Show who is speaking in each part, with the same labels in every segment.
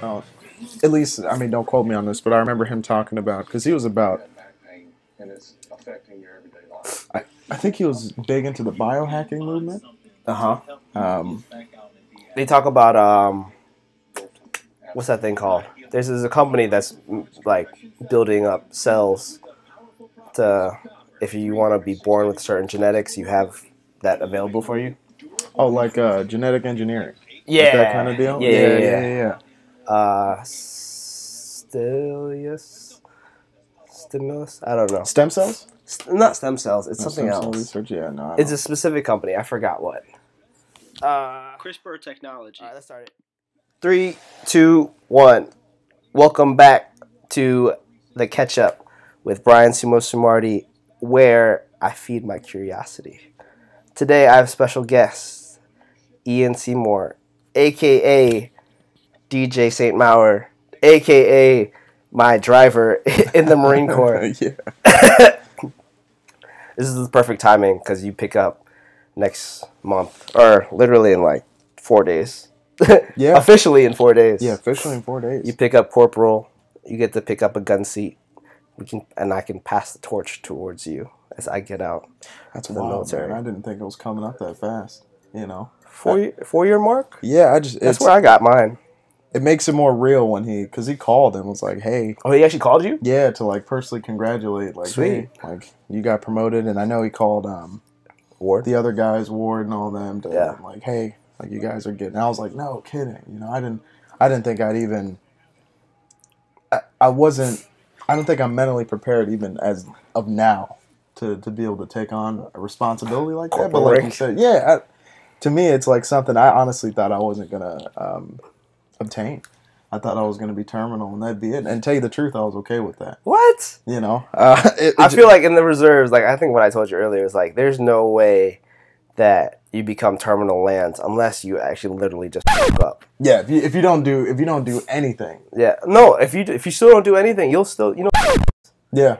Speaker 1: Oh, at least, I mean, don't quote me on this, but I remember him talking about, because he was about, I think he was big into the biohacking movement.
Speaker 2: They talk about what's that thing called? There's a company that's like building up cells to, if you want to be born with certain genetics, you have that available for you.
Speaker 1: Oh, like genetic engineering.
Speaker 2: Yeah,
Speaker 1: like that kind of deal.
Speaker 2: Yeah. Stimulus. I don't know.
Speaker 1: Stem cells?
Speaker 2: Not stem cells. It's
Speaker 1: No,
Speaker 2: something
Speaker 1: stem
Speaker 2: else.
Speaker 1: cell research. Yeah, no.
Speaker 2: It's a specific company. I forgot what.
Speaker 3: CRISPR technology.
Speaker 2: All right, let's start it. 3, 2, 1. Welcome back to the catch up with Bryan Sumardi, where I feed my curiosity. Today I have special guest, Seymour, aka DJ St.Maur, aka my driver in the Marine Corps.
Speaker 1: Yeah.
Speaker 2: This is the perfect timing because you pick up next month, or literally in like 4 days.
Speaker 1: Yeah.
Speaker 2: Officially in 4 days.
Speaker 1: Yeah, officially in 4 days.
Speaker 2: You pick up corporal. You get to pick up a gun seat. I can pass the torch towards you as I get out.
Speaker 1: That's
Speaker 2: the
Speaker 1: wild,
Speaker 2: military.
Speaker 1: man. I didn't think it was coming up that fast. You know.
Speaker 2: 4-year mark.
Speaker 1: Yeah,
Speaker 2: That's where I got mine.
Speaker 1: It makes it more real when because he called and was like, "Hey."
Speaker 2: Oh, he actually called you?
Speaker 1: Yeah, to like personally congratulate, like,
Speaker 2: Sweet.
Speaker 1: "Hey, like you got promoted," and I know he called
Speaker 2: Ward,
Speaker 1: the other guys, Ward and all them, to
Speaker 2: Yeah.
Speaker 1: like, "Hey, like you guys are getting." I was like, "No kidding," you know. I didn't think I'd even. I wasn't. I don't think I'm mentally prepared even as of now to be able to take on a responsibility like that. But like you said, yeah. To me, it's like something I honestly thought I wasn't gonna obtain. I thought I was gonna be terminal, and that'd be it. And tell you the truth, I was okay with that.
Speaker 2: What?
Speaker 1: You know,
Speaker 2: I feel like in the reserves, like I think what I told you earlier is like, there's no way that you become terminal lands unless you actually literally just fuck up.
Speaker 1: Yeah, if you don't do anything.
Speaker 2: Yeah, no. If you still don't do anything, you'll still
Speaker 1: Yeah.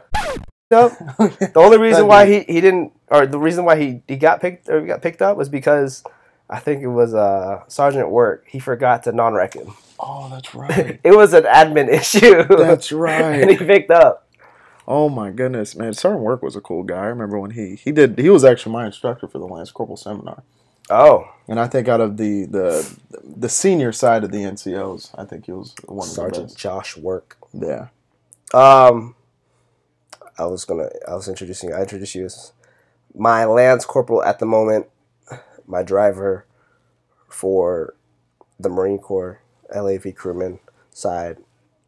Speaker 2: The only reason why he didn't, or the reason why he got picked up was because I think it was Sergeant Work. He forgot to non-reckon.
Speaker 1: Oh, that's right.
Speaker 2: It was an admin issue.
Speaker 1: That's right.
Speaker 2: And he picked up.
Speaker 1: Oh my goodness, man! Sergeant Work was a cool guy. I remember when he was actually my instructor for the Lance Corporal Seminar.
Speaker 2: Oh.
Speaker 1: And I think out of the senior side of the NCOs, I think he was one of the best.
Speaker 2: Sergeant Josh Work.
Speaker 1: Yeah.
Speaker 2: I introduce you as my Lance Corporal at the moment, my driver for the Marine Corps, LAV crewman side,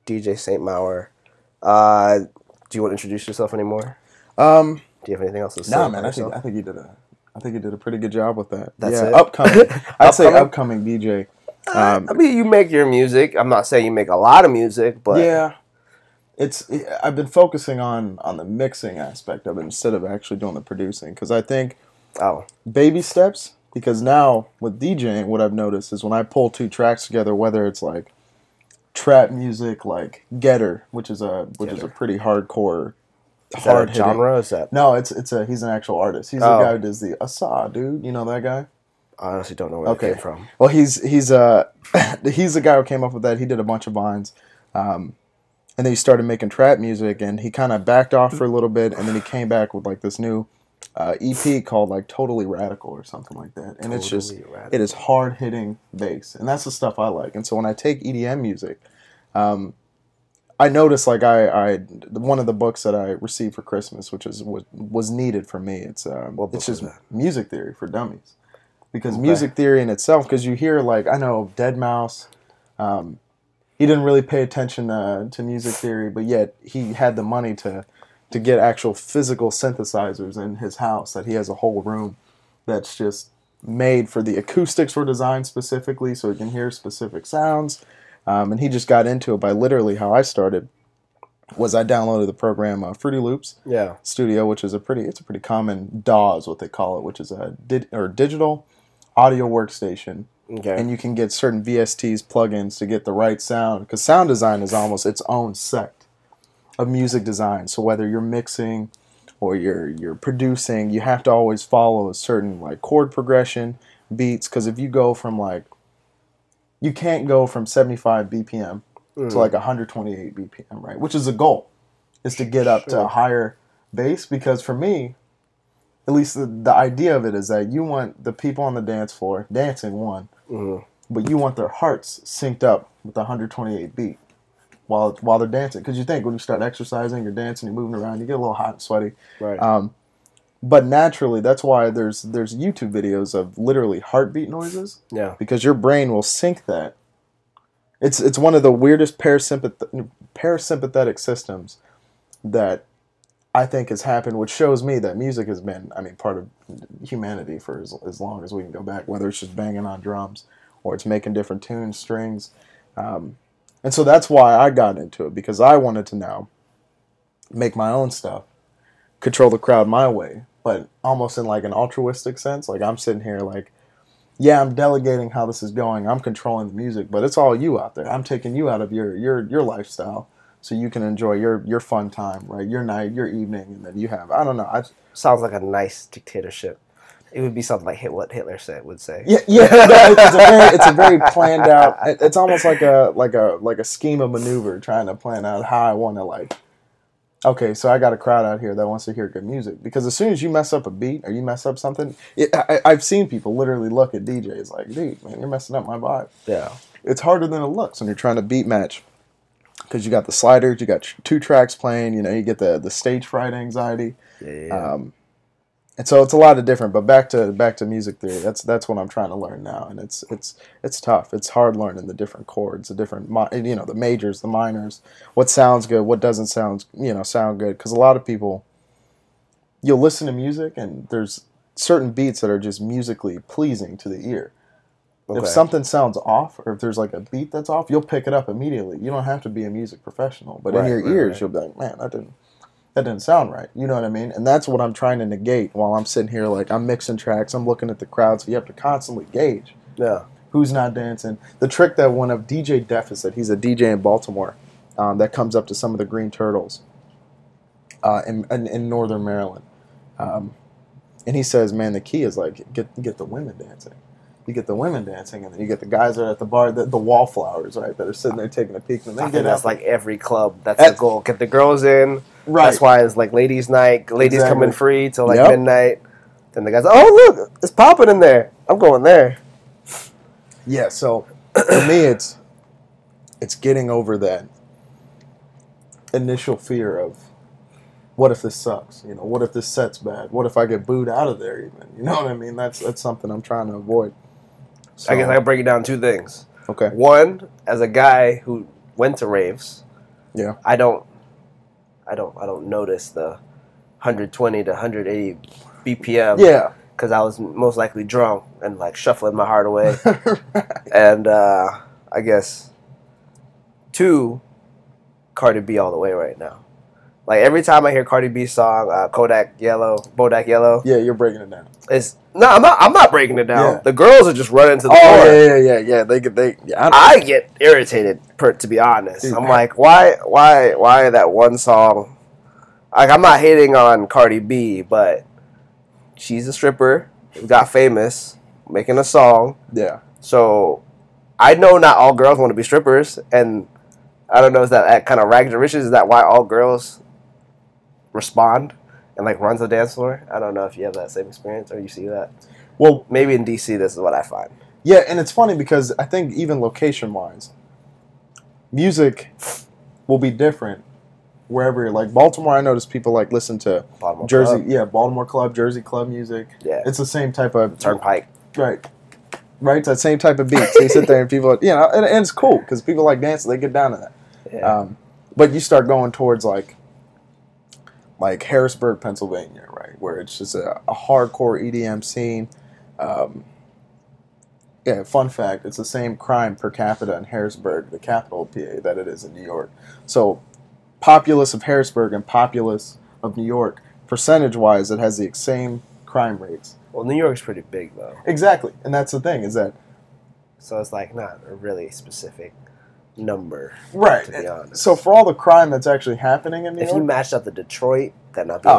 Speaker 2: DJ St.Maur. Do you want to introduce yourself anymore? Do you have anything else to say?
Speaker 1: Nah, man. I think you did a pretty good job with that.
Speaker 2: That's
Speaker 1: it.
Speaker 2: It.
Speaker 1: Upcoming. I'd say upcoming DJ.
Speaker 2: I mean, you make your music. I'm not saying you make a lot of music, but
Speaker 1: yeah, I've been focusing on the mixing aspect of it instead of actually doing the producing, because I think baby steps. Because now with DJing, what I've noticed is when I pull two tracks together, whether it's like trap music, like Getter, which is a pretty hardcore.
Speaker 2: Is that a genre? Is that
Speaker 1: he's an actual artist. He's the guy who does the Asa, dude. You know that guy?
Speaker 2: I honestly don't know where it came from.
Speaker 1: Well, he's the guy who came up with that. He did a bunch of vines, and then he started making trap music, and he kind of backed off for a little bit, and then he came back with like this new EP called like Totally Radical or something like that. And it's just it is hard hitting bass, and that's the stuff I like. And so when I take EDM music, I noticed like I one of the books that I received for Christmas, which was needed for me. It's just Music Theory for Dummies, because music theory in itself, because you hear like I know Deadmau5, he didn't really pay attention to music theory, but yet he had the money to get actual physical synthesizers in his house, that he has a whole room that's just made for the acoustics were designed specifically so he can hear specific sounds. And he just got into it by literally how I started was I downloaded the program Fruity Loops Studio, which is a pretty common DAW is what they call it, which is a digital audio workstation. Okay. And you can get certain VSTs plugins to get the right sound, because sound design is almost its own sect of music design. So whether you're mixing or you're producing, you have to always follow a certain like chord progression, beats, because if you go from like you can't go from 75 BPM to like 128 BPM, right? Which is a goal, is to get up to a higher bass, because for me, at least the idea of it is that you want the people on the dance floor dancing but you want their hearts synced up with the 128 beat while they're dancing. Because you think when you start exercising, you're dancing, you're moving around, you get a little hot and sweaty.
Speaker 2: Right.
Speaker 1: But naturally, that's why there's YouTube videos of literally heartbeat noises.
Speaker 2: Yeah.
Speaker 1: Because your brain will sync that. It's one of the weirdest parasympathetic systems that I think has happened, which shows me that music has been, part of humanity for as long as we can go back, whether it's just banging on drums or it's making different tunes, strings. And so that's why I got into it, because I wanted to now make my own stuff, control the crowd my way, but almost in like an altruistic sense. Like I'm sitting here like, yeah, I'm delegating how this is going. I'm controlling the music, but it's all you out there. I'm taking you out of your lifestyle so you can enjoy your fun time, right? Your night, your evening, and then you have, I don't know.
Speaker 2: Sounds like a nice dictatorship. It would be something like what Hitler would say.
Speaker 1: Yeah. It's a very planned out. It's almost like a scheme of maneuver, trying to plan out how I want to like. Okay, so I got a crowd out here that wants to hear good music, because as soon as you mess up a beat or you mess up something, I've seen people literally look at DJs like, dude, man, you're messing up my vibe.
Speaker 2: Yeah, it's
Speaker 1: harder than it looks when you're trying to beat match, because you got the sliders, you got 2 tracks playing, you get the stage fright anxiety.
Speaker 2: Yeah.
Speaker 1: And so it's a lot of different, but back to music theory. That's what I'm trying to learn now, and it's tough. It's hard learning the different chords, the different the majors, the minors, what sounds good, what doesn't sound good. Because a lot of people, you'll listen to music and there's certain beats that are just musically pleasing to the ear. Okay. If something sounds off, or if there's like a beat that's off, you'll pick it up immediately. You don't have to be a music professional, but in your ears, you'll be like, man, that didn't sound right. You know what I mean? And that's what I'm trying to negate while I'm sitting here like I'm mixing tracks, I'm looking at the crowd, so you have to constantly gauge who's not dancing. The trick that one of DJ Deficit, he's a DJ in Baltimore, that comes up to some of the Green Turtles in Northern Maryland. And he says, man, the key is like get the women dancing. You get the women dancing, and then you get the guys that are at the bar, the wallflowers, right, that are sitting there taking a peek. And
Speaker 2: I think that's like every club. That's the goal. Get the girls in. Right. That's why it's like ladies' night. Ladies come in free till like midnight. Then the guys, oh look, it's popping in there. I'm going there.
Speaker 1: Yeah. So for me, it's getting over that initial fear of, what if this sucks? What if this set's bad? What if I get booed out of there even? You know what I mean? That's something I'm trying to avoid. So,
Speaker 2: I guess I can break it down 2 things.
Speaker 1: Okay.
Speaker 2: One, as a guy who went to raves, I don't notice the 120 to 180 BPM.
Speaker 1: Yeah.
Speaker 2: Because I was most likely drunk and like shuffling my heart away. Right. And I guess 2, Cardi B all the way right now. Like every time I hear Cardi B's song, Bodak Yellow.
Speaker 1: Yeah, you're breaking it down.
Speaker 2: I'm not breaking it down. Yeah. The girls are just running to the floor.
Speaker 1: Yeah.
Speaker 2: I get irritated, to be honest. Dude, I'm like, why that one song? Like, I'm not hating on Cardi B, but she's a stripper who got famous, making a song.
Speaker 1: Yeah.
Speaker 2: So I know not all girls want to be strippers, and I don't know, is that kind of rags to riches? Is that why all girls respond and like run to the dance floor? I don't know if you have that same experience or you see that. Well, maybe in DC this is what I find.
Speaker 1: Yeah, and it's funny because I think even location wise, music will be different wherever you're. Like Baltimore, I notice people like listen to
Speaker 2: Baltimore
Speaker 1: Jersey,
Speaker 2: Club.
Speaker 1: Baltimore Club, Jersey Club music.
Speaker 2: Yeah,
Speaker 1: it's the same type of
Speaker 2: Turnpike.
Speaker 1: Right, it's that same type of beats. They sit there and people, and it's cool because people like dancing. They get down to that.
Speaker 2: Yeah.
Speaker 1: But you start going towards like Harrisburg, Pennsylvania, right, where it's just a hardcore EDM scene. Fun fact, it's the same crime per capita in Harrisburg, the capital of PA, that it is in New York. So populace of Harrisburg and populace of New York, percentage-wise, it has the same crime rates.
Speaker 2: Well, New York's pretty big, though.
Speaker 1: Exactly, and that's the thing, is that...
Speaker 2: So it's like not really specific. number.
Speaker 1: Right.
Speaker 2: To be honest.
Speaker 1: So for all the crime that's actually happening in New York,
Speaker 2: if you matched up the Detroit, then I'd be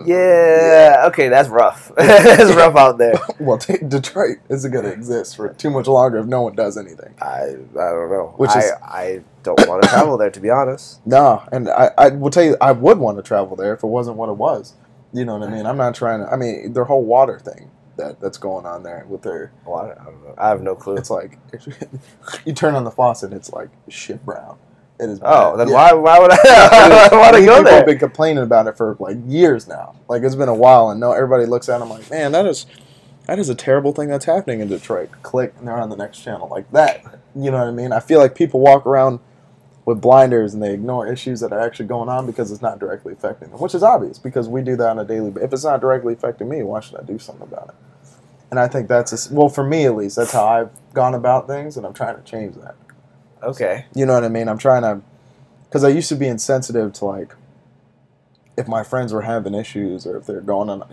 Speaker 2: yeah. Okay, that's rough. It's rough out there.
Speaker 1: Well, Detroit isn't going to exist for too much longer if no one does anything.
Speaker 2: I don't know.
Speaker 1: Which
Speaker 2: I don't want to travel there, to be honest.
Speaker 1: No, and I will tell you, I would want to travel there if it wasn't what it was. You know what I mean? I'm not trying to. I mean, their whole water thing that's going on there with their.
Speaker 2: Well, I don't know. I have no clue.
Speaker 1: It's like you turn on the faucet, it's like shit brown. It is.
Speaker 2: Oh,
Speaker 1: bad.
Speaker 2: then why would I want to go
Speaker 1: People
Speaker 2: there?
Speaker 1: have been complaining about it for like years now. Like it's been a while, and no, everybody looks at them like, man, that is a terrible thing that's happening in Detroit. Click, and they're on the next channel like that. You know what I mean? I feel like people walk around with blinders and they ignore issues that are actually going on because it's not directly affecting them, which is obvious because we do that on a daily basis. If it's not directly affecting me, why should I do something about it? And I think well, for me at least, that's how I've gone about things, and I'm trying to change that.
Speaker 2: Okay.
Speaker 1: You know what I mean? I'm trying to, because I used to be insensitive to like, if my friends were having issues or if they're going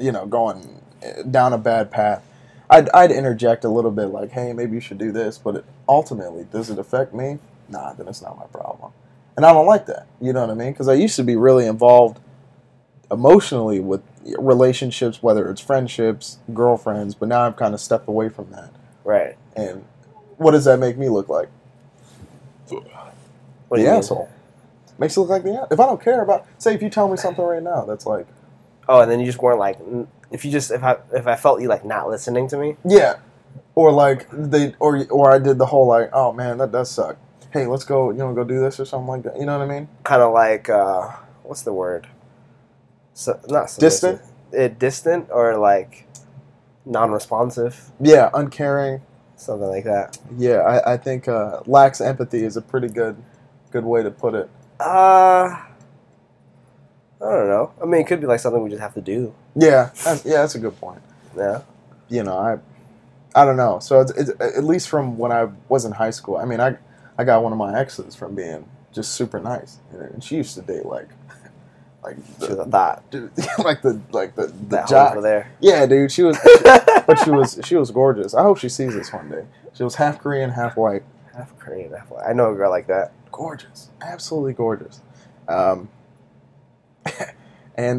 Speaker 1: down a bad path, I'd interject a little bit like, hey, maybe you should do this, but ultimately, does it affect me? Nah, then it's not my problem. And I don't like that. You know what I mean? Because I used to be really involved emotionally with relationships, whether it's friendships, girlfriends, but now I've kind of stepped away from that.
Speaker 2: Right.
Speaker 1: And what does that make me look like?
Speaker 2: What
Speaker 1: the asshole. Makes you look like the asshole. If I don't care about, say if you tell me something right now, that's like.
Speaker 2: Oh, and then you just weren't like, if I felt you like not listening to me.
Speaker 1: Yeah. Or like or I did the whole like, oh man, that does suck. Hey, let's go, go do this or something like that. You know what I mean?
Speaker 2: Kind of like, what's the word? So, not
Speaker 1: distant?
Speaker 2: Distant or like non-responsive.
Speaker 1: Yeah, uncaring.
Speaker 2: Something like that.
Speaker 1: Yeah, I think lacks empathy is a pretty good way to put it.
Speaker 2: I don't know. I mean, it could be like something we just have to do.
Speaker 1: Yeah, that's a good point.
Speaker 2: Yeah.
Speaker 1: I don't know. So it's at least from when I was in high school. I mean, I got one of my exes from being just super nice, and she used to date like
Speaker 2: she was a thought,
Speaker 1: dude, the
Speaker 2: jock over there.
Speaker 1: Yeah, dude, she was, but she was gorgeous. I hope she sees this one day. She was half Korean, half white.
Speaker 2: Half Korean, half white. I know a girl like that.
Speaker 1: Gorgeous, absolutely gorgeous. And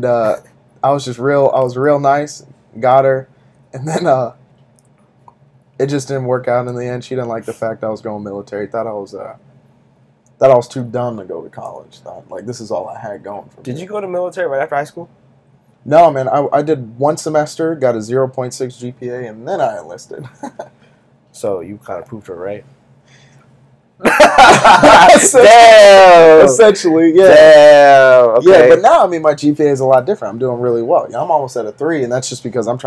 Speaker 1: I was real nice, got her, and then it just didn't work out in the end. She didn't like the fact I was going military. Thought I was too dumb to go to college. Thought like this is all I had going for me.
Speaker 2: Did you go to military right after high school?
Speaker 1: No, man. I did one semester, got a 0.6 GPA, and then I enlisted.
Speaker 2: So you kind of proved her right.
Speaker 1: Damn. Essentially, yeah.
Speaker 2: Damn. Okay.
Speaker 1: Yeah, but now my GPA is a lot different. I'm doing really well. I'm almost at a 3, and that's just because I'm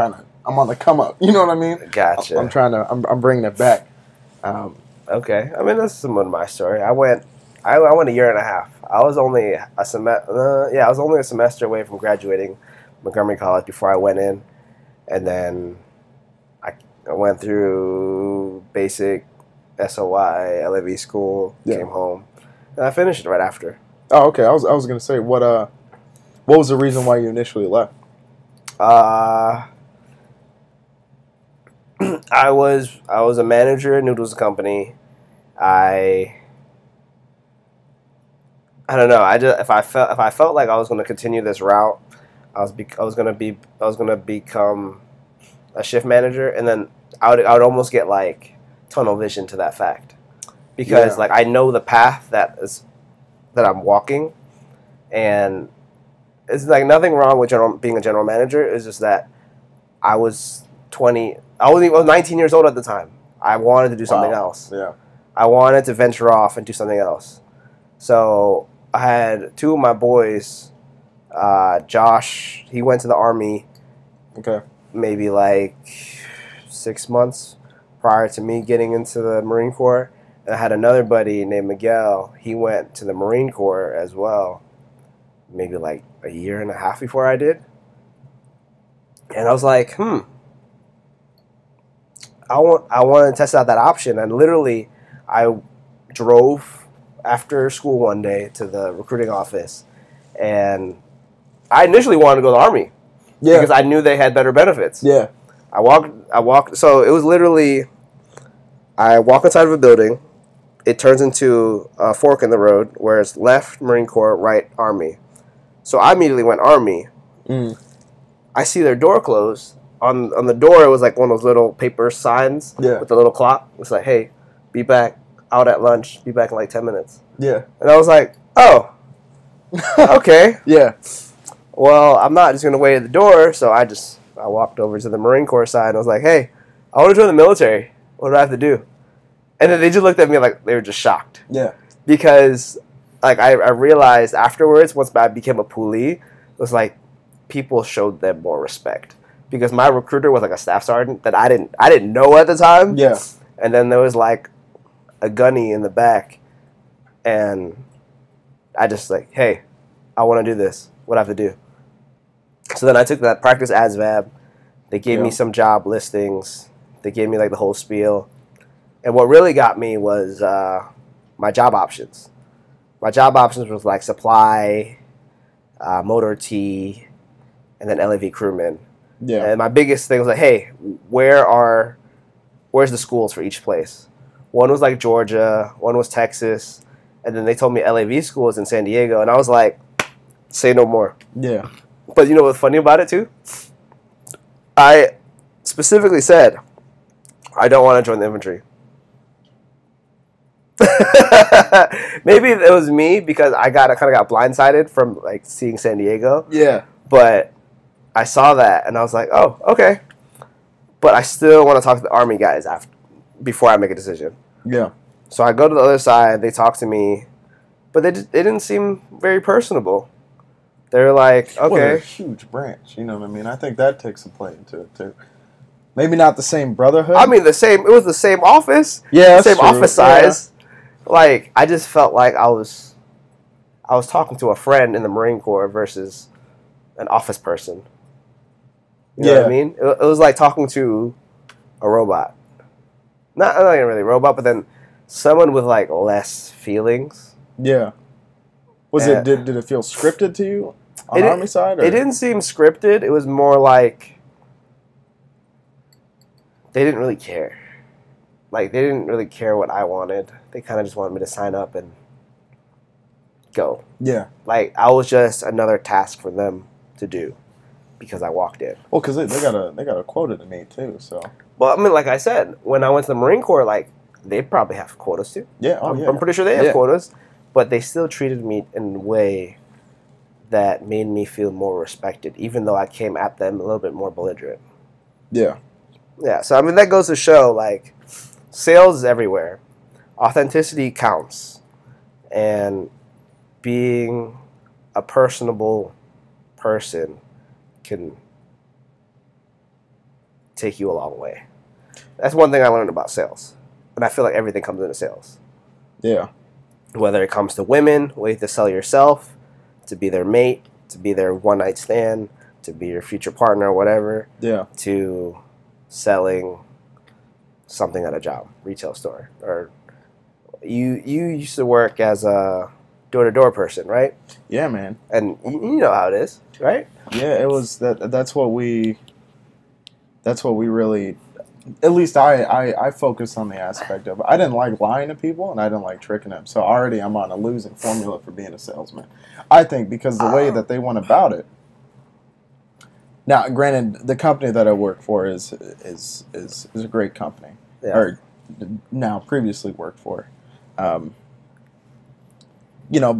Speaker 1: on the come up. You know what I mean?
Speaker 2: Gotcha.
Speaker 1: I'm bringing it back.
Speaker 2: Okay. I mean, that's similar to my story. I went a year and a half. I was only a semester away from graduating Montgomery College before I went in, and then I went through basic SOI, LAV school, came home, and I finished it right after.
Speaker 1: Oh, okay. I was gonna say what was the reason why you initially left?
Speaker 2: I was a manager at Noodles Company. I don't know. If I felt like I was going to continue this route, I was going to become a shift manager, and then I would almost get like tunnel vision to that fact, because like I know the path that I'm walking, and it's like nothing wrong with being a general manager. It's just that I was 20. I was 19 years old at the time. I wanted to do something else.
Speaker 1: Yeah.
Speaker 2: I wanted to venture off and do something else. So I had 2 of my boys. Josh, he went to the Army.
Speaker 1: Okay.
Speaker 2: Maybe like 6 months prior to me getting into the Marine Corps. And I had another buddy named Miguel. He went to the Marine Corps as well. Maybe like a year and a half before I did. And I was like, I want to test out that option. And literally, I drove after school one day to the recruiting office, and I initially wanted to go to the Army because I knew they had better benefits.
Speaker 1: Yeah.
Speaker 2: I walked. So it was literally, I walk inside of a building, it turns into a fork in the road where it's left Marine Corps, right Army. So I immediately went Army. I see their door closed. On the door, it was like one of those little paper signs with a little clock. It's like, hey, be back out at lunch. Be back in like 10 minutes.
Speaker 1: Yeah.
Speaker 2: And I was like, oh, okay.
Speaker 1: Yeah.
Speaker 2: Well, I'm not just going to wait at the door. So I walked over to the Marine Corps side. And I was like, hey, I want to join the military. What do I have to do? And then they just looked at me like they were just shocked.
Speaker 1: Yeah.
Speaker 2: Because like I realized afterwards, once I became a poolee, it was like people showed them more respect. Because my recruiter was like a staff sergeant that I didn't know at the time.
Speaker 1: Yeah.
Speaker 2: And then there was like a gunny in the back, and I just like, hey, I want to do this. What do I have to do? So then I took that practice ASVAB. They gave me some job listings. They gave me like the whole spiel. And what really got me was my job options. My job options was like supply, motor T, and then LAV crewman. Yeah. And my biggest thing was like, hey, where's the schools for each place? One was like Georgia, one was Texas, and then they told me LAV schools in San Diego, and I was like, say no more. Yeah. But you know what's funny about it too? I specifically said, I don't want to join the infantry. Maybe it was me because I kind of got blindsided from like seeing San Diego. Yeah. But I saw that and I was like, oh, okay. But I still want to talk to the Army guys before I make a decision. Yeah. So I go to the other side. They talk to me, but they didn't seem very personable. They're like, okay. Well,
Speaker 1: they're a huge branch. You know what I mean? I think that takes a play into it too. Maybe not the same brotherhood.
Speaker 2: I mean, it was the same office. Yeah, same office size. Yeah. Like, I just felt like I was talking to a friend in the Marine Corps versus an office person. You know what I mean? It was like talking to a robot. Not really a robot, but then someone with like less feelings. Yeah.
Speaker 1: Did it feel scripted to you on the Army side? Or?
Speaker 2: It didn't seem scripted. It was more like they didn't really care. Like, they didn't really care what I wanted. They kind of just wanted me to sign up and go. Yeah. Like, I was just another task for them to do because I walked in.
Speaker 1: Well, because they got a quota to meet, too, so.
Speaker 2: Well, I mean, like I said, when I went to the Marine Corps, like, they probably have quotas, too. Yeah, I'm pretty sure they have quotas. But they still treated me in a way that made me feel more respected, even though I came at them a little bit more belligerent. Yeah. Yeah, so, I mean, that goes to show, like, sales is everywhere. Authenticity counts. And being a personable person can take you a long way. That's one thing I learned about sales. And I feel like everything comes into sales. Yeah. Whether it comes to women, way to sell yourself, to be their mate, to be their one-night stand, to be your future partner or whatever. Yeah. To selling something at a job, retail store. Or you used to work as a door-to-door person, right?
Speaker 1: Yeah, man.
Speaker 2: And you know how it is, right?
Speaker 1: Yeah, it was that's what we really, at least I focused on the aspect of it. I didn't like lying to people and I didn't like tricking them. So already I'm on a losing formula for being a salesman. I think because the way that they went about it. Now, granted, the company that I work for is a great company. Yeah. Or now previously worked for. But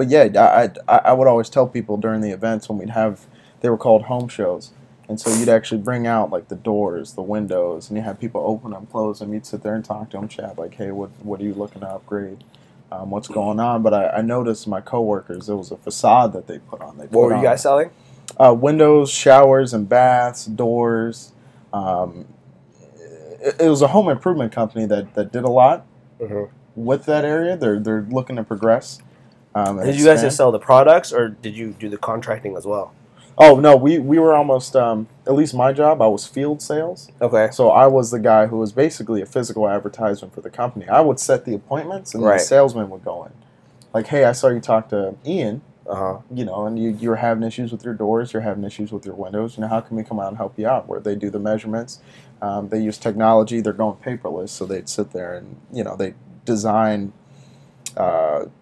Speaker 1: yeah, I would always tell people during the events when we'd have, they were called home shows. And so you'd actually bring out like the doors, the windows, and you have people open them, close them. You'd sit there and talk to them, chat like, hey, what are you looking to upgrade? What's going on? But I noticed my coworkers, it was a facade that they put on.
Speaker 2: What were you guys selling?
Speaker 1: Windows, showers and baths, doors. It was a home improvement company that did a lot with that area. They're looking to progress.
Speaker 2: Did you guys just sell the products, or did you do the contracting as well?
Speaker 1: Oh, no, we were almost, at least my job, I was field sales. Okay. So I was the guy who was basically a physical advertisement for the company. I would set the appointments, and the salesman would go in. Like, hey, I saw you talk to Ian, and you're having issues with your doors, you're having issues with your windows. How can we come out and help you out? Where they do the measurements. They use technology. They're going paperless, so they'd sit there and, they design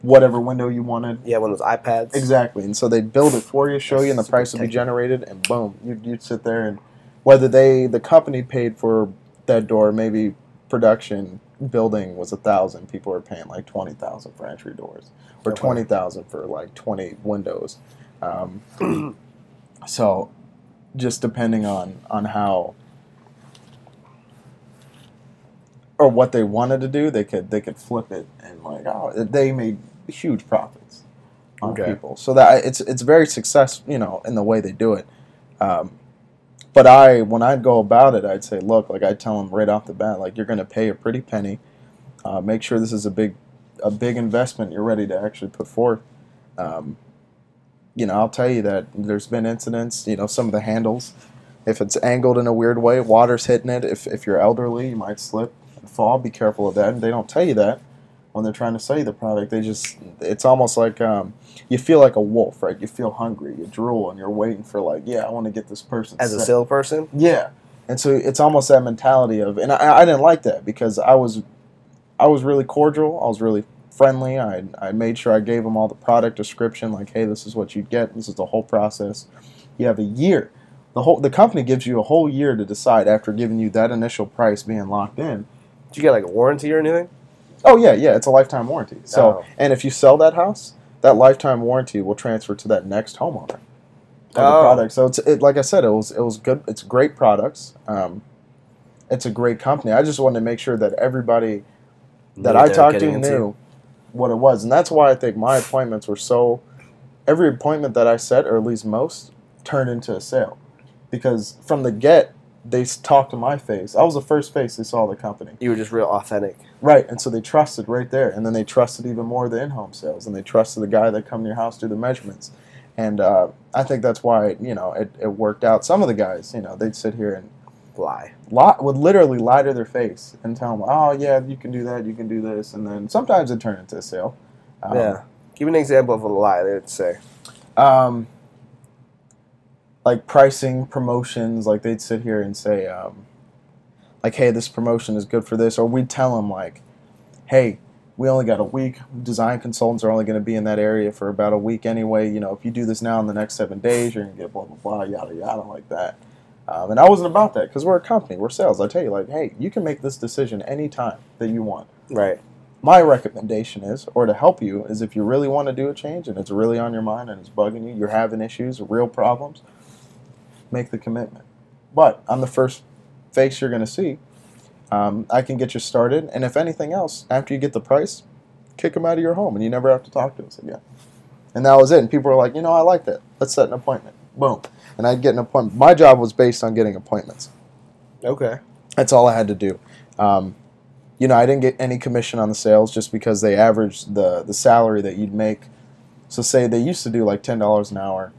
Speaker 1: whatever window you wanted.
Speaker 2: Yeah, one of those iPads.
Speaker 1: Exactly. And so they'd build it for you, show you, and the
Speaker 2: Super
Speaker 1: price would be
Speaker 2: technical.
Speaker 1: generated, and boom, you'd sit there, and whether the company paid for that door, maybe production building was 1,000, people were paying like 20,000 for entry doors, or
Speaker 2: Okay.
Speaker 1: 20,000 for like 20 windows. So just depending on how or what they wanted to do, they could flip it, and like, oh, they made huge profits on
Speaker 2: Okay.
Speaker 1: people. So that it's very successful, in the way they do it. But when I'd go about it, I'd say, look, like I'd tell them right off the bat, like, you're going to pay a pretty penny. Make sure this is a big investment you're ready to actually put forth. I'll tell you that there's been incidents. Some of the handles, if it's angled in a weird way, water's hitting it. If you're elderly, you might slip and fall. Be careful of that. And they don't tell you that when they're trying to sell you the product. It's almost like you feel like a wolf, right? You feel hungry, you drool, and you're waiting for like, I want to get this person.
Speaker 2: As a salesperson?
Speaker 1: Yeah. And so it's almost that mentality of, and I didn't like that because I was really cordial. I was really friendly. I made sure I gave them all the product description, like, hey, this is what you get. This is the whole process. You have a year. The company gives you a whole year to decide after giving you that initial price being locked in.
Speaker 2: Did you get like a warranty or anything?
Speaker 1: Oh yeah, it's a lifetime warranty. So, and if you sell that house, that lifetime warranty will transfer to that next homeowner of the product. So like I said, it was good. It's great products. It's a great company. I just wanted to make sure that everybody that I talked to knew what it was, and that's why I think my appointments were so. Every appointment that I set, or at least most, turned into a sale, because from the get, they talked to my face. I was the first face they saw of the company.
Speaker 2: You were just real authentic.
Speaker 1: Right, and so they trusted right there, and then they trusted even more the in-home sales, and they trusted the guy that come to your house do the measurements, and I think that's why it worked out. Some of the guys, they'd sit here and would literally lie to their face and tell them, oh yeah, you can do that, you can do this, and then sometimes it turned into a sale.
Speaker 2: Yeah, give me an example of a lie they would say.
Speaker 1: Like pricing, promotions, like they'd sit here and say, like, hey, this promotion is good for this, or we'd tell them like, hey, we only got a week. Design consultants are only going to be in that area for about a week anyway. If you do this now in the next 7 days, you're going to get blah, blah, blah, yada, yada, like that. And I wasn't about that because we're a company. We're sales. I tell you, like, hey, you can make this decision anytime that you want.
Speaker 2: Right.
Speaker 1: My recommendation is, or to help you, is if you really want to do a change and it's really on your mind and it's bugging you, you're having issues, real problems, make the commitment. But I'm the first face you're going to see. I can get you started, and if anything else, after you get the price, kick them out of your home, and you never have to talk to us again. And that was it. And people were like, I like that. Let's set an appointment. Boom. And I'd get an appointment. My job was based on getting appointments.
Speaker 2: Okay.
Speaker 1: That's all I had to do. I didn't get any commission on the sales just because they averaged the salary that you'd make. So say they used to do like $10 an hour,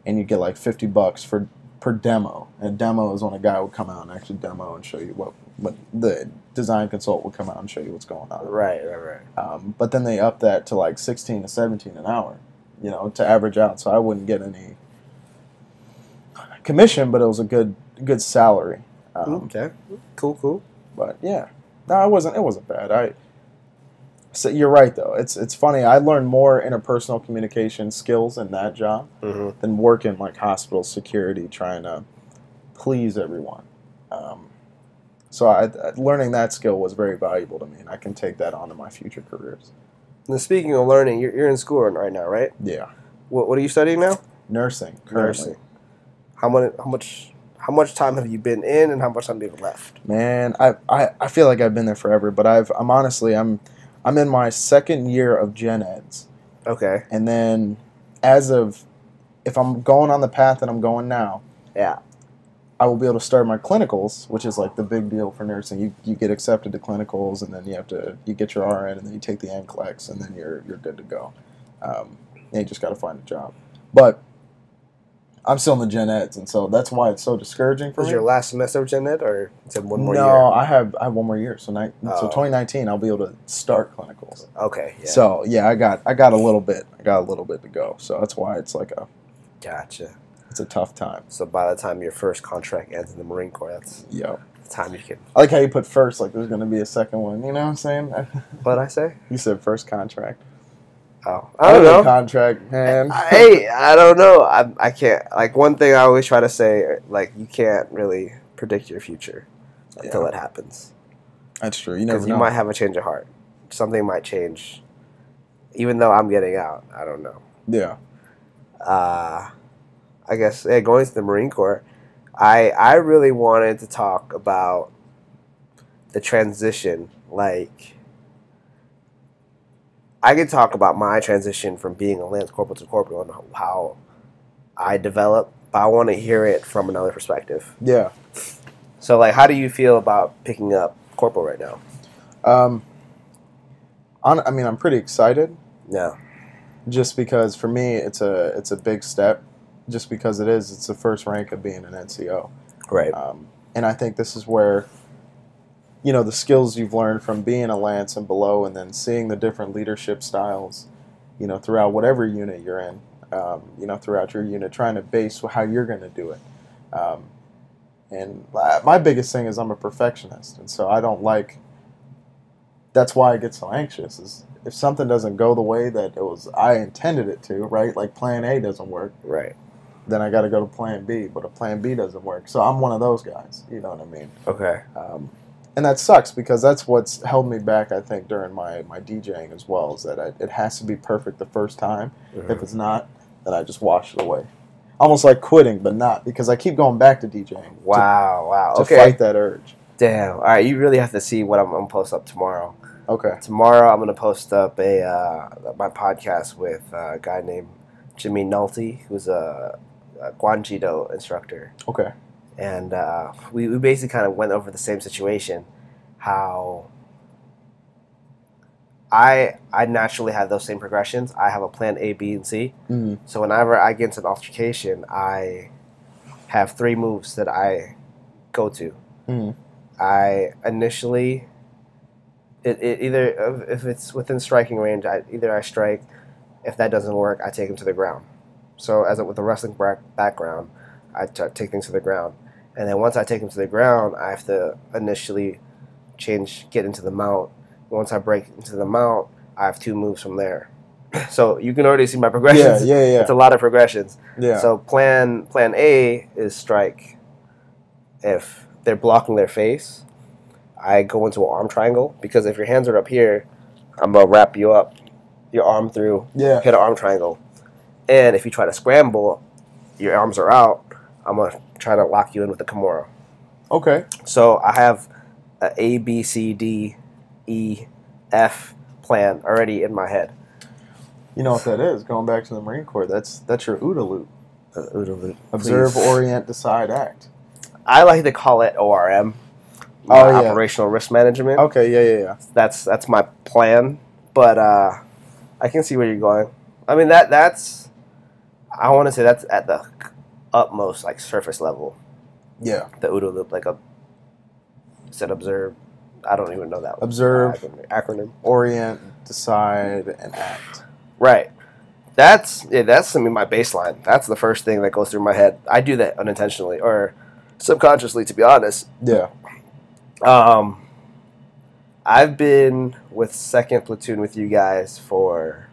Speaker 1: and you'd get like $50 per demo. And a demo is when a guy would come out and actually demo and show you what the design consultant would come out and show you what's going on.
Speaker 2: Right.
Speaker 1: But then they upped that to like 16 to 17 an hour, to average out. So I wouldn't get any commission, but it was a good salary.
Speaker 2: Okay. Cool.
Speaker 1: But yeah, no, it wasn't bad. So you're right though. It's funny. I learned more interpersonal communication skills in that job than working like hospital security, trying to please everyone. So learning that skill was very valuable to me, and I can take that on to my future careers.
Speaker 2: And speaking of learning, you're in school right now, right?
Speaker 1: Yeah.
Speaker 2: What are you studying now?
Speaker 1: Nursing currently.
Speaker 2: Nursing. How much time have you been in, and how much time have you left? Man,
Speaker 1: I feel like I've been there forever, but I'm in my second year of gen eds.
Speaker 2: Okay.
Speaker 1: And then if I'm going on the path that I'm going now,
Speaker 2: yeah,
Speaker 1: I will be able to start my clinicals, which is like the big deal for nursing. You get accepted to clinicals, and then you get your RN, and then you take the NCLEX, and then you're good to go. And you just got to find a job. But I'm still in the gen eds, and so that's why it's so discouraging for me.
Speaker 2: Is your last semester of gen ed, or is it one more year?
Speaker 1: No, I have one more year. So 2019, I'll be able to start clinicals.
Speaker 2: Okay. Yeah.
Speaker 1: So yeah, I got a little bit. To go. So that's why it's like
Speaker 2: Gotcha.
Speaker 1: It's a tough time.
Speaker 2: So by the time your first contract ends in the Marine Corps, that's time you can.
Speaker 1: I like how you put first, like there's going to be a second one. You know what I'm saying?
Speaker 2: What'd I say?
Speaker 1: You said first contract.
Speaker 2: Oh, I don't know.
Speaker 1: Contract, man.
Speaker 2: Hey, I don't know. I can't. Like, one thing I always try to say, like, you can't really predict your future until it happens.
Speaker 1: That's true. You never know.
Speaker 2: Because you might have a change of heart. Something might change. Even though I'm getting out, I don't know.
Speaker 1: Yeah.
Speaker 2: I guess going to the Marine Corps, I really wanted to talk about the transition. Like, I could talk about my transition from being a Lance Corporal to Corporal and how I developed, but I want to hear it from another perspective.
Speaker 1: Yeah.
Speaker 2: So, like, how do you feel about picking up Corporal right now?
Speaker 1: I mean, I'm pretty excited.
Speaker 2: Yeah.
Speaker 1: Just because for me, it's a big step. Just because it's the first rank of being an NCO.
Speaker 2: Right.
Speaker 1: And I think this is where, you know, the skills you've learned from being a Lance and below, and then seeing the different leadership styles, you know, throughout whatever unit you're in, you know, throughout your unit, trying to base how you're going to do it. And my biggest thing is I'm a perfectionist, and so I don't like. That's why I get so anxious. Is if something doesn't go the way that I intended it to, right? Like plan A doesn't work,
Speaker 2: Right.
Speaker 1: then I got to go to plan B. But if plan B doesn't work, so I'm one of those guys. You know what I mean?
Speaker 2: Okay.
Speaker 1: And that sucks because that's what's held me back, I think, during my DJing as well, is that it has to be perfect the first time.
Speaker 2: Mm-hmm.
Speaker 1: If it's not, then I just wash it away. Almost like quitting, but not, because I keep going back to DJing.
Speaker 2: Wow.
Speaker 1: To
Speaker 2: Okay.
Speaker 1: fight that urge.
Speaker 2: Damn. All right. You really have to see what I'm going to post up tomorrow.
Speaker 1: Okay.
Speaker 2: Tomorrow I'm going to post up my podcast with a guy named Jimmy Nolte, who's a Guanjido instructor.
Speaker 1: Okay.
Speaker 2: And we basically kind of went over the same situation, how I naturally have those same progressions. I have a plan A, B, and C.
Speaker 1: Mm-hmm.
Speaker 2: So whenever I get into an altercation, I have 3 moves that I go to.
Speaker 1: Mm-hmm.
Speaker 2: I initially, either if it's within striking range, I strike. If that doesn't work, I take him to the ground. So with a wrestling background, I take things to the ground. And then once I take him to the ground, I have to initially get into the mount. Once I break into the mount, I have 2 moves from there. So you can already see my progressions.
Speaker 1: Yeah.
Speaker 2: It's a lot of progressions.
Speaker 1: Yeah.
Speaker 2: So plan A is strike. If they're blocking their face, I go into an arm triangle, because if your hands are up here, I'm going to wrap you up, your arm through, hit an arm triangle. And if you try to scramble, your arms are out, I'm going to try to lock you in with the Kimura.
Speaker 1: Okay.
Speaker 2: So I have a A, B, C, D, E, F plan already in my head.
Speaker 1: You know what that is? Going back to the Marine Corps, that's your OODA loop.
Speaker 2: OODA loop.
Speaker 1: Observe,
Speaker 2: Please.
Speaker 1: orient, decide, act.
Speaker 2: I like to call it ORM. Operational Risk Management.
Speaker 1: Okay, yeah.
Speaker 2: That's my plan, but I can see where you're going. I mean that's I want to say that's at the utmost, like, surface level.
Speaker 1: Yeah.
Speaker 2: The OODA loop, like said observe. I don't even know that one.
Speaker 1: Observe,
Speaker 2: acronym.
Speaker 1: Orient, decide, and act.
Speaker 2: Right. That's I mean, my baseline. That's the first thing that goes through my head. I do that unintentionally or subconsciously, to be honest.
Speaker 1: Yeah.
Speaker 2: I've been with 2nd Platoon with you guys for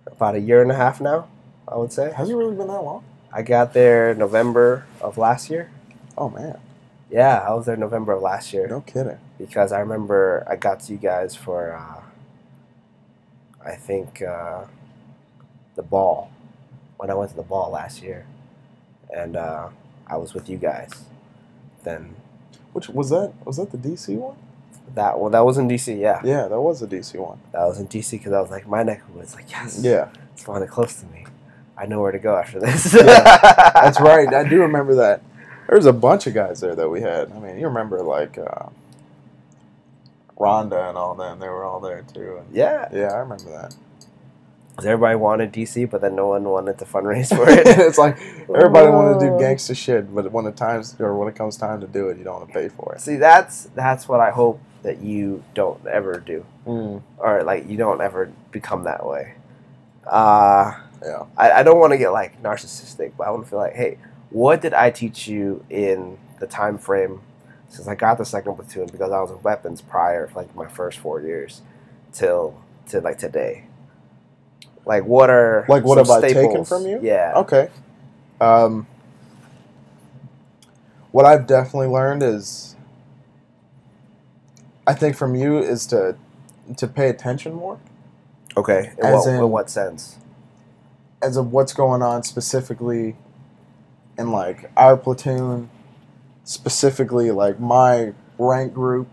Speaker 2: about 1.5 years now, I would say.
Speaker 1: Has it really been that long?
Speaker 2: I got there November of last year.
Speaker 1: Oh, man.
Speaker 2: Yeah, I was there November of last year.
Speaker 1: No kidding.
Speaker 2: Because I remember I got to you guys for, I think, the ball. When I went to the ball last year. And I was with you guys. Then...
Speaker 1: Which was that? Was that the DC one?
Speaker 2: That was in DC, yeah.
Speaker 1: Yeah, that was the DC one.
Speaker 2: That was in DC because I was like, my neck was like, yes.
Speaker 1: Yeah.
Speaker 2: It's finally close to me. I know where to go after this.
Speaker 1: Yeah, that's right. I do remember that. There's a bunch of guys there that we had. I mean, you remember, like, Rhonda and all them. They were all there, too. And
Speaker 2: yeah.
Speaker 1: Yeah, I remember that.
Speaker 2: Because everybody wanted DC, but then no one wanted to fundraise for it.
Speaker 1: It's like everybody wanted to do gangster shit, but when it comes time to do it, you don't want to pay for it.
Speaker 2: See, that's what I hope that you don't ever do, or like you don't ever become that way.
Speaker 1: Yeah.
Speaker 2: I don't want to get like narcissistic, but I want to feel like, hey, what did I teach you in the time frame since I got the second platoon because I was in weapons prior for like my first 4 years to like today. Like what are
Speaker 1: Like what
Speaker 2: some
Speaker 1: have I taken
Speaker 2: staples?
Speaker 1: from you?
Speaker 2: Yeah.
Speaker 1: Okay. What I've definitely learned is, I think from you is to pay attention more.
Speaker 2: Okay. In what sense?
Speaker 1: As of what's going on specifically in like our platoon, specifically like my rank group.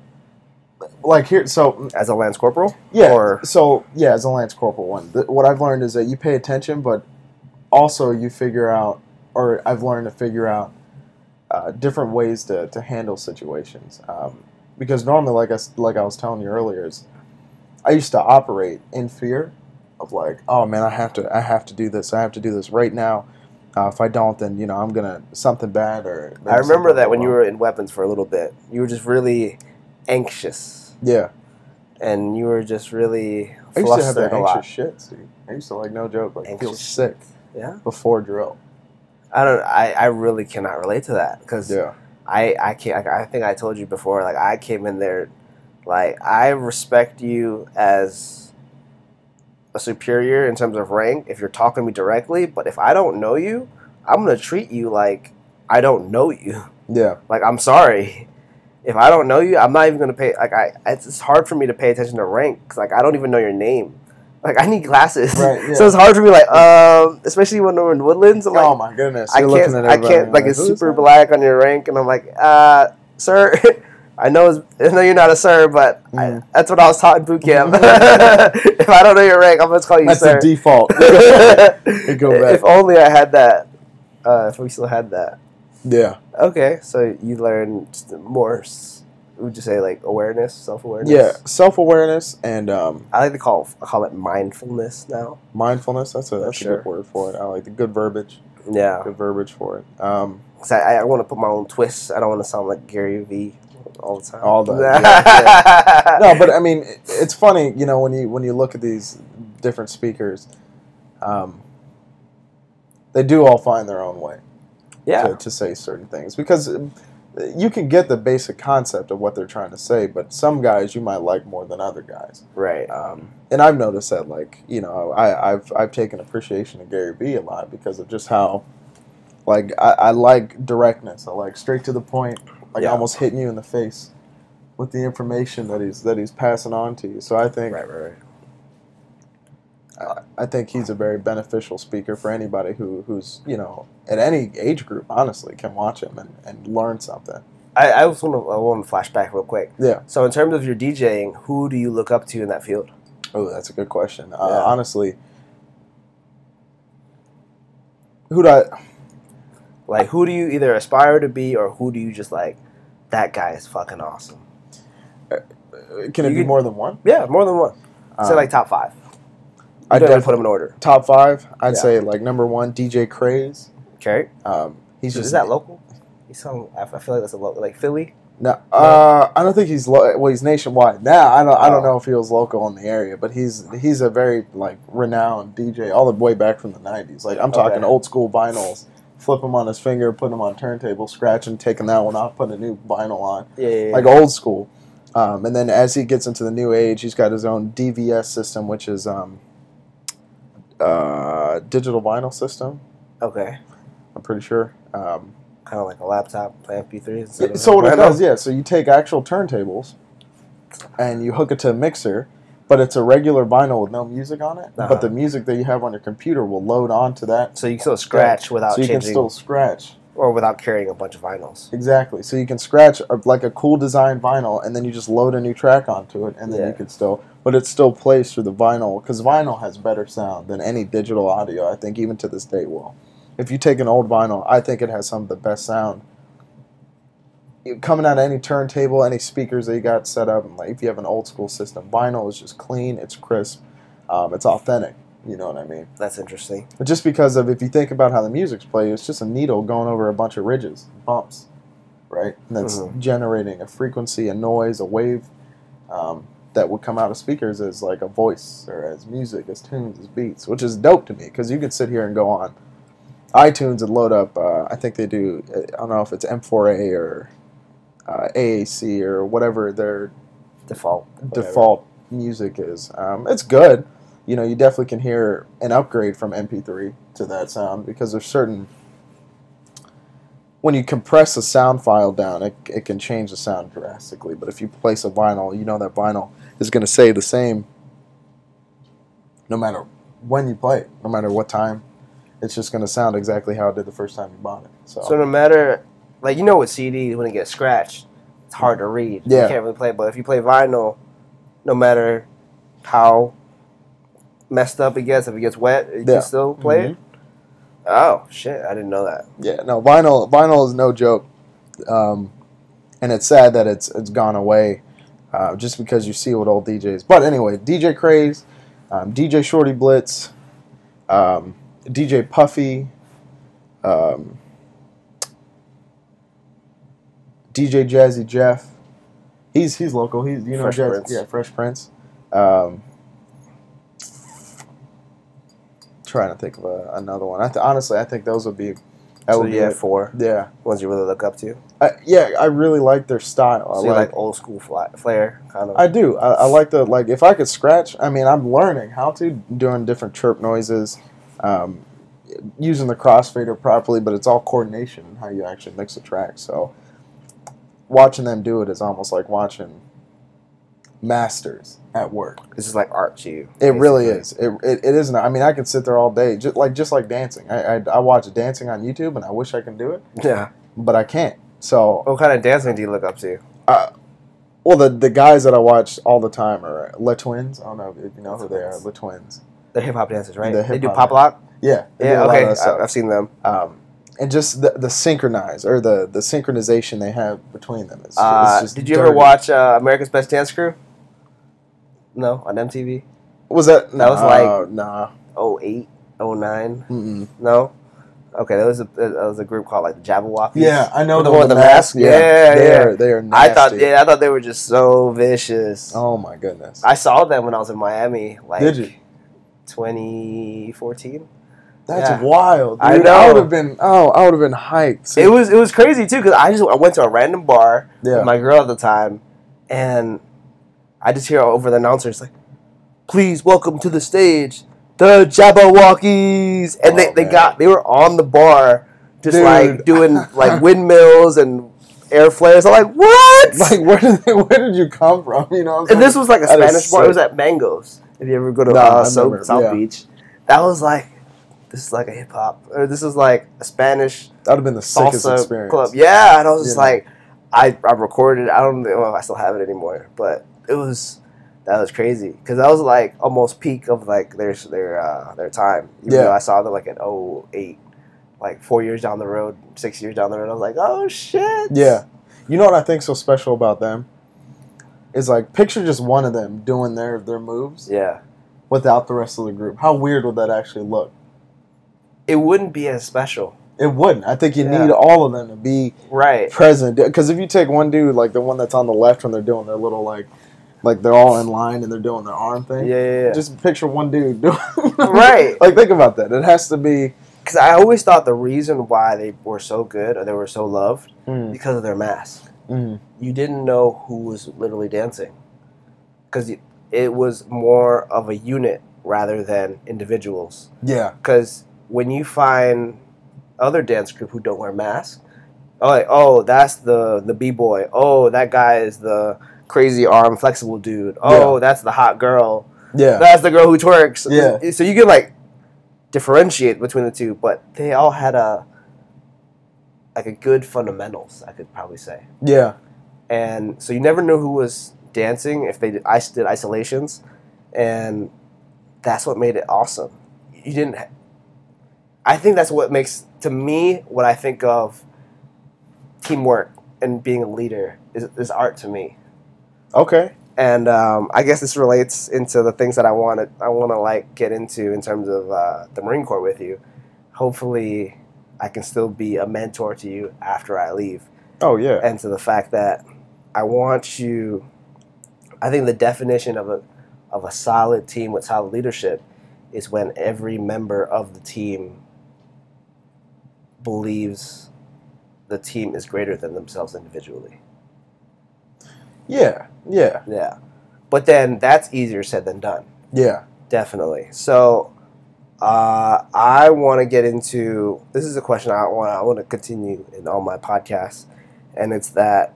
Speaker 1: Like here, so
Speaker 2: As a lance corporal?
Speaker 1: yeah,
Speaker 2: Or
Speaker 1: so yeah, as a lance corporal one, what I've learned is that you pay attention, but also you figure out, or I've learned to figure out different ways to handle situations. Because normally, like I was telling you earlier, is I used to operate in fear of like, oh man, I have to do this. I have to do this right now. If I don't, then I'm gonna something bad or.
Speaker 2: I remember that when you were in weapons for a little bit, you were just really anxious.
Speaker 1: Yeah.
Speaker 2: And you were just really
Speaker 1: I used to have
Speaker 2: flustered
Speaker 1: that
Speaker 2: a lot.
Speaker 1: anxious shit, Steve. I used to, like, no joke, like feel
Speaker 2: Anxious
Speaker 1: sick
Speaker 2: Yeah.
Speaker 1: before drill.
Speaker 2: I really cannot relate to that because
Speaker 1: Yeah.
Speaker 2: I can't. I think I told you before. Like I came in there, like I respect you as a superior in terms of rank if you're talking to me directly. But if I don't know you, I'm gonna treat you like I don't know you.
Speaker 1: Yeah.
Speaker 2: Like I'm sorry. If I don't know you, I'm not even gonna pay. Like it's hard for me to pay attention to rank because like I don't even know your name. Like I need glasses,
Speaker 1: Right, yeah.
Speaker 2: So it's hard for me. Like especially when we're in Woodlands. I'm like,
Speaker 1: Oh my goodness!
Speaker 2: I can't. Like it's super black on your rank, and I'm like, sir, I know you're not a sir, but that's what I was taught in boot camp. If I don't know your rank, I'm gonna call you
Speaker 1: that's
Speaker 2: sir.
Speaker 1: That's the default. Go back.
Speaker 2: If only I had that. If we still had that.
Speaker 1: Yeah.
Speaker 2: Okay, so you learn more. Would you say like awareness, self-awareness?
Speaker 1: Yeah, self-awareness and
Speaker 2: I like to call it mindfulness now.
Speaker 1: Mindfulness. That's a good word for it. I like the good verbiage.
Speaker 2: Yeah,
Speaker 1: good verbiage for it.
Speaker 2: I want to put my own twists. I don't want to sound like Gary V all the time.
Speaker 1: All the yeah. No, but I mean, it's funny. When you look at these different speakers, they do all find their own way.
Speaker 2: Yeah.
Speaker 1: To say certain things because you can get the basic concept of what they're trying to say, but some guys you might like more than other guys.
Speaker 2: Right.
Speaker 1: And I've noticed that, like, I've taken appreciation of Gary Vee a lot because of just how, like, I like directness. I like straight to the point, like almost hitting you in the face with the information that he's passing on to you. So I think
Speaker 2: right.
Speaker 1: I think he's a very beneficial speaker for anybody who's at any age group, honestly, can watch him and learn something.
Speaker 2: I want to flash back real quick.
Speaker 1: Yeah.
Speaker 2: So in terms of your DJing, who do you look up to in that field?
Speaker 1: Oh, that's a good question. Honestly, who do you
Speaker 2: either aspire to be or who do you just like, that guy is fucking awesome?
Speaker 1: Can it be more than one?
Speaker 2: Yeah, more than one. Say like top 5. I'd definitely put them in order.
Speaker 1: Top 5, I'd say like number 1, DJ Craze.
Speaker 2: Okay.
Speaker 1: Is
Speaker 2: that local? I feel like that's a local, like Philly.
Speaker 1: No, I don't think he's he's nationwide. Now I don't know if he was local in the area, but he's a very like renowned DJ all the way back from the 90s. Like I'm talking old school vinyls. Flip them on his finger, put them on turntable, scratching, taking that one off, putting a new vinyl on.
Speaker 2: Yeah.
Speaker 1: Like old school. And then as he gets into the new age, he's got his own DVS system, which is digital vinyl system.
Speaker 2: Okay.
Speaker 1: I'm pretty sure.
Speaker 2: Kind of like a laptop, play MP3.
Speaker 1: So what it does, so you take actual turntables and you hook it to a mixer, but it's a regular vinyl with no music on it. But the music that you have on your computer will load onto that.
Speaker 2: So you can still scratch without changing.
Speaker 1: So you can still scratch.
Speaker 2: Or without carrying a bunch of vinyls.
Speaker 1: Exactly. So you can scratch like a cool design vinyl, and then you just load a new track onto it, and then you can still... But it still plays through the vinyl, because vinyl has better sound than any digital audio, I think, even to this day will. If you take an old vinyl, I think it has some of the best sound. Coming out of any turntable, any speakers that you got set up, like if you have an old school system, vinyl is just clean, it's crisp, it's authentic. You know what I mean?
Speaker 2: That's interesting.
Speaker 1: But just because of, if you think about how the music's played, it's just a needle going over a bunch of ridges, bumps, right? And that's generating a frequency, a noise, a wave that would come out of speakers as like a voice or as music, as tunes, as beats, which is dope to me because you can sit here and go on iTunes and load up, I think they do, I don't know if it's M4A or AAC or whatever their
Speaker 2: default
Speaker 1: music is. It's good. You know, you definitely can hear an upgrade from MP3 to that sound because there's certain. When you compress a sound file down, it can change the sound drastically. But if you place a vinyl, you know that vinyl is going to stay the same no matter when you play it, no matter what time. It's just going to sound exactly how it did the first time you bought it.
Speaker 2: So no matter, like, you know, with CDs, when it gets scratched, it's hard to read.
Speaker 1: Yeah.
Speaker 2: You can't really play it. But if you play vinyl, no matter how messed up it gets, if it gets wet, you can still play it. Oh shit! I didn't know that.
Speaker 1: Yeah, no, vinyl is no joke, and it's sad that it's gone away, just because you see what old DJs. But anyway, DJ Craze, DJ Shorty Blitz, DJ Puffy, DJ Jazzy Jeff. He's local. He's
Speaker 2: Fresh Prince.
Speaker 1: Yeah, Fresh Prince. Trying to think of another one. Honestly, I think those would be.
Speaker 2: So you have 4.
Speaker 1: Yeah.
Speaker 2: Ones you really look up to.
Speaker 1: Yeah, I really like their style.
Speaker 2: So you like old school flair, kind of.
Speaker 1: I do. I like the if I could scratch. I mean, I'm learning how to doing different chirp noises, using the crossfader properly, but it's all coordination and how you actually mix the track. So watching them do it is almost like watching masters at work.
Speaker 2: This is like art to you.
Speaker 1: It really is. It isn't. I mean, I could sit there all day, just like dancing. I watch dancing on YouTube, and I wish I can do it.
Speaker 2: Yeah,
Speaker 1: but I can't. So,
Speaker 2: what kind of dancing do you look up to?
Speaker 1: Well, the guys that I watch all the time are Le Twins. I don't know if you know who they are. Le Twins.
Speaker 2: They're hip hop dancers, right?
Speaker 1: They
Speaker 2: do pop lock.
Speaker 1: Yeah.
Speaker 2: Yeah. Okay. I've seen them.
Speaker 1: And just the synchronize or the synchronization they have between them. It's just
Speaker 2: did you ever watch America's Best Dance Crew? No, on MTV.
Speaker 1: Was that?
Speaker 2: That was like
Speaker 1: nah.
Speaker 2: 08, 09. No. Okay, that was a group called like the Jabberwockies.
Speaker 1: Yeah, I know
Speaker 2: the one with the mask.
Speaker 1: Yeah. They are nasty.
Speaker 2: I thought they were just so vicious.
Speaker 1: Oh my goodness.
Speaker 2: I saw them when I was in Miami. Like,
Speaker 1: did you?
Speaker 2: 2014.
Speaker 1: That's wild. Dude.
Speaker 2: I know.
Speaker 1: I would have been hyped.
Speaker 2: See? It was crazy too because I went to a random bar with my girl at the time, and I just hear over the announcer, it's like, "Please welcome to the stage, the Jabberwockies," and they were on the bar, just like doing like windmills and air flares. I'm like, what?
Speaker 1: Like, where did you come from? You know.
Speaker 2: And this was like a Spanish bar. It was at Mango's. If you ever go to South Beach, that was like, this is like a hip hop, or this is like a Spanish.
Speaker 1: That would have been the sickest experience.
Speaker 2: Club. Yeah, and I was just like, I recorded it. I don't know if I still have it anymore, but that was crazy because that was like almost peak of like their time. Even though I saw them like at 08, like 4 years down the road, 6 years down the road. I was like, oh shit.
Speaker 1: Yeah, you know what I think's so special about them is like picture just one of them doing their moves.
Speaker 2: Yeah.
Speaker 1: Without the rest of the group, how weird would that actually look?
Speaker 2: It wouldn't be as special.
Speaker 1: It wouldn't. I think you need all of them to be present. Because if you take one dude, like the one that's on the left when they're doing their little like they're all in line and they're doing their arm thing.
Speaker 2: Yeah.
Speaker 1: Just picture one dude doing
Speaker 2: right.
Speaker 1: Like think about that. It has to be.
Speaker 2: Because I always thought the reason why they were so good or they were so loved because of their mask. You didn't know who was literally dancing because it was more of a unit rather than individuals.
Speaker 1: Yeah.
Speaker 2: Because when you find other dance group who don't wear masks, oh, that's the b-boy. Oh, that guy is the crazy arm flexible dude. Oh, that's the hot girl.
Speaker 1: Yeah.
Speaker 2: That's the girl who twerks.
Speaker 1: Yeah.
Speaker 2: So you can like differentiate between the two, but they all had a good fundamentals, I could probably say.
Speaker 1: Yeah.
Speaker 2: And so you never knew who was dancing if they did isolations, and that's what made it awesome. You didn't. I think that's what makes, to me, what I think of teamwork and being a leader is art to me.
Speaker 1: Okay.
Speaker 2: And I guess this relates into the things that I want to like get into in terms of the Marine Corps with you. Hopefully, I can still be a mentor to you after I leave.
Speaker 1: Oh yeah.
Speaker 2: And to the fact that I want you. I think the definition of a solid team with solid leadership is when every member of the team believes the team is greater than themselves individually.
Speaker 1: Yeah. Yeah.
Speaker 2: Yeah. But then that's easier said than done.
Speaker 1: Yeah.
Speaker 2: Definitely. So I want to get into, this is a question I want to continue in all my podcasts, and it's that,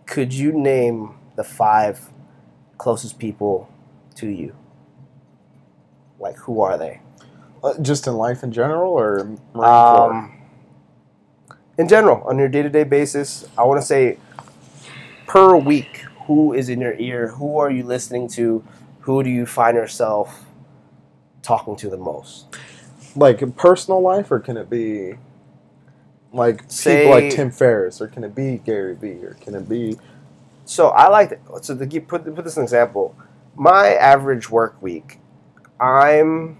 Speaker 2: could you name the 5 closest people to you? Like, who are they?
Speaker 1: Just in life in general, or Marine Corps?
Speaker 2: In general, on your day-to-day basis, I want to say per week, who is in your ear? Who are you listening to? Who do you find yourself talking to the most?
Speaker 1: Like in personal life, or can it be like
Speaker 2: Say,
Speaker 1: people like Tim Ferriss, or can it be Gary Vee, or can it be?
Speaker 2: So I like so to put this in example. My average work week, I'm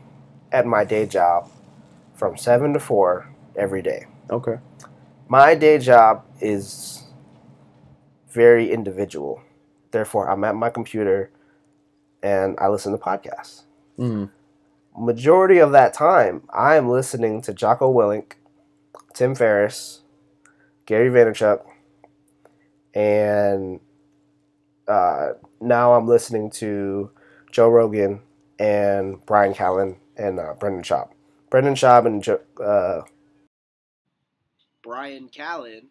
Speaker 2: at my day job from 7 to 4 every day.
Speaker 1: Okay.
Speaker 2: My day job is very individual. Therefore, I'm at my computer and I listen to podcasts.
Speaker 1: Mm.
Speaker 2: Majority of that time, I am listening to Jocko Willink, Tim Ferriss, Gary Vaynerchuk, and now I'm listening to Joe Rogan and Bryan Callen and Brendan Schaub. Brendan Schaub and
Speaker 3: Bryan Callen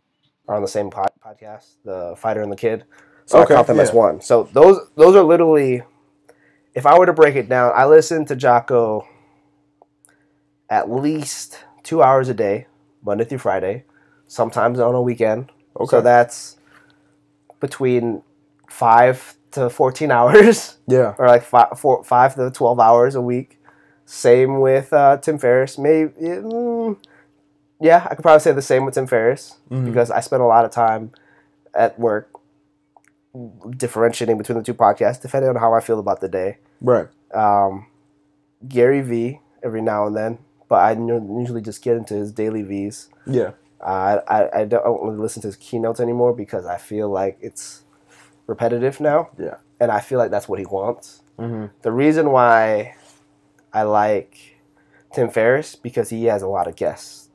Speaker 2: are on the same podcast, The Fighter and the Kid. So
Speaker 1: Okay,
Speaker 2: I count them as one. So those are literally, if I were to break it down, I listen to Jocko at least 2 hours a day, Monday through Friday, sometimes on a weekend.
Speaker 1: Okay.
Speaker 2: So that's between 5 to 14 hours.
Speaker 1: Yeah.
Speaker 2: Or like 5 to 12 hours a week. Same with Tim Ferriss. Maybe, yeah, I could probably say the same with Tim Ferriss because I spend a lot of time at work differentiating between the two podcasts, depending on how I feel about the day.
Speaker 1: Right.
Speaker 2: Gary Vee every now and then, but I usually just get into his daily V's.
Speaker 1: Yeah.
Speaker 2: I don't really listen to his keynotes anymore because I feel like it's repetitive now.
Speaker 1: Yeah.
Speaker 2: And I feel like that's what he wants.
Speaker 1: Mm-hmm.
Speaker 2: The reason why I like Tim Ferriss because he has a lot of guests.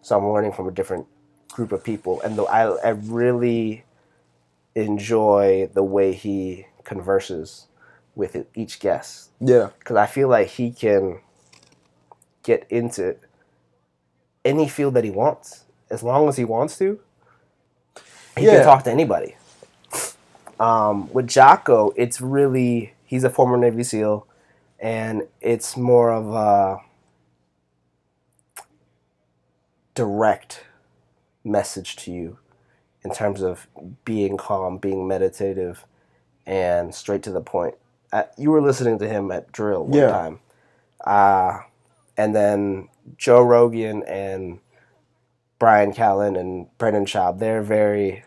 Speaker 2: So I'm learning from a different group of people. And I really enjoy the way he converses with each guest.
Speaker 1: Yeah.
Speaker 2: Because I feel like he can get into any field that he wants. As long as he wants to, he can talk to anybody. With Jocko, it's really, he's a former Navy SEAL, and it's more of a direct message to you in terms of being calm, being meditative, and straight to the point. You were listening to him at drill one time. And then Joe Rogan and Bryan Callen and Brendan Schaub,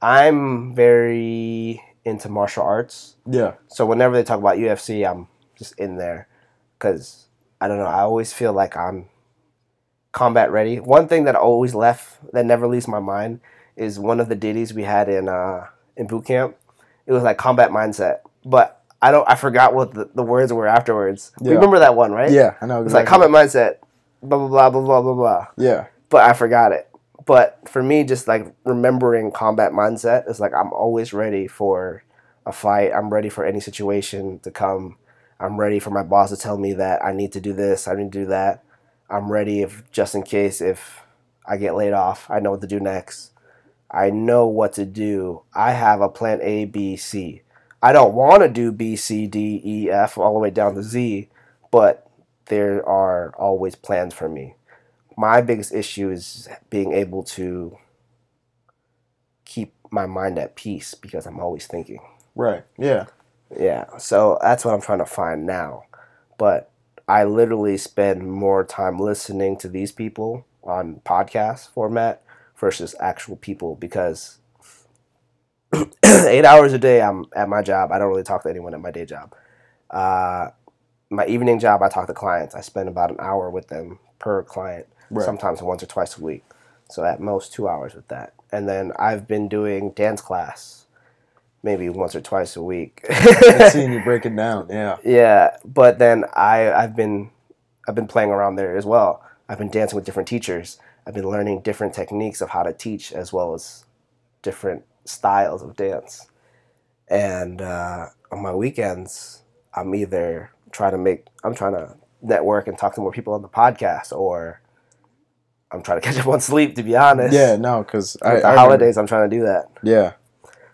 Speaker 2: I'm very into martial arts.
Speaker 1: Yeah.
Speaker 2: So whenever they talk about UFC, I'm just in there because, I don't know, I always feel like I'm combat ready. One thing that never leaves my mind is one of the ditties we had in boot camp. It was like combat mindset. But I forgot what the words were afterwards.
Speaker 1: Yeah.
Speaker 2: You remember that one, right?
Speaker 1: Yeah, I know.
Speaker 2: It was like combat mindset, blah, blah, blah, blah, blah, blah, blah.
Speaker 1: Yeah.
Speaker 2: But I forgot it. But for me, just like remembering combat mindset is like I'm always ready for a fight. I'm ready for any situation to come. I'm ready for my boss to tell me that I need to do this, I need to do that. I'm ready just in case if I get laid off, I know what to do next. I know what to do. I have a plan A, B, C. I don't want to do B, C, D, E, F all the way down to Z, but there are always plans for me. My biggest issue is being able to keep my mind at peace because I'm always thinking.
Speaker 1: Right. Yeah.
Speaker 2: Yeah. So that's what I'm trying to find now. But I literally spend more time listening to these people on podcast format versus actual people because 8 hours a day I'm at my job. I don't really talk to anyone at my day job. My evening job, I talk to clients. I spend about an hour with them per client. Right. Sometimes once or twice a week. So at most 2 hours with that. And then I've been doing dance class maybe once or twice a week.
Speaker 1: I've seen you break it down, yeah.
Speaker 2: Yeah, but then I've been playing around there as well. I've been dancing with different teachers. I've been learning different techniques of how to teach as well as different styles of dance. And on my weekends, I'm trying to network and talk to more people on the podcast, or I'm trying to catch up on sleep, to be honest.
Speaker 1: Yeah, no, because
Speaker 2: With the holidays, I'm trying to do that.
Speaker 1: Yeah.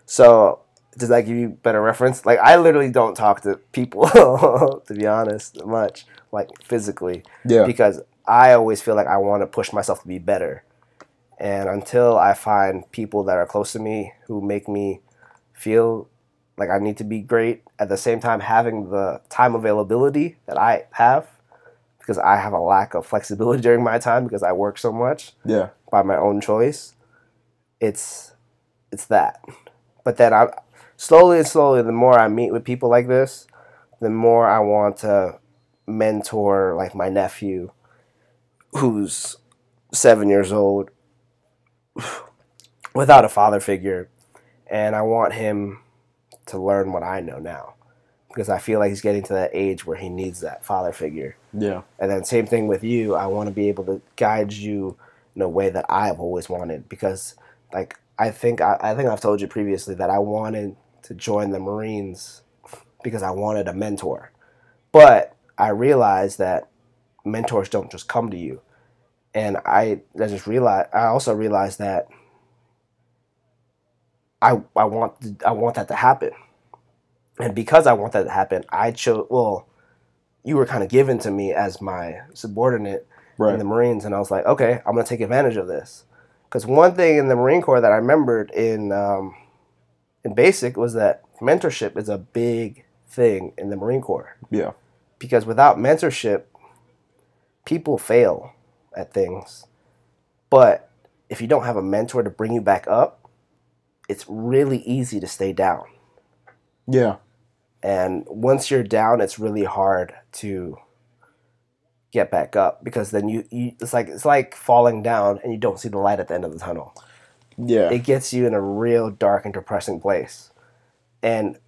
Speaker 2: So does that give you better reference? Like, I literally don't talk to people, to be honest, much, like physically.
Speaker 1: Yeah.
Speaker 2: Because I always feel like I want to push myself to be better. And until I find people that are close to me who make me feel like I need to be great, at the same time having the time availability that I have, because I have a lack of flexibility during my time because I work so much by my own choice, it's that. But then slowly, the more I meet with people like this, the more I want to mentor, like my nephew, who's 7 years old, without a father figure, and I want him to learn what I know now, because I feel like he's getting to that age where he needs that father figure.
Speaker 1: Yeah.
Speaker 2: And then same thing with you. I want to be able to guide you in a way that I've always wanted, because like I think I've told you previously that I wanted to join the Marines because I wanted a mentor. But I realized that mentors don't just come to you. And I also realized that I want that to happen. And because I want that to happen, you were kind of given to me as my subordinate in the Marines, and I was like, okay, I'm going to take advantage of this. Because one thing in the Marine Corps that I remembered in basic was that mentorship is a big thing in the Marine Corps.
Speaker 1: Yeah.
Speaker 2: Because without mentorship, people fail at things. But if you don't have a mentor to bring you back up, it's really easy to stay down.
Speaker 1: Yeah.
Speaker 2: And once you're down, it's really hard to get back up, because then it's like falling down and you don't see the light at the end of the tunnel.
Speaker 1: Yeah.
Speaker 2: It gets you in a real dark and depressing place. And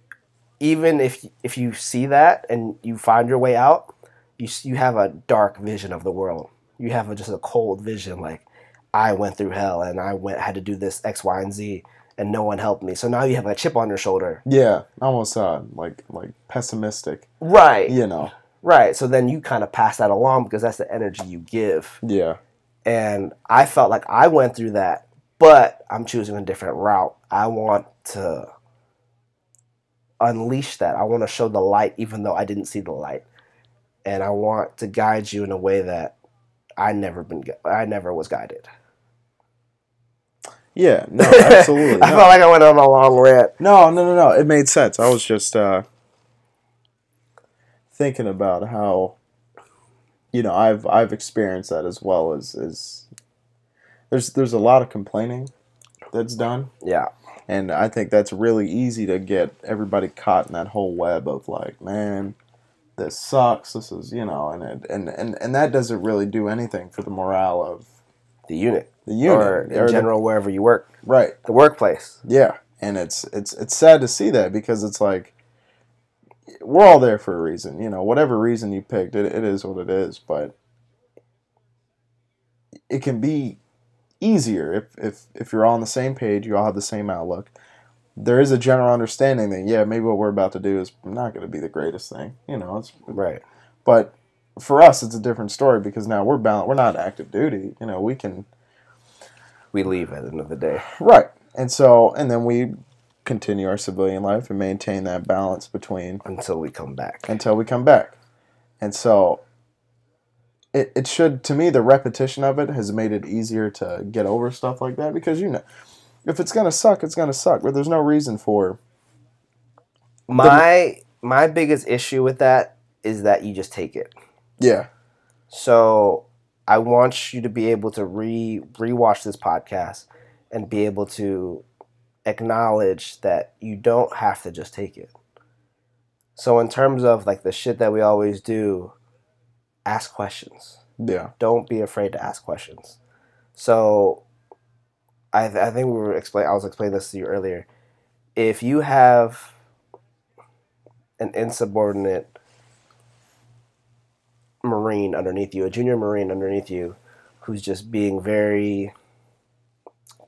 Speaker 2: even if you see that and you find your way out, you have a dark vision of the world. You have just a cold vision, like, I went through hell and had to do this X, Y, and Z, and no one helped me. So now you have a chip on your shoulder.
Speaker 1: Yeah, almost like pessimistic.
Speaker 2: Right.
Speaker 1: You know.
Speaker 2: Right. So then you kind of pass that along, because that's the energy you give.
Speaker 1: Yeah.
Speaker 2: And I felt like I went through that, but I'm choosing a different route. I want to unleash that. I want to show the light, even though I didn't see the light. And I want to guide you in a way that I never was guided.
Speaker 1: Yeah, no, absolutely.
Speaker 2: I felt like I went on a long rant.
Speaker 1: No. It made sense. I was just thinking about how, I've experienced that as well. As there's a lot of complaining that's done.
Speaker 2: Yeah.
Speaker 1: And I think that's really easy to get everybody caught in that whole web of like, man, this sucks. This is, and that doesn't really do anything for the morale of
Speaker 2: the unit.
Speaker 1: Or
Speaker 2: in general, wherever you work.
Speaker 1: Right.
Speaker 2: The workplace.
Speaker 1: Yeah. And it's sad to see that, because it's like, we're all there for a reason. Whatever reason you picked, it is what it is. But it can be easier if you're all on the same page, you all have the same outlook. There is a general understanding that, yeah, maybe what we're about to do is not going to be the greatest thing. It's
Speaker 2: right.
Speaker 1: But for us, it's a different story, because now we're not active duty.
Speaker 2: We leave at the end of the day.
Speaker 1: Right. And then we continue our civilian life and maintain that balance between...
Speaker 2: Until we come back.
Speaker 1: And so it should, to me, the repetition of it has made it easier to get over stuff like that, because, if it's going to suck, it's going to suck. But there's no reason for...
Speaker 2: My biggest issue with that is that you just take it.
Speaker 1: Yeah.
Speaker 2: So I want you to be able to rewatch this podcast and be able to acknowledge that you don't have to just take it. So in terms of like the shit that we always do, ask questions.
Speaker 1: Yeah.
Speaker 2: Don't be afraid to ask questions. So I think I was explaining this to you earlier. If you have an insubordinate Marine underneath you, a junior Marine underneath you, who's just being very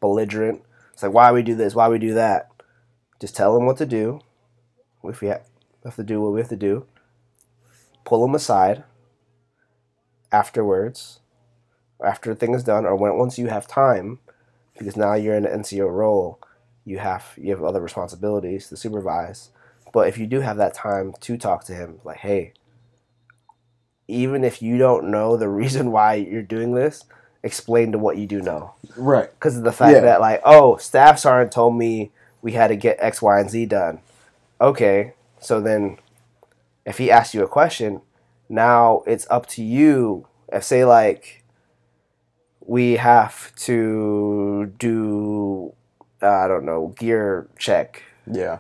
Speaker 2: belligerent, it's like, why we do this, why we do that, just tell him what to do, if we have to do what we have to do, pull them aside afterwards, after the thing is done, or once you have time, because now you're in an NCO role, you have other responsibilities to supervise. But if you do have that time to talk to him, like, hey, even if you don't know the reason why you're doing this, explain to what you do know.
Speaker 1: Right.
Speaker 2: Because of the fact that, like, oh, Staff Sergeant told me we had to get X, Y, and Z done. Okay, so then if he asks you a question, now it's up to you. If, say, like, we have to do, I don't know, gear check.
Speaker 1: Yeah.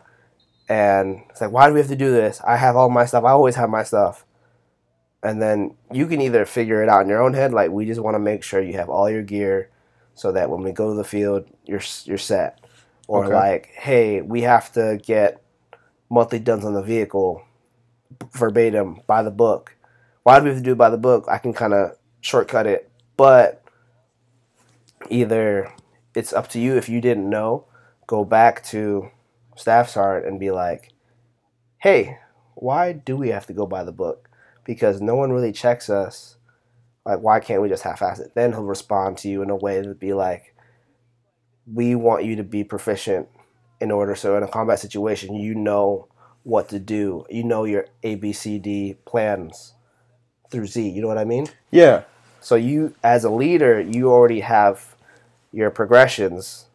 Speaker 2: And it's like, why do we have to do this? I have all my stuff. I always have my stuff. And then you can either figure it out in your own head, like, we just want to make sure you have all your gear so that when we go to the field, you're set. Or like, hey, we have to get monthly duns on the vehicle verbatim by the book. Why do we have to do it by the book? I can kind of shortcut it. But either it's up to you. If you didn't know, go back to Staff Sergeant and be like, hey, why do we have to go by the book? Because no one really checks us. Like, why can't we just half-ass it? Then he'll respond to you in a way to be like, we want you to be proficient in order so in a combat situation, you know what to do. You know your ABCD plans through Z. You know what I mean?
Speaker 1: Yeah.
Speaker 2: So you, as a leader, you already have your progressions.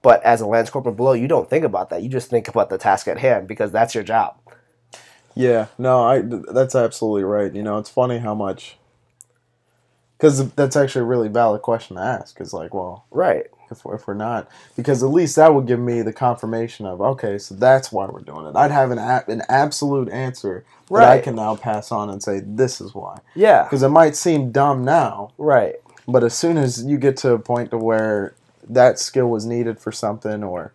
Speaker 2: But as a Lance Corporal below, you don't think about that. You just think about the task at hand because that's your job.
Speaker 1: Yeah, no, that's absolutely right. You know, it's funny how much, because that's actually a really valid question to ask. It's like, well,
Speaker 2: right.
Speaker 1: If we're not, because at least that would give me the confirmation of, okay, so that's why we're doing it. I'd have an absolute answer that I can now pass on and say, this is why.
Speaker 2: Yeah.
Speaker 1: Because it might seem dumb now.
Speaker 2: Right.
Speaker 1: But as soon as you get to a point to where that skill was needed for something, or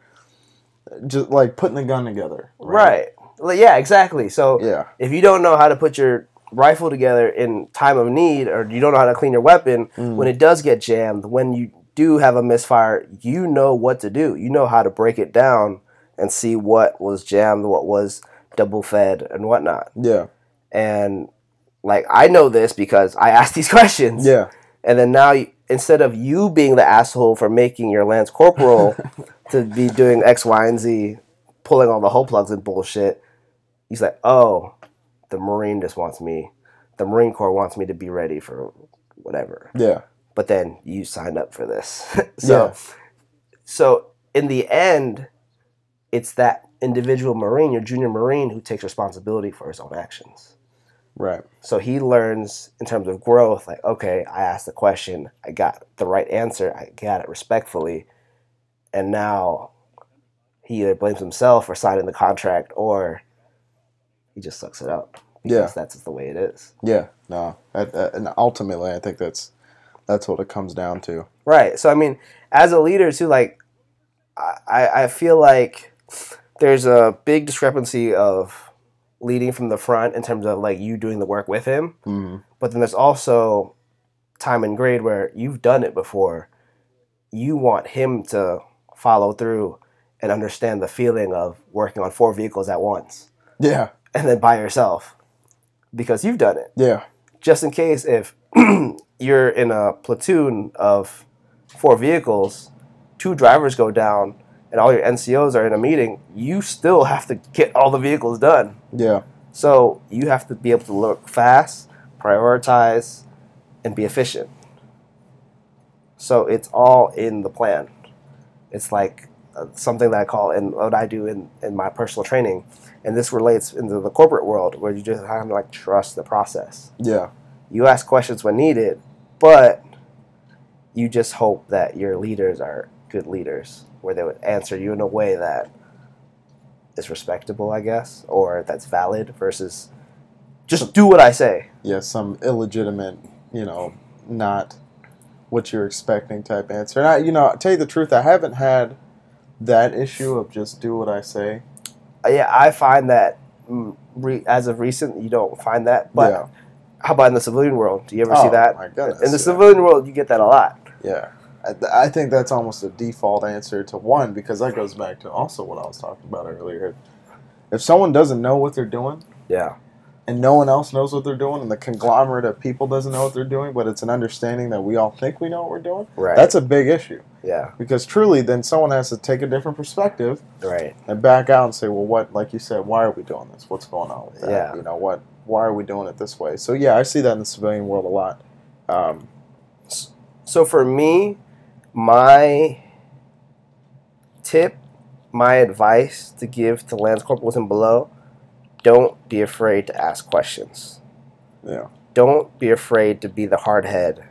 Speaker 1: just like putting the gun together.
Speaker 2: Right. Yeah, exactly. So if you don't know how to put your rifle together in time of need, or you don't know how to clean your weapon, when it does get jammed, when you do have a misfire, you know what to do. You know how to break it down and see what was jammed, what was double fed, and whatnot.
Speaker 1: Yeah.
Speaker 2: And, like, I know this because I asked these questions.
Speaker 1: Yeah.
Speaker 2: And then now, instead of you being the asshole for making your Lance Corporal to be doing X, Y, and Z, pulling all the hole plugs and bullshit, he's like, oh, the Marine just wants me. The Marine Corps wants me to be ready for whatever.
Speaker 1: Yeah.
Speaker 2: But then you signed up for this. So in the end, it's that individual Marine, your junior Marine, who takes responsibility for his own actions.
Speaker 1: Right.
Speaker 2: So he learns in terms of growth, like, okay, I asked the question, I got the right answer, I got it respectfully, and now he either blames himself for signing the contract or he just sucks it up. Because that's just the way it is. Yeah.
Speaker 1: No. And ultimately, I think that's what it comes down to.
Speaker 2: Right. So, I mean, as a leader, too, like, I feel like there's a big discrepancy of leading from the front in terms of, like, you doing the work with him.
Speaker 1: Mm-hmm.
Speaker 2: But then there's also time and grade where you've done it before. You want him to follow through and understand the feeling of working on 4 vehicles at once.
Speaker 1: Yeah.
Speaker 2: And then by yourself. Because you've done it.
Speaker 1: Yeah.
Speaker 2: Just in case if you're in a platoon of 4 vehicles, 2 drivers go down, and all your NCOs are in a meeting, you still have to get all the vehicles done.
Speaker 1: Yeah.
Speaker 2: So you have to be able to look fast, prioritize, and be efficient. So it's all in the plan. It's like something that I call, and what I do in my personal training, and this relates into the corporate world, where you just have to, like, trust the process.
Speaker 1: Yeah.
Speaker 2: You ask questions when needed, but you just hope that your leaders are good leaders, where they would answer you in a way that is respectable, I guess, or that's valid versus just do what I say.
Speaker 1: Yeah, some illegitimate, not what you're expecting type answer. And I'll tell you the truth, I haven't had that issue of just do what I say.
Speaker 2: Yeah, I find that as of recent, you don't find that. But how about in the civilian world? Do you ever see that?
Speaker 1: My goodness,
Speaker 2: in the civilian world, you get that a lot.
Speaker 1: Yeah. I think that's almost a default answer to one, because that goes back to also what I was talking about earlier. If someone doesn't know what they're doing,
Speaker 2: Yeah.
Speaker 1: and no one else knows what they're doing, and the conglomerate of people doesn't know what they're doing, but it's an understanding that we all think we know what we're doing,
Speaker 2: Right.
Speaker 1: that's a big issue.
Speaker 2: Yeah.
Speaker 1: Because truly, then someone has to take a different perspective,
Speaker 2: Right.
Speaker 1: and back out and say, well, what, like you said, why are we doing this? What's going on with that?
Speaker 2: Yeah.
Speaker 1: You know, why are we doing it this way? So, yeah, I see that in the civilian world a lot.
Speaker 2: So for me, my tip, my advice to give to Lance Corporals and below, don't be afraid to ask questions.
Speaker 1: Yeah.
Speaker 2: Don't be afraid to be the hard head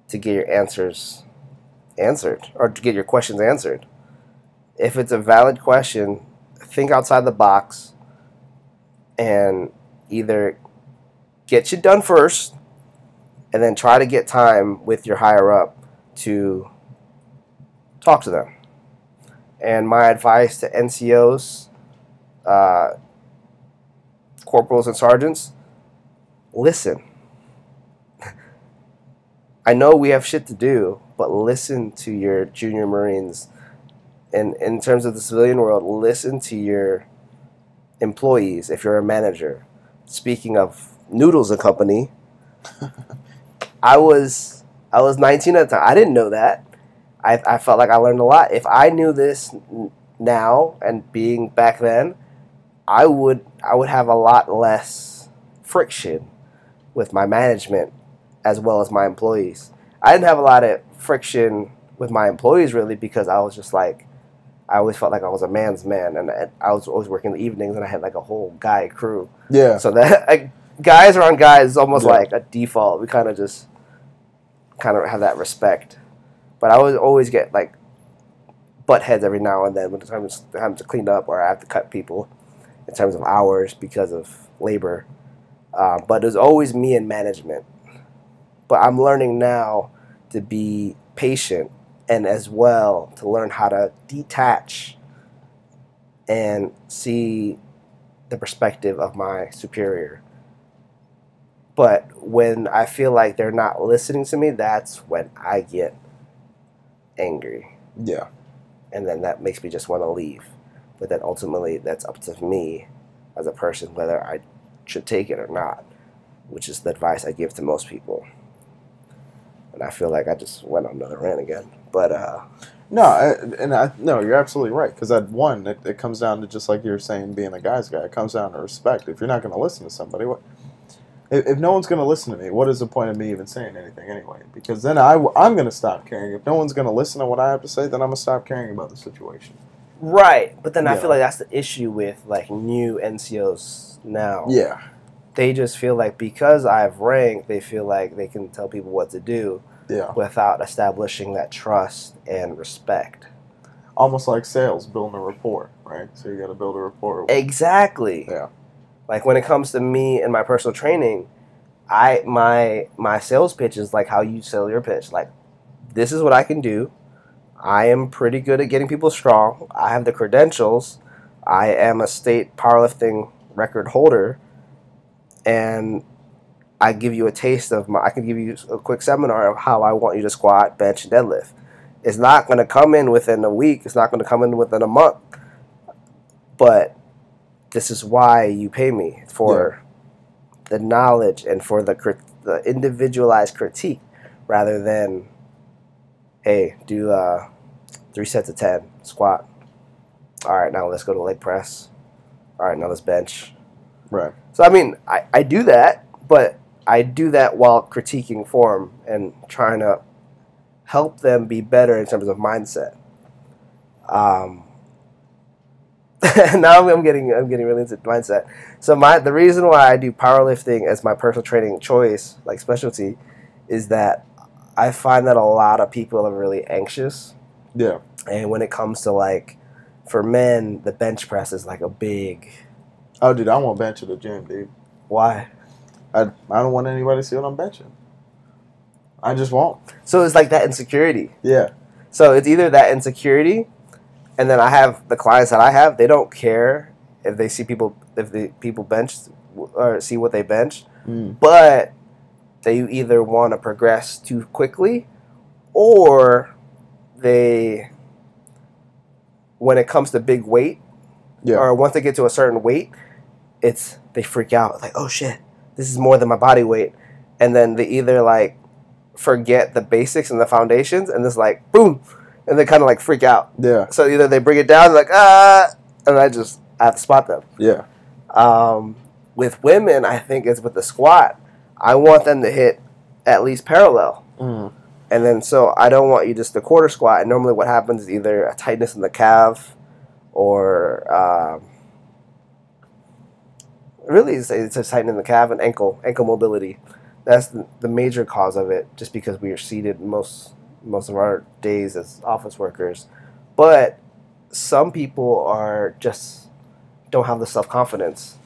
Speaker 2: to get your answers answered or to get your questions answered. If it's a valid question, think outside the box and either get you done first and then try to get time with your higher up to talk to them. And my advice to NCOs, corporals and sergeants, listen. I know we have shit to do, but listen to your junior Marines. And in terms of the civilian world, listen to your employees if you're a manager. Speaking of Noodles and Company, I was 19 at the time. I didn't know that. I felt like I learned a lot. If I knew this now and being back then, I would have a lot less friction with my management as well as my employees. I didn't have a lot of friction with my employees really because I was just like, I always felt like I was a man's man, and I was always working in the evenings, and I had like a whole guy crew.
Speaker 1: Yeah.
Speaker 2: So that guys around guys is almost
Speaker 1: Yeah.
Speaker 2: like a default. We kind of have that respect. But I would always get like butt heads every now and then when it's time to clean up or I have to cut people in terms of hours because of labor. But it was always me and management. But I'm learning now to be patient and as well to learn how to detach and see the perspective of my superior. But when I feel like they're not listening to me, that's when I get angry.
Speaker 1: Yeah.
Speaker 2: And then that makes me just want to leave. But then ultimately, that's up to me as a person whether I should take it or not, which is the advice I give to most people. And I feel like I just went on another rant again. But
Speaker 1: no, you're absolutely right. Because it comes down to just like you were saying, being a guy's guy. It comes down to respect. If you're not going to listen to somebody, if no one's going to listen to me, what is the point of me even saying anything anyway? Because then I'm going to stop caring. If no one's going to listen to what I have to say, then I'm going to stop caring about the situation.
Speaker 2: right. But then I feel like that's the issue with like new NCOs now.
Speaker 1: Yeah.
Speaker 2: They just feel like because I've ranked, they feel like they can tell people what to do.
Speaker 1: Yeah.
Speaker 2: Without establishing that trust and respect.
Speaker 1: Almost like sales, building a rapport, right? So you got to build a rapport.
Speaker 2: Exactly.
Speaker 1: Yeah.
Speaker 2: Like when it comes to me and my personal training, my sales pitch is like how you sell your pitch. Like, this is what I can do. I am pretty good at getting people strong. I have the credentials. I am a state powerlifting record holder, and I give you a taste of I can give you a quick seminar of how I want you to squat, bench, and deadlift. It's not going to come in within a week. It's not going to come in within a month. But this is why you pay me for the knowledge and for the individualized critique rather than, hey, do 3 sets of 10, squat. All right, now let's go to leg press. All right, now let's bench.
Speaker 1: Right.
Speaker 2: So, I mean, I do that, but I do that while critiquing form and trying to help them be better in terms of mindset. Now I'm getting really into mindset. So the reason why I do powerlifting as my personal training choice, like specialty, is that I find that a lot of people are really anxious.
Speaker 1: Yeah.
Speaker 2: And when it comes to like, for men, the bench press is like a big.
Speaker 1: Oh, dude, I won't bench at the gym, dude.
Speaker 2: Why?
Speaker 1: I don't want anybody to see what I'm benching. I just won't.
Speaker 2: So it's like that insecurity.
Speaker 1: Yeah.
Speaker 2: So it's either that insecurity, and then I have the clients that I have, they don't care if they see people, if the people bench or see what they bench, but they either want to progress too quickly or they, when it comes to big weight,
Speaker 1: Yeah.
Speaker 2: or once they get to a certain weight, they freak out. Like, oh shit, this is more than my body weight. And then they either like forget the basics and the foundations, and it's like boom, and they kind of like freak out.
Speaker 1: Yeah.
Speaker 2: So either they bring it down, like and I have to spot them.
Speaker 1: Yeah.
Speaker 2: With women, I think it's with the squat. I want them to hit at least parallel.
Speaker 1: Mm.
Speaker 2: And then, so I don't want you just to quarter squat. And normally what happens is either a tightness in the calf or really it's a tightening in the calf and ankle mobility. That's the major cause of it, just because we are seated most of our days as office workers. But some people are just don't have the self-confidence.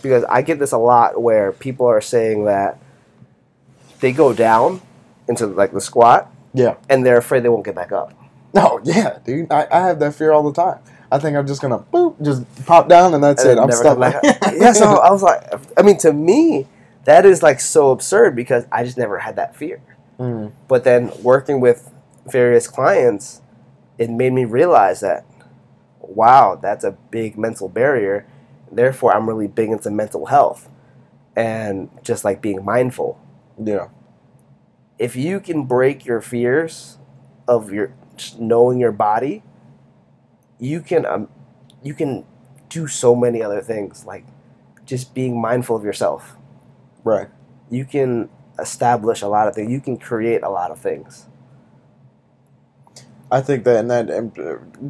Speaker 2: Because I get this a lot where people are saying that they go down into like the squat,
Speaker 1: Yeah.
Speaker 2: and they're afraid they won't get back up.
Speaker 1: No, yeah, dude. I have that fear all the time. I think I'm just gonna just pop down and that's
Speaker 2: And
Speaker 1: it. I'm
Speaker 2: never
Speaker 1: stuck.
Speaker 2: come back up. Yeah, so I was like, I mean, to me, that is like so absurd because I just never had that fear.
Speaker 1: Mm.
Speaker 2: But then working with various clients, it made me realize that, wow, that's a big mental barrier. Therefore, I'm really big into mental health and just like being mindful.
Speaker 1: Yeah.
Speaker 2: If you can break your fears of your just knowing your body, you can do so many other things, like just being mindful of yourself.
Speaker 1: Right.
Speaker 2: You can establish a lot of things. You can create a lot of things.
Speaker 1: I think that, and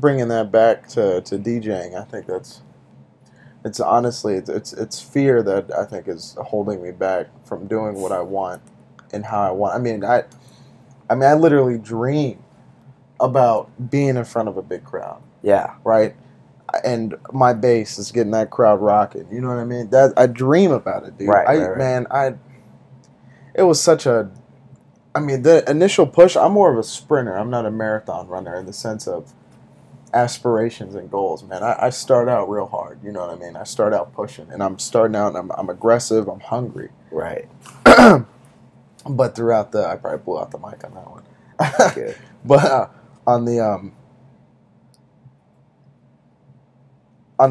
Speaker 1: bringing that back to DJing, I think it's honestly it's fear that I think is holding me back from doing what I want and how I want. I mean I literally dream about being in front of a big crowd.
Speaker 2: Yeah.
Speaker 1: Right? And my bass is getting that crowd rocking. You know what I mean? That I dream about it, dude.
Speaker 2: Right.
Speaker 1: Man, it was such a. I mean, the initial push. I'm more of a sprinter. I'm not a marathon runner in the sense of aspirations and goals. Man, I start out real hard. You know what I mean? I start out pushing, and I'm starting out. And I'm aggressive. I'm hungry.
Speaker 2: Right.
Speaker 1: But throughout I probably blew out the mic on that one.
Speaker 2: Good.
Speaker 1: But on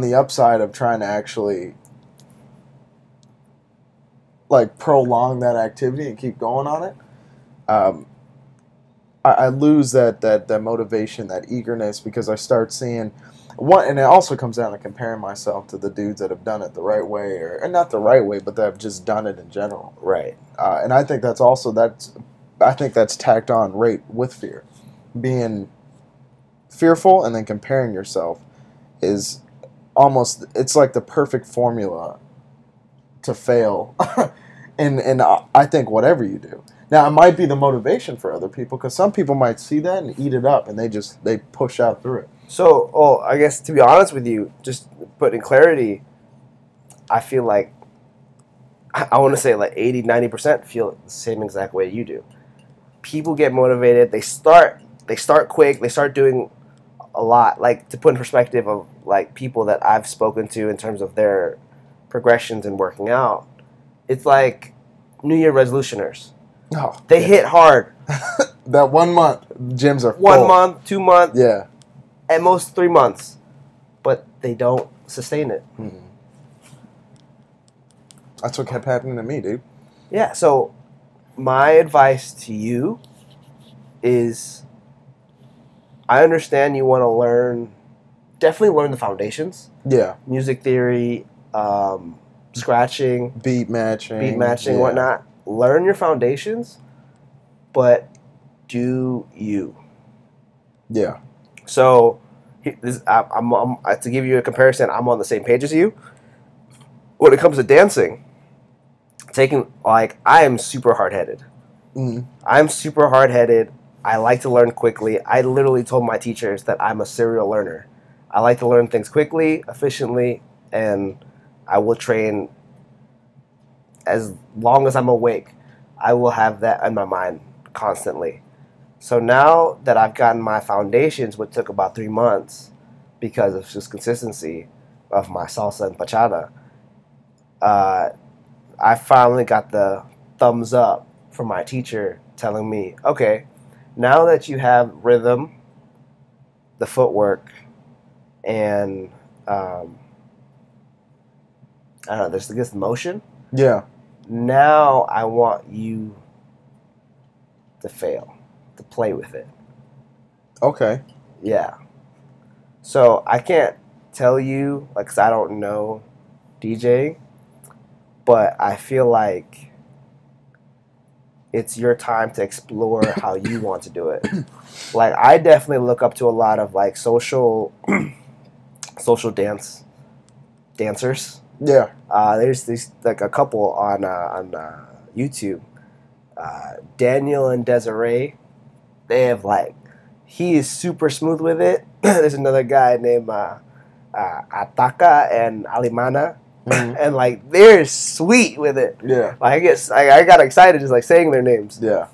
Speaker 1: the upside of trying to actually like prolong that activity and keep going on it, I lose that motivation, that eagerness, because I start seeing one, and it also comes down to comparing myself to the dudes that have done it the right way, or not the right way, but that have just done it in general.
Speaker 2: Right.
Speaker 1: And I think that's tacked on right with fear. Being fearful and then comparing yourself is almost, it's like the perfect formula to fail. and I think whatever you do. Now, it might be the motivation for other people, because some people might see that and eat it up, and they push out through it.
Speaker 2: So, I guess to be honest with you, just put in clarity, I feel like, I want to say like 80, 90% feel the same exact way you do. People get motivated, they start quick, they start doing a lot. Like, to put in perspective of like people that I've spoken to in terms of their progressions in working out, it's like New Year resolutioners.
Speaker 1: Oh,
Speaker 2: they hit hard.
Speaker 1: That 1 month, gyms are full.
Speaker 2: 1 month, 2 months,
Speaker 1: yeah,
Speaker 2: at most 3 months, but they don't sustain it.
Speaker 1: Mm-hmm. That's what kept happening to me, dude.
Speaker 2: Yeah, so my advice to you is, I understand you want to definitely learn the foundations.
Speaker 1: Yeah.
Speaker 2: Music theory, scratching,
Speaker 1: beat matching,
Speaker 2: yeah. Whatnot. Learn your foundations, but do you.
Speaker 1: Yeah.
Speaker 2: So, I'm to give you a comparison, I'm on the same page as you. When it comes to dancing, I am super hard-headed.
Speaker 1: Mm.
Speaker 2: I'm super hard-headed. I like to learn quickly. I literally told my teachers that I'm a serial learner. I like to learn things quickly, efficiently, and I will train as long as I'm awake. I will have that in my mind constantly. So now that I've gotten my foundations, which took about 3 months because of just consistency of my salsa and bachata, I finally got the thumbs up from my teacher telling me, okay, now that you have rhythm, the footwork, and I don't know, there's this motion.
Speaker 1: Yeah.
Speaker 2: Now I want you to fail, to play with it.
Speaker 1: Okay.
Speaker 2: Yeah. So I can't tell you, like, 'cause I don't know DJing, but I feel like it's your time to explore how you want to do it. Like, I definitely look up to a lot of like social dancers.
Speaker 1: Yeah.
Speaker 2: There's like a couple on YouTube. Daniel and Desiree, they have like, he is super smooth with it. There's another guy named Ataka and Alimana, and like they're sweet with it.
Speaker 1: Yeah.
Speaker 2: Like I got excited just like saying their names.
Speaker 1: Yeah.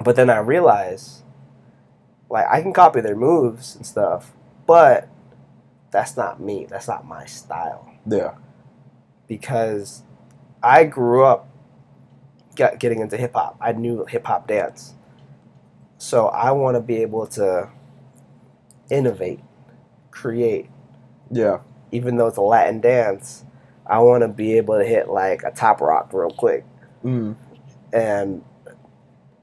Speaker 2: But then I realized, like, I can copy their moves and stuff, but that's not me. That's not my style.
Speaker 1: Yeah.
Speaker 2: Because I grew up getting into hip hop. I knew hip hop dance. So I want to be able to innovate, create.
Speaker 1: Yeah.
Speaker 2: Even though it's a Latin dance, I want to be able to hit like a top rock real quick and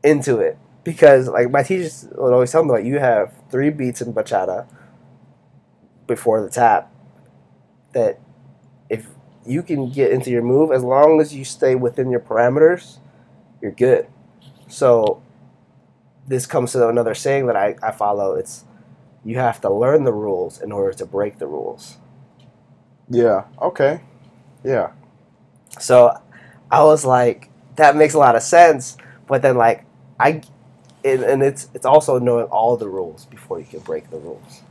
Speaker 2: into it. Because like my teachers would always tell me, like, you have 3 beats in bachata before the tap, that if you can get into your move, as long as you stay within your parameters, you're good. So this comes to another saying that I follow. It's, you have to learn the rules in order to break the rules.
Speaker 1: Yeah. Okay. Yeah.
Speaker 2: So I was like, that makes a lot of sense. But then like it's also knowing all the rules before you can break the rules.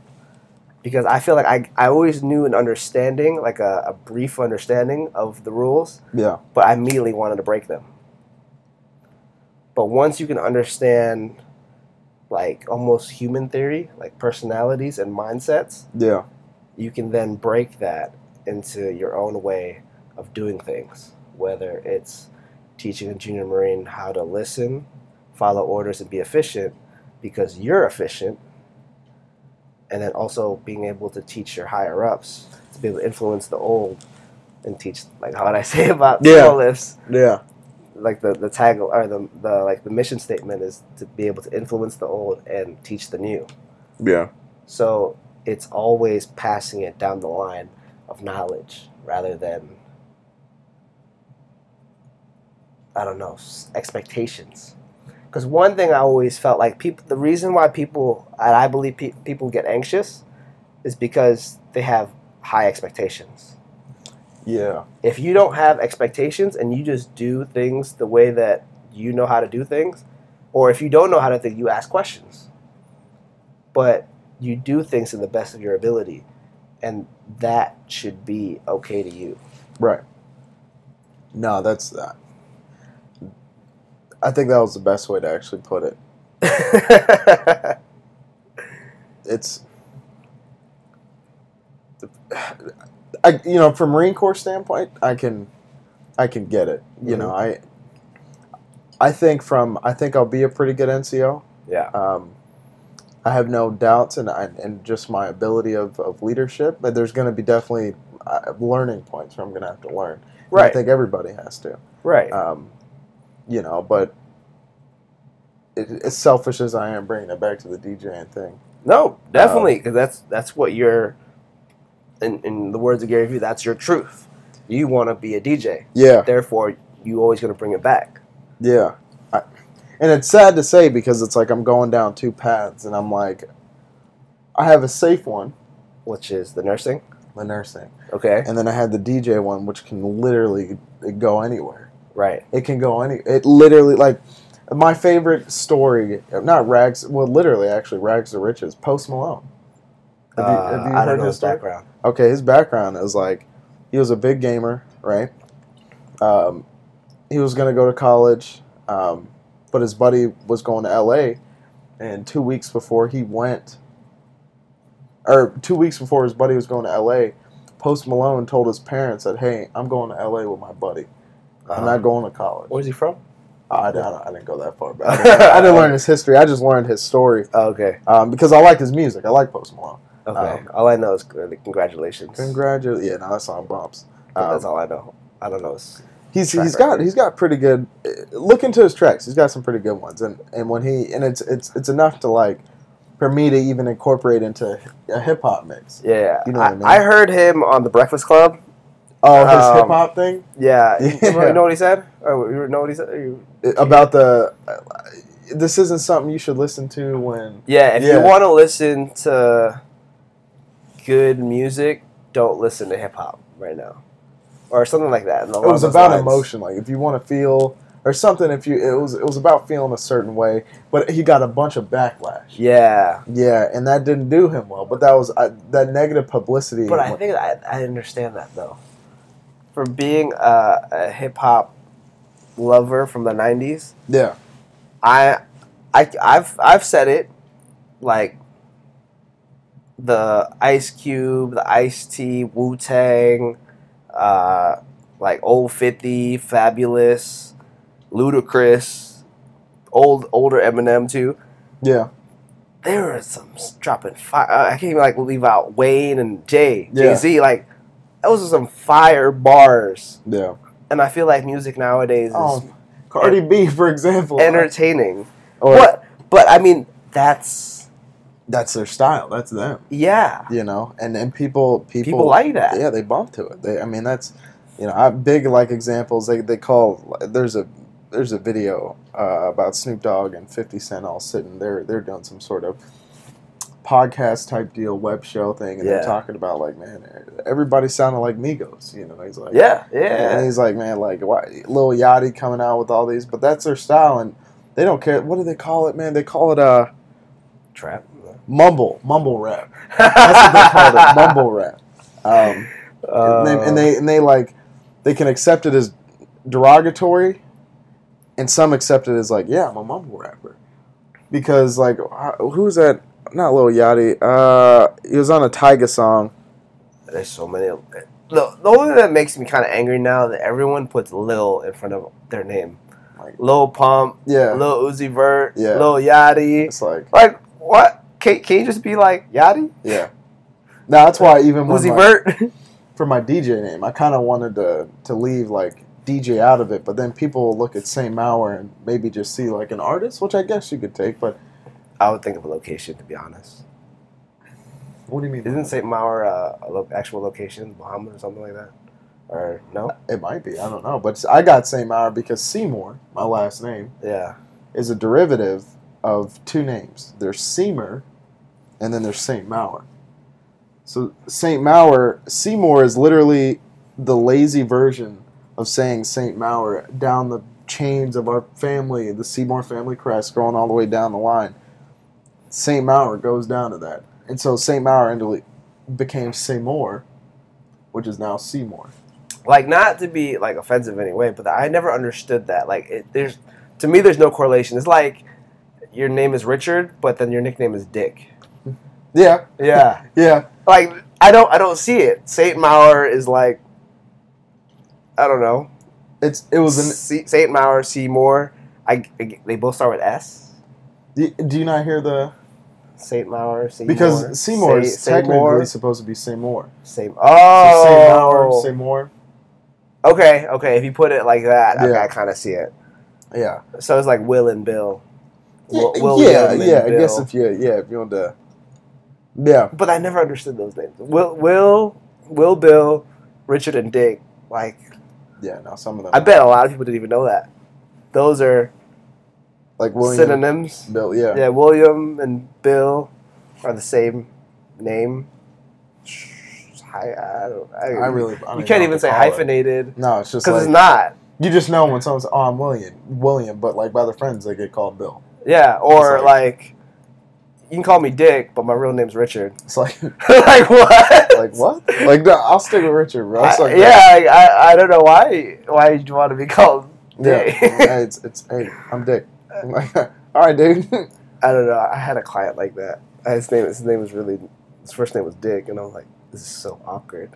Speaker 2: Because I feel like I always knew an understanding, like a brief understanding of the rules.
Speaker 1: Yeah.
Speaker 2: But I immediately wanted to break them. But once you can understand like almost human theory, like personalities and mindsets,
Speaker 1: Yeah.
Speaker 2: you can then break that into your own way of doing things. Whether it's teaching a junior Marine how to listen, follow orders, and be efficient because you're efficient, and then also being able to teach your higher ups to be able to influence the old and teach, like how would I say about sumolifts?
Speaker 1: Yeah.
Speaker 2: Like the tag or the mission statement is to be able to influence the old and teach the new.
Speaker 1: Yeah.
Speaker 2: So it's always passing it down the line of knowledge rather than, I don't know, expectations. Because one thing I always felt like the reason why people, and I believe people get anxious, is because they have high expectations.
Speaker 1: Yeah.
Speaker 2: If you don't have expectations and you just do things the way that you know how to do things, or if you don't know how to think, you ask questions. But you do things to the best of your ability, and that should be okay to you.
Speaker 1: Right. No, that's I think that was the best way to actually put it. It's, from Marine Corps standpoint, I can get it. You know, I think I'll be a pretty good NCO.
Speaker 2: Yeah.
Speaker 1: I have no doubts and just my ability of leadership, but there's going to be definitely learning points where I'm going to have to learn.
Speaker 2: Right.
Speaker 1: And I think everybody has to.
Speaker 2: Right.
Speaker 1: But as selfish as I am bringing it back to the DJing thing.
Speaker 2: No, definitely, because that's what you're, in the words of Gary Vee, that's your truth. You want to be a DJ.
Speaker 1: Yeah.
Speaker 2: Therefore, you always going to bring it back.
Speaker 1: Yeah. And it's sad to say because it's like I'm going down 2 paths, and I'm like, I have a safe one.
Speaker 2: Which is the nursing?
Speaker 1: The nursing.
Speaker 2: Okay.
Speaker 1: And then I had the DJ one, which can literally go anywhere.
Speaker 2: Right.
Speaker 1: It can go it literally, like, my favorite story, not rags, well, literally, actually, rags to riches, Post Malone. Have you
Speaker 2: I
Speaker 1: heard
Speaker 2: don't know
Speaker 1: his story?
Speaker 2: background.
Speaker 1: Okay, his background is like, he was a big gamer, right? He was going to go to college, but his buddy was going to LA, and 2 weeks before his buddy was going to LA, Post Malone told his parents that, hey, I'm going to LA with my buddy. I'm not going to college.
Speaker 2: Where's he from?
Speaker 1: I didn't go that far back. I didn't learn his history. I just learned his story.
Speaker 2: Oh, okay.
Speaker 1: Because I like his music. I like Post Malone.
Speaker 2: Okay. All I know is congratulations.
Speaker 1: Yeah, no, that song bumps.
Speaker 2: But that's all I know. I don't know.
Speaker 1: He's got pretty good. Look into his tracks. He's got some pretty good ones, and when it's enough to like for me to even incorporate into a hip hop mix.
Speaker 2: Yeah,
Speaker 1: you know what I mean.
Speaker 2: I heard him on the Breakfast Club.
Speaker 1: Oh, his hip hop thing.
Speaker 2: Yeah, you know what he said? Oh, you know what he said
Speaker 1: about the. This isn't something you should listen to when.
Speaker 2: Yeah, if you want to listen to good music, don't listen to hip hop right now, or something like that. It
Speaker 1: was about emotion, like if you want to feel or something. It was about feeling a certain way, but he got a bunch of backlash.
Speaker 2: Yeah,
Speaker 1: and that didn't do him well. But that was that negative publicity.
Speaker 2: But I think I understand that though. For being a hip hop lover from the '90s,
Speaker 1: yeah,
Speaker 2: I've said it, like the Ice Cube, the Ice-T, Wu-Tang, like Old 50, Fabulous, Ludacris, older Eminem too.
Speaker 1: Yeah,
Speaker 2: there were some dropping fire. I can't even like leave out Wayne and Jay-Z. Like those are some fire bars.
Speaker 1: Yeah,
Speaker 2: and I feel like music nowadays is
Speaker 1: Cardi B, for example,
Speaker 2: entertaining. But I mean that's
Speaker 1: their style. That's them.
Speaker 2: Yeah,
Speaker 1: and people
Speaker 2: like that.
Speaker 1: Yeah, they bump to it. I mean that's big like examples. They call there's a video about Snoop Dogg and 50 Cent all sitting there. They're doing some sort of podcast type deal, web show thing, and they're talking about like, man, everybody sounded like Migos. He's like,
Speaker 2: yeah,
Speaker 1: and he's like, man, like why Lil Yachty coming out with all these, but that's their style, and they don't care. What do they call it, man? They call it
Speaker 2: trap,
Speaker 1: mumble rap. That's what they call it, mumble rap. And they like they can accept it as derogatory, and some accept it as like, yeah, I'm a mumble rapper, because like who's that? Not Lil Yachty. He was on a Tyga song.
Speaker 2: There's so many. The only thing that makes me kind of angry now that everyone puts Lil in front of their name. Like Lil Pump,
Speaker 1: yeah,
Speaker 2: Lil Uzi Vert,
Speaker 1: yeah,
Speaker 2: Lil Yachty.
Speaker 1: It's like
Speaker 2: what? Can you just be like Yachty?
Speaker 1: Yeah. Now that's why even
Speaker 2: Uzi Vert
Speaker 1: for my DJ name, I kind of wanted to leave like DJ out of it, but then people will look at St. Maur and maybe just see like an artist, which I guess you could take, but
Speaker 2: I would think of a location, to be honest.
Speaker 1: What do you mean?
Speaker 2: Isn't St. Maur actual location, Bahamas or something like that? Or no?
Speaker 1: It might be. I don't know. But I got St. Maur because Seymour, my last name, is a derivative of two names. There's Seymour, and then there's St. Maur. So Seymour is literally the lazy version of saying St. Maur down the chains of our family, the Seymour family crest, going all the way down the line. St. Maur goes down to that. And so St. Maur became Seymour, which is now Seymour.
Speaker 2: Like, not to be like offensive in any way, but I never understood that. Like, to me, there's no correlation. It's like your name is Richard, but then your nickname is Dick.
Speaker 1: Yeah.
Speaker 2: Yeah.
Speaker 1: Yeah.
Speaker 2: Like, I don't see it. St. Maur is like, I don't know.
Speaker 1: It was
Speaker 2: St. Maur, Seymour. They both start with S.
Speaker 1: Do you not hear the
Speaker 2: St. Maur, Seymour?
Speaker 1: Because Seymour is technically supposed to be Seymour.
Speaker 2: St.
Speaker 1: Maur, Seymour.
Speaker 2: Okay. If you put it like that, I kind of see it.
Speaker 1: Yeah.
Speaker 2: So it's like Will and Bill.
Speaker 1: I guess if you want to. Yeah.
Speaker 2: But I never understood those names. Will, Bill, Richard, and Dick. Like.
Speaker 1: Yeah. Now some of them.
Speaker 2: I bet a lot of people didn't even know that. Those are.
Speaker 1: Like William,
Speaker 2: synonyms.
Speaker 1: Bill, yeah.
Speaker 2: Yeah, William and Bill are the same name. You can't even say hyphenated.
Speaker 1: No, it's just
Speaker 2: because it's not.
Speaker 1: You just know when someone's I'm William, but like by their friends they get called Bill.
Speaker 2: Yeah, or like you can call me Dick, but my real name's Richard.
Speaker 1: It's like
Speaker 2: like what?
Speaker 1: Like what? Like no, I'll stick with Richard, bro.
Speaker 2: I don't know why you want to be called Dick.
Speaker 1: Yeah, it's hey, I'm Dick. I'm like, all right, dude.
Speaker 2: I don't know. I had a client like that. His first name was Dick, and I was like, this is so awkward.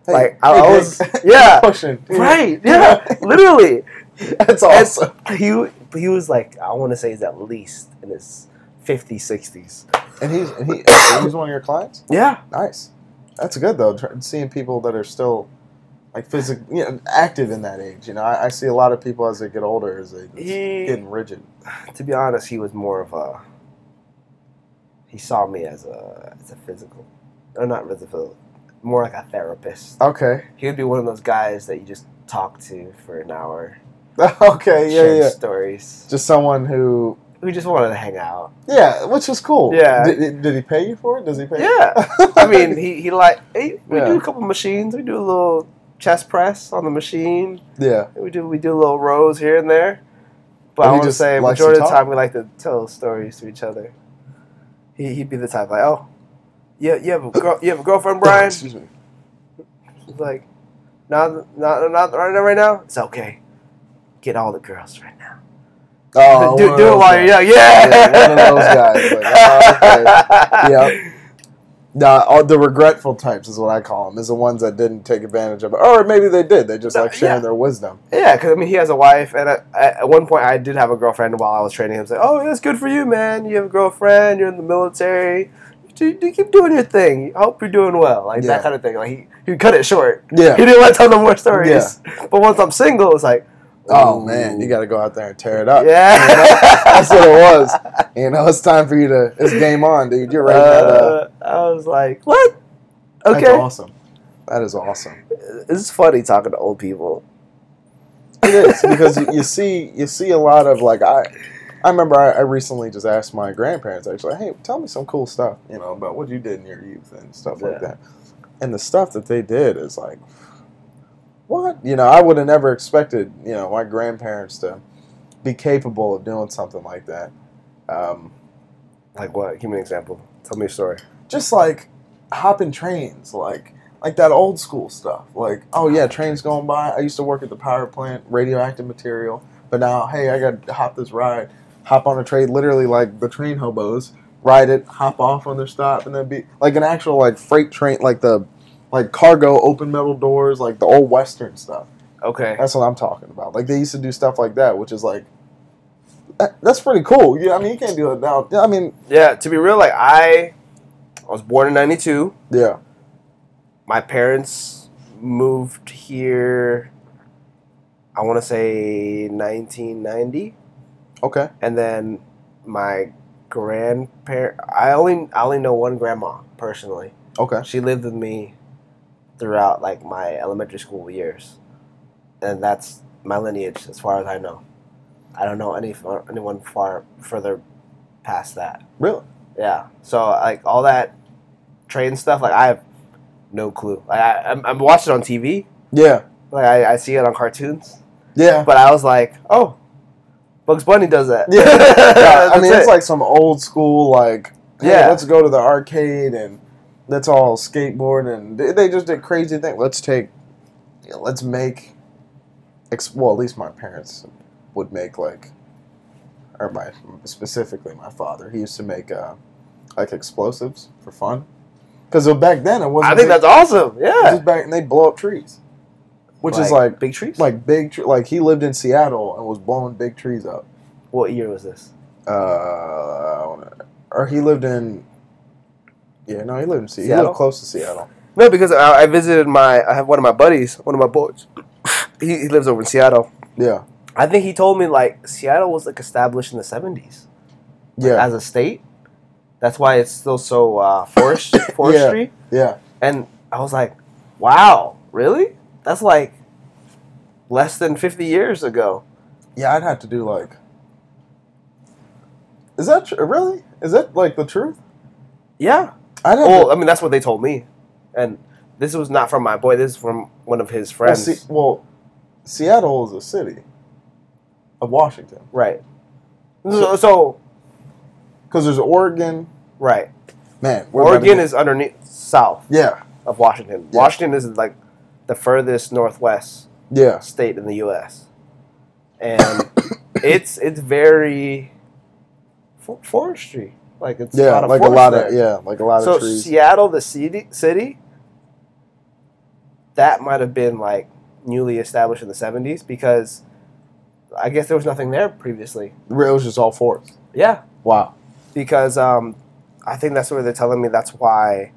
Speaker 1: Hey,
Speaker 2: like I was,
Speaker 1: pushing,
Speaker 2: right? Yeah, literally.
Speaker 1: That's awesome.
Speaker 2: And he was like, I want to say he's at least in his 50s, 60s.
Speaker 1: And he's one of your clients?
Speaker 2: Yeah.
Speaker 1: Nice. That's good though. Seeing people that are still like physically, active in that age. I see a lot of people as they get older, as they getting rigid.
Speaker 2: To be honest, he was more of a. He saw me as a physical, or not physical, more like a therapist.
Speaker 1: Okay.
Speaker 2: He would be one of those guys that you just talk to for an hour.
Speaker 1: Okay. Yeah.
Speaker 2: Stories.
Speaker 1: Just someone who.
Speaker 2: We just wanted to hang out.
Speaker 1: Yeah, which is cool.
Speaker 2: Yeah.
Speaker 1: Did he pay you for it? Does he pay?
Speaker 2: Yeah. I mean, we do a couple machines. We do a little chest press on the machine.
Speaker 1: Yeah.
Speaker 2: We do little rows here and there. But
Speaker 1: And
Speaker 2: I
Speaker 1: he
Speaker 2: want to
Speaker 1: just
Speaker 2: say,
Speaker 1: likes
Speaker 2: majority
Speaker 1: to
Speaker 2: of the
Speaker 1: talk?
Speaker 2: time, we like to tell stories to each other. He'd be the type like, oh, yeah, you have a girlfriend, Bryan?
Speaker 1: Excuse me.
Speaker 2: He's like, not right now. It's okay. Get all the girls right now.
Speaker 1: Oh,
Speaker 2: do it while you're young. Yeah.
Speaker 1: One of those guys. Like, oh, okay. Yep. The regretful types is what I call them. Is the ones that didn't take advantage of it, or maybe they did. They just like sharing their wisdom.
Speaker 2: Yeah, because I mean, he has a wife, and at one point, I did have a girlfriend while I was training him. Say, "Oh, that's good for you, man. You have a girlfriend. You're in the military. You keep doing your thing. I hope you're doing well." Like that kind of thing. Like he cut it short.
Speaker 1: Yeah.
Speaker 2: He didn't want to tell no more stories. Yeah. But once I'm single, it's like,
Speaker 1: oh man, you got to go out there and tear it up.
Speaker 2: Yeah.
Speaker 1: That's what it was. It's time for you to. It's game on, dude. You're ready.
Speaker 2: I was like, what? Okay.
Speaker 1: That's awesome. That is awesome.
Speaker 2: It's funny talking to old people.
Speaker 1: It is because you see a lot of like I remember I recently just asked my grandparents actually, hey, tell me some cool stuff about what you did in your youth and stuff like that, and the stuff that they did is like, what I would have never expected my grandparents to be capable of doing something like that.
Speaker 2: Like what? Give me an example. Tell me a story.
Speaker 1: Just like hopping trains, like that old school stuff. Like, oh yeah, trains going by. I used to work at the power plant, radioactive material. But now, hey, I got to hop this ride. Hop on a train, literally like the train hobos. Ride it, hop off on their stop, and then be like an actual like freight train, like the cargo open metal doors, like the old Western stuff.
Speaker 2: Okay.
Speaker 1: That's what I'm talking about. Like they used to do stuff like that, which is like, that's pretty cool. Yeah, I mean, you can't do it now. I mean,
Speaker 2: yeah. To be real, like I was born in '92.
Speaker 1: Yeah.
Speaker 2: My parents moved here, I want to say 1990.
Speaker 1: Okay.
Speaker 2: And then my grandparent, I only know one grandma personally.
Speaker 1: Okay.
Speaker 2: She lived with me throughout like my elementary school years. And that's my lineage as far as I know. I don't know anyone further past that.
Speaker 1: Really?
Speaker 2: Yeah. So like all that train stuff, like I have no clue. Like I'm watching it on TV.
Speaker 1: Yeah.
Speaker 2: Like I see it on cartoons.
Speaker 1: Yeah.
Speaker 2: But I was like, oh, Bugs Bunny does that.
Speaker 1: Yeah. I mean, it's like some old school, like, hey, let's go to the arcade and let's all skateboard. And they just did crazy things. Let's make, well, at least my parents would make like, or specifically my father. He used to make like explosives for fun. Because back then it wasn't.
Speaker 2: I think that's awesome. Yeah.
Speaker 1: Just back, and they blow up trees. Which is like
Speaker 2: big trees?
Speaker 1: Like big like he lived in Seattle and was blowing big trees up.
Speaker 2: What year was this?
Speaker 1: Or he lived in he lived in Seattle. He lived close to Seattle.
Speaker 2: No, because I visited I have one of my buddies, one of my boys. He lives over in Seattle.
Speaker 1: Yeah.
Speaker 2: I think he told me like Seattle was like established in the 70s. Like, as a state. That's why it's still so forestry.
Speaker 1: Yeah.
Speaker 2: And I was like, wow, really? That's like less than 50 years ago.
Speaker 1: Yeah, I'd have to do like... Is that really? Is that like the truth?
Speaker 2: Yeah. I mean, that's what they told me. And this was not from my boy. This is from one of his friends.
Speaker 1: Well, Seattle is a city of Washington.
Speaker 2: Right. So
Speaker 1: because there's Oregon.
Speaker 2: Right.
Speaker 1: Man.
Speaker 2: Oregon is underneath south.
Speaker 1: Yeah.
Speaker 2: Of Washington. Yeah. Washington is like the furthest northwest state in the U.S. And it's very forestry. Like it's a lot of
Speaker 1: of trees.
Speaker 2: So Seattle, the city, that might have been like newly established in the 70s because I guess there was nothing there previously.
Speaker 1: It was just all forest.
Speaker 2: Yeah.
Speaker 1: Wow.
Speaker 2: Because I think that's what they're telling me. That's why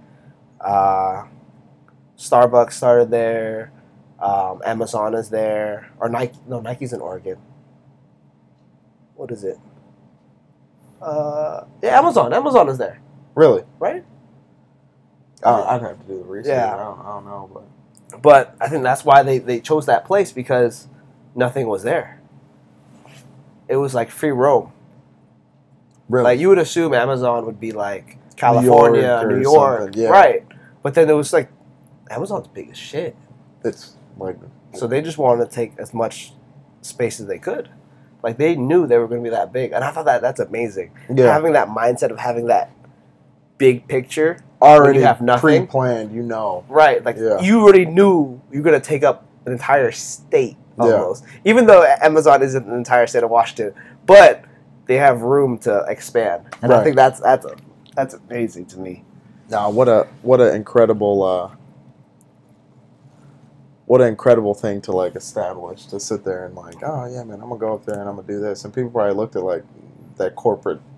Speaker 2: Starbucks started there. Amazon is there, or Nike. No, Nike's in Oregon. What is it? Yeah, Amazon. Amazon is there,
Speaker 1: Really?
Speaker 2: right?
Speaker 1: I'd have to do the research.
Speaker 2: Yeah.
Speaker 1: I don't know,
Speaker 2: But I think that's why they chose that place, because nothing was there. It was like free roam.
Speaker 1: really,
Speaker 2: Like, you would assume Amazon would be like California, New York,
Speaker 1: yeah.
Speaker 2: right? But then it was like, Amazon's big as shit.
Speaker 1: It's like
Speaker 2: So they just wanted to take as much space as they could. Like, they knew they were going to be that big. And I thought that's amazing.
Speaker 1: yeah,
Speaker 2: Having that mindset of having that big picture,
Speaker 1: already
Speaker 2: you have nothing.
Speaker 1: pre-planned. You know,
Speaker 2: right? Like,
Speaker 1: Yeah.
Speaker 2: you already knew you were going to take up an entire state
Speaker 1: Yeah.
Speaker 2: almost. Even though Amazon isn't an entire state of Washington. But they have room to expand. And I
Speaker 1: Right.
Speaker 2: think that's amazing to me.
Speaker 1: Nah, what an incredible thing to like establish, to sit there and like, oh yeah, man, I'm gonna go up there and I'm gonna do this, and people probably looked at like that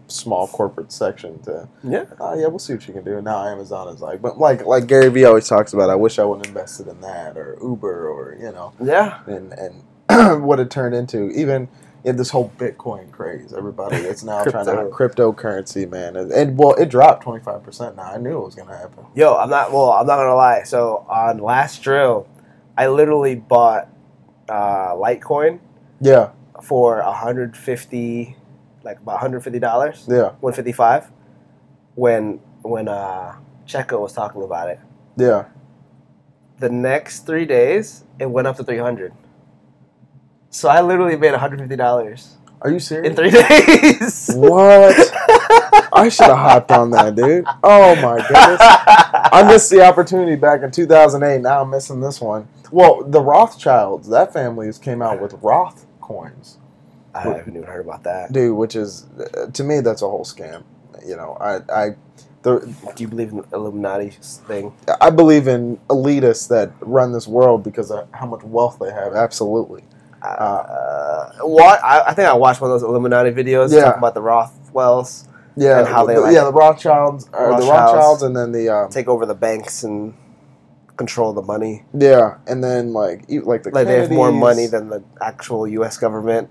Speaker 1: small corporate section to,
Speaker 2: Yeah.
Speaker 1: oh yeah, we'll see what you can do. And now Amazon is like, but like Gary Vee always talks about, I wish I would have invested in that, or Uber, or
Speaker 2: Yeah.
Speaker 1: and what it turned into, even in this whole Bitcoin craze. Everybody is now trying to have cryptocurrency, man, and well, it dropped 25% now. I knew it was gonna happen.
Speaker 2: Yo, I'm not gonna lie. So on last drill, I literally bought Litecoin
Speaker 1: Yeah,
Speaker 2: for $150, like about $150,
Speaker 1: yeah,
Speaker 2: $155, when Checo was talking about it.
Speaker 1: yeah.
Speaker 2: The next 3 days, it went up to 300. So I literally made $150
Speaker 1: Are you serious?
Speaker 2: in 3 days.
Speaker 1: What? I should have hopped on that, dude. Oh my goodness. I missed the opportunity back in 2008. Now I'm missing this one. Well, the Rothschilds, that family came out with Roth coins.
Speaker 2: I haven't even heard about that.
Speaker 1: Dude, which is, to me, that's a whole scam. You know,
Speaker 2: Do you believe in the Illuminati thing?
Speaker 1: I believe in elitists that run this world because of how much wealth they have. Absolutely.
Speaker 2: I think I watched one of those Illuminati videos
Speaker 1: Yeah.
Speaker 2: talking about the Rothwells.
Speaker 1: Yeah,
Speaker 2: And how they,
Speaker 1: the Rothschilds, or the Rothschilds, and then the
Speaker 2: take over the banks and control the money.
Speaker 1: yeah, and then like the
Speaker 2: Like, they have more
Speaker 1: Kennedys.
Speaker 2: money than the actual U.S. government.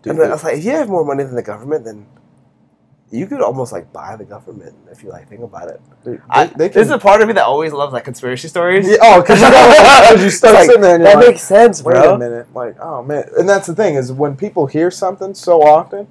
Speaker 1: Dude,
Speaker 2: And then I was like, if you have more money than the government, then you could almost like buy the government if you like think about it.
Speaker 1: dude,
Speaker 2: There's a part of me that always loves like conspiracy stories.
Speaker 1: Yeah, oh, because you start
Speaker 2: It's like,
Speaker 1: sitting there and you're
Speaker 2: that
Speaker 1: like,
Speaker 2: makes sense,
Speaker 1: wait
Speaker 2: bro.
Speaker 1: a minute, like, oh man, and that's the thing is when people hear something so often,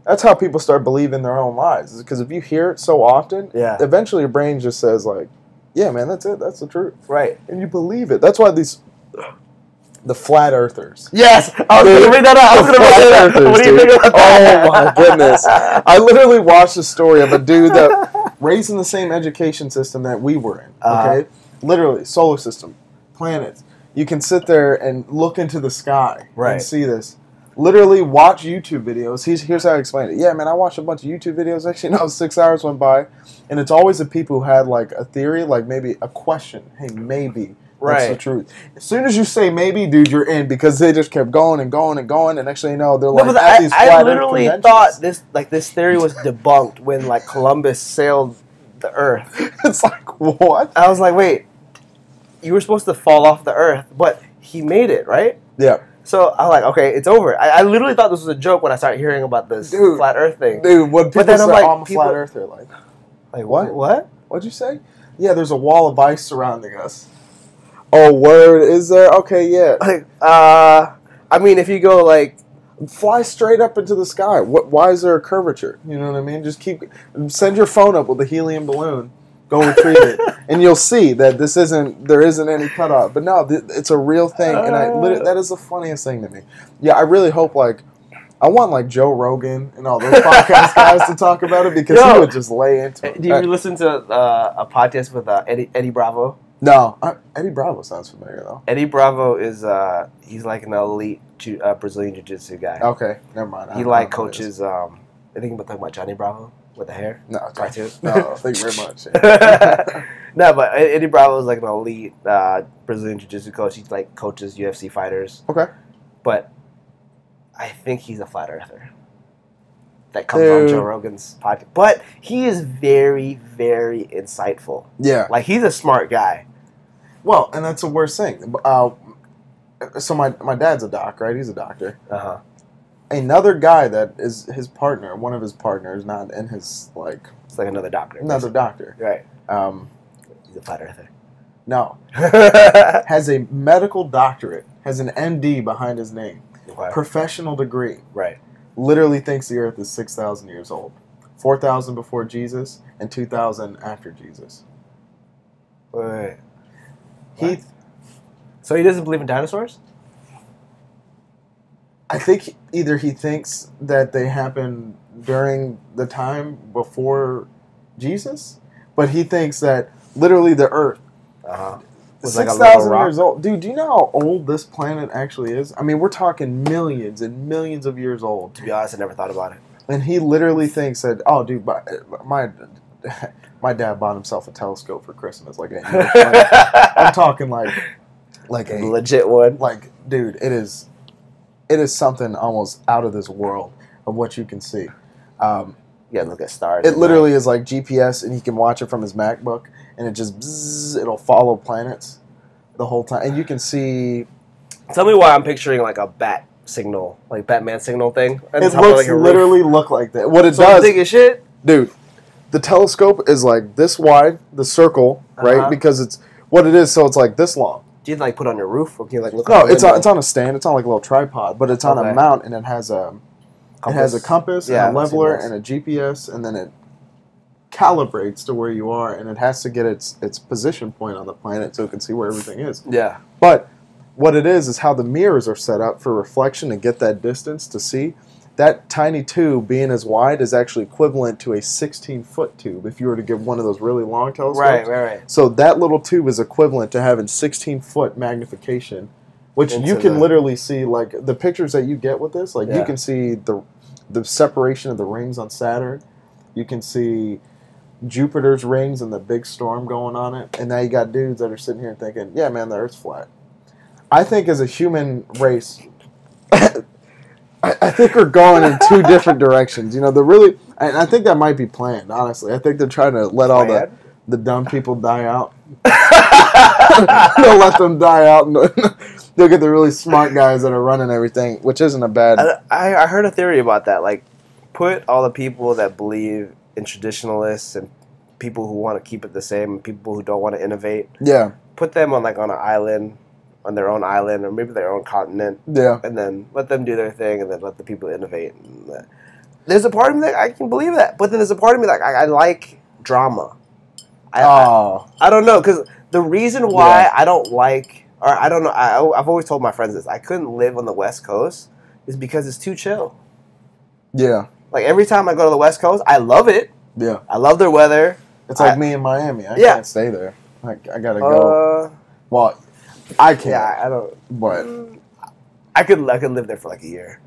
Speaker 1: that's how people start believing their own lies. Because if you hear it so often,
Speaker 2: Yeah.
Speaker 1: eventually your brain just says like, yeah, man, that's it, that's the truth,
Speaker 2: Right.
Speaker 1: and you believe it. That's why the flat earthers.
Speaker 2: Yes, I was going to bring that up. I was going to bring that up. What do you think about that?
Speaker 1: Oh my goodness! I literally watched a story of a dude that raised in the same education system that we were in. Okay, literally solar system, planets. You can sit there and look into the sky
Speaker 2: Right.
Speaker 1: and see this. Literally watch YouTube videos. Here's how I explain it. Yeah, man, I watched a bunch of YouTube videos. Actually, no, 6 hours went by, and it's always the people who had like a theory, like maybe a question. Hey, maybe. That's the
Speaker 2: Right.
Speaker 1: truth. As soon as you say maybe, dude, you're in, because they just kept going and going and going, and actually, no, they're
Speaker 2: No,
Speaker 1: like
Speaker 2: but
Speaker 1: at these
Speaker 2: I
Speaker 1: flat Earth
Speaker 2: literally
Speaker 1: conventions.
Speaker 2: thought this theory was debunked when like Columbus sailed the Earth.
Speaker 1: It's like, what?
Speaker 2: I was like, wait, you were supposed to fall off the Earth, but he made it, right?
Speaker 1: Yeah,
Speaker 2: So I'm like, okay, it's over. I literally thought this was a joke when I started hearing about this
Speaker 1: Dude.
Speaker 2: flat Earth thing.
Speaker 1: dude. When people
Speaker 2: then I'm
Speaker 1: say,
Speaker 2: like,
Speaker 1: "Oh, I'm a
Speaker 2: people-
Speaker 1: flat Earther," like,
Speaker 2: Like,
Speaker 1: What?
Speaker 2: What?
Speaker 1: what'd you say? Yeah, there's a wall of ice surrounding us. Oh, word, is there? Okay, yeah.
Speaker 2: Like, I mean, if you go like,
Speaker 1: Fly straight up into the sky. Why is there a curvature? You know what I mean? Just send your phone up with a helium balloon. Go retrieve it, and you'll see that there isn't any cutoff. But no, it's a real thing, and that is the funniest thing to me. Yeah, I really hope I want like Joe Rogan and all those podcast guys to talk about it, because he would just lay into it.
Speaker 2: do you listen to a podcast with Eddie Bravo?
Speaker 1: No, Eddie Bravo sounds familiar though.
Speaker 2: Eddie Bravo is he's like an elite Brazilian Jiu-Jitsu guy.
Speaker 1: Okay, never mind.
Speaker 2: He like coaches. I think we're talking about Johnny Bravo with the hair.
Speaker 1: No, okay.
Speaker 2: Cartoon.
Speaker 1: No, thank you very much. Yeah.
Speaker 2: No, but Eddie Bravo is like an elite Brazilian Jiu-Jitsu coach. He like coaches UFC fighters.
Speaker 1: Okay.
Speaker 2: But I think he's a flat earther. That comes on Joe Rogan's podcast. But he is very, very insightful.
Speaker 1: Yeah.
Speaker 2: Like, he's a smart guy.
Speaker 1: Well, and that's the worst thing. So my dad's a doc, right? He's a doctor.
Speaker 2: Uh-huh.
Speaker 1: Another guy that is his partner, one of his partners, not in his like.
Speaker 2: It's like another doctor.
Speaker 1: Another doctor.
Speaker 2: Right. He's a flat earther.
Speaker 1: No. Has a medical doctorate. Has an MD behind his name.
Speaker 2: Okay.
Speaker 1: Professional degree.
Speaker 2: Right.
Speaker 1: Literally thinks the Earth is 6,000 years old. 4,000 before Jesus and 2,000 after Jesus.
Speaker 2: Wait.
Speaker 1: So
Speaker 2: he doesn't believe in dinosaurs?
Speaker 1: I think either he thinks that they happened during the time before Jesus, but he thinks that literally the Earth was 6,000 years old. Dude, do you know how old this planet actually is? I mean, we're talking millions and millions of years old.
Speaker 2: To be honest, I never thought about it.
Speaker 1: And he literally thinks that, oh, dude, my dad bought himself a telescope for Christmas. Like, I'm talking like a
Speaker 2: legit one.
Speaker 1: Like, dude, it is something almost out of this world of what you can see.
Speaker 2: Yeah, look at stars.
Speaker 1: It literally is like GPS, and he can watch it from his MacBook, and it just bzzz, it'll follow planets the whole time, and you can see.
Speaker 2: Tell me why I'm picturing like a bat signal, like Batman signal thing.
Speaker 1: It looks literally look like that. What it does,
Speaker 2: big as shit,
Speaker 1: dude. The telescope is like this wide, the circle, right? Because it's what it is. So it's like this long.
Speaker 2: Do you like put on your roof, or can you like look?
Speaker 1: No, it's on a stand. It's on like a little tripod, but it's on a mount, and it has a compass, and a leveler, and a GPS, and then it calibrates to where you are, and it has to get its position point on the planet so it can see where everything is.
Speaker 2: Yeah.
Speaker 1: But what it is how the mirrors are set up for reflection and get that distance to see. That tiny tube being as wide is actually equivalent to a 16-foot tube if you were to get one of those really long telescopes.
Speaker 2: Right.
Speaker 1: So that little tube is equivalent to having 16-foot magnification, which you can literally see, like, the pictures that you get with this, like, you can see the separation of the rings on Saturn. You can see Jupiter's rings and the big storm going on it. And now you got dudes that are sitting here thinking, yeah, man, the Earth's flat. I think as a human race... I think we're going in two different directions. You know, and I think that might be planned, honestly. I think they're trying to let all the dumb people die out. They'll let them die out, and they'll get the really smart guys that are running everything, which isn't a bad...
Speaker 2: I heard a theory about that. Like, put all the people that believe in traditionalists and people who want to keep it the same and people who don't want to innovate.
Speaker 1: Yeah.
Speaker 2: Put them on an island... on their own island or maybe their own continent.
Speaker 1: Yeah.
Speaker 2: And then let them do their thing and then let the people innovate. And there's a part of me that I can believe that. But then there's a part of me that I like drama. I don't know. Because the reason why I don't like, or I don't know, I've always told my friends this, I couldn't live on the West Coast is because it's too chill.
Speaker 1: Yeah.
Speaker 2: Like every time I go to the West Coast, I love it.
Speaker 1: Yeah.
Speaker 2: I love their weather.
Speaker 1: It's like me in Miami. I can't stay there. I got to go. Well... I can't.
Speaker 2: Yeah, I don't.
Speaker 1: But
Speaker 2: I could live there for like a year.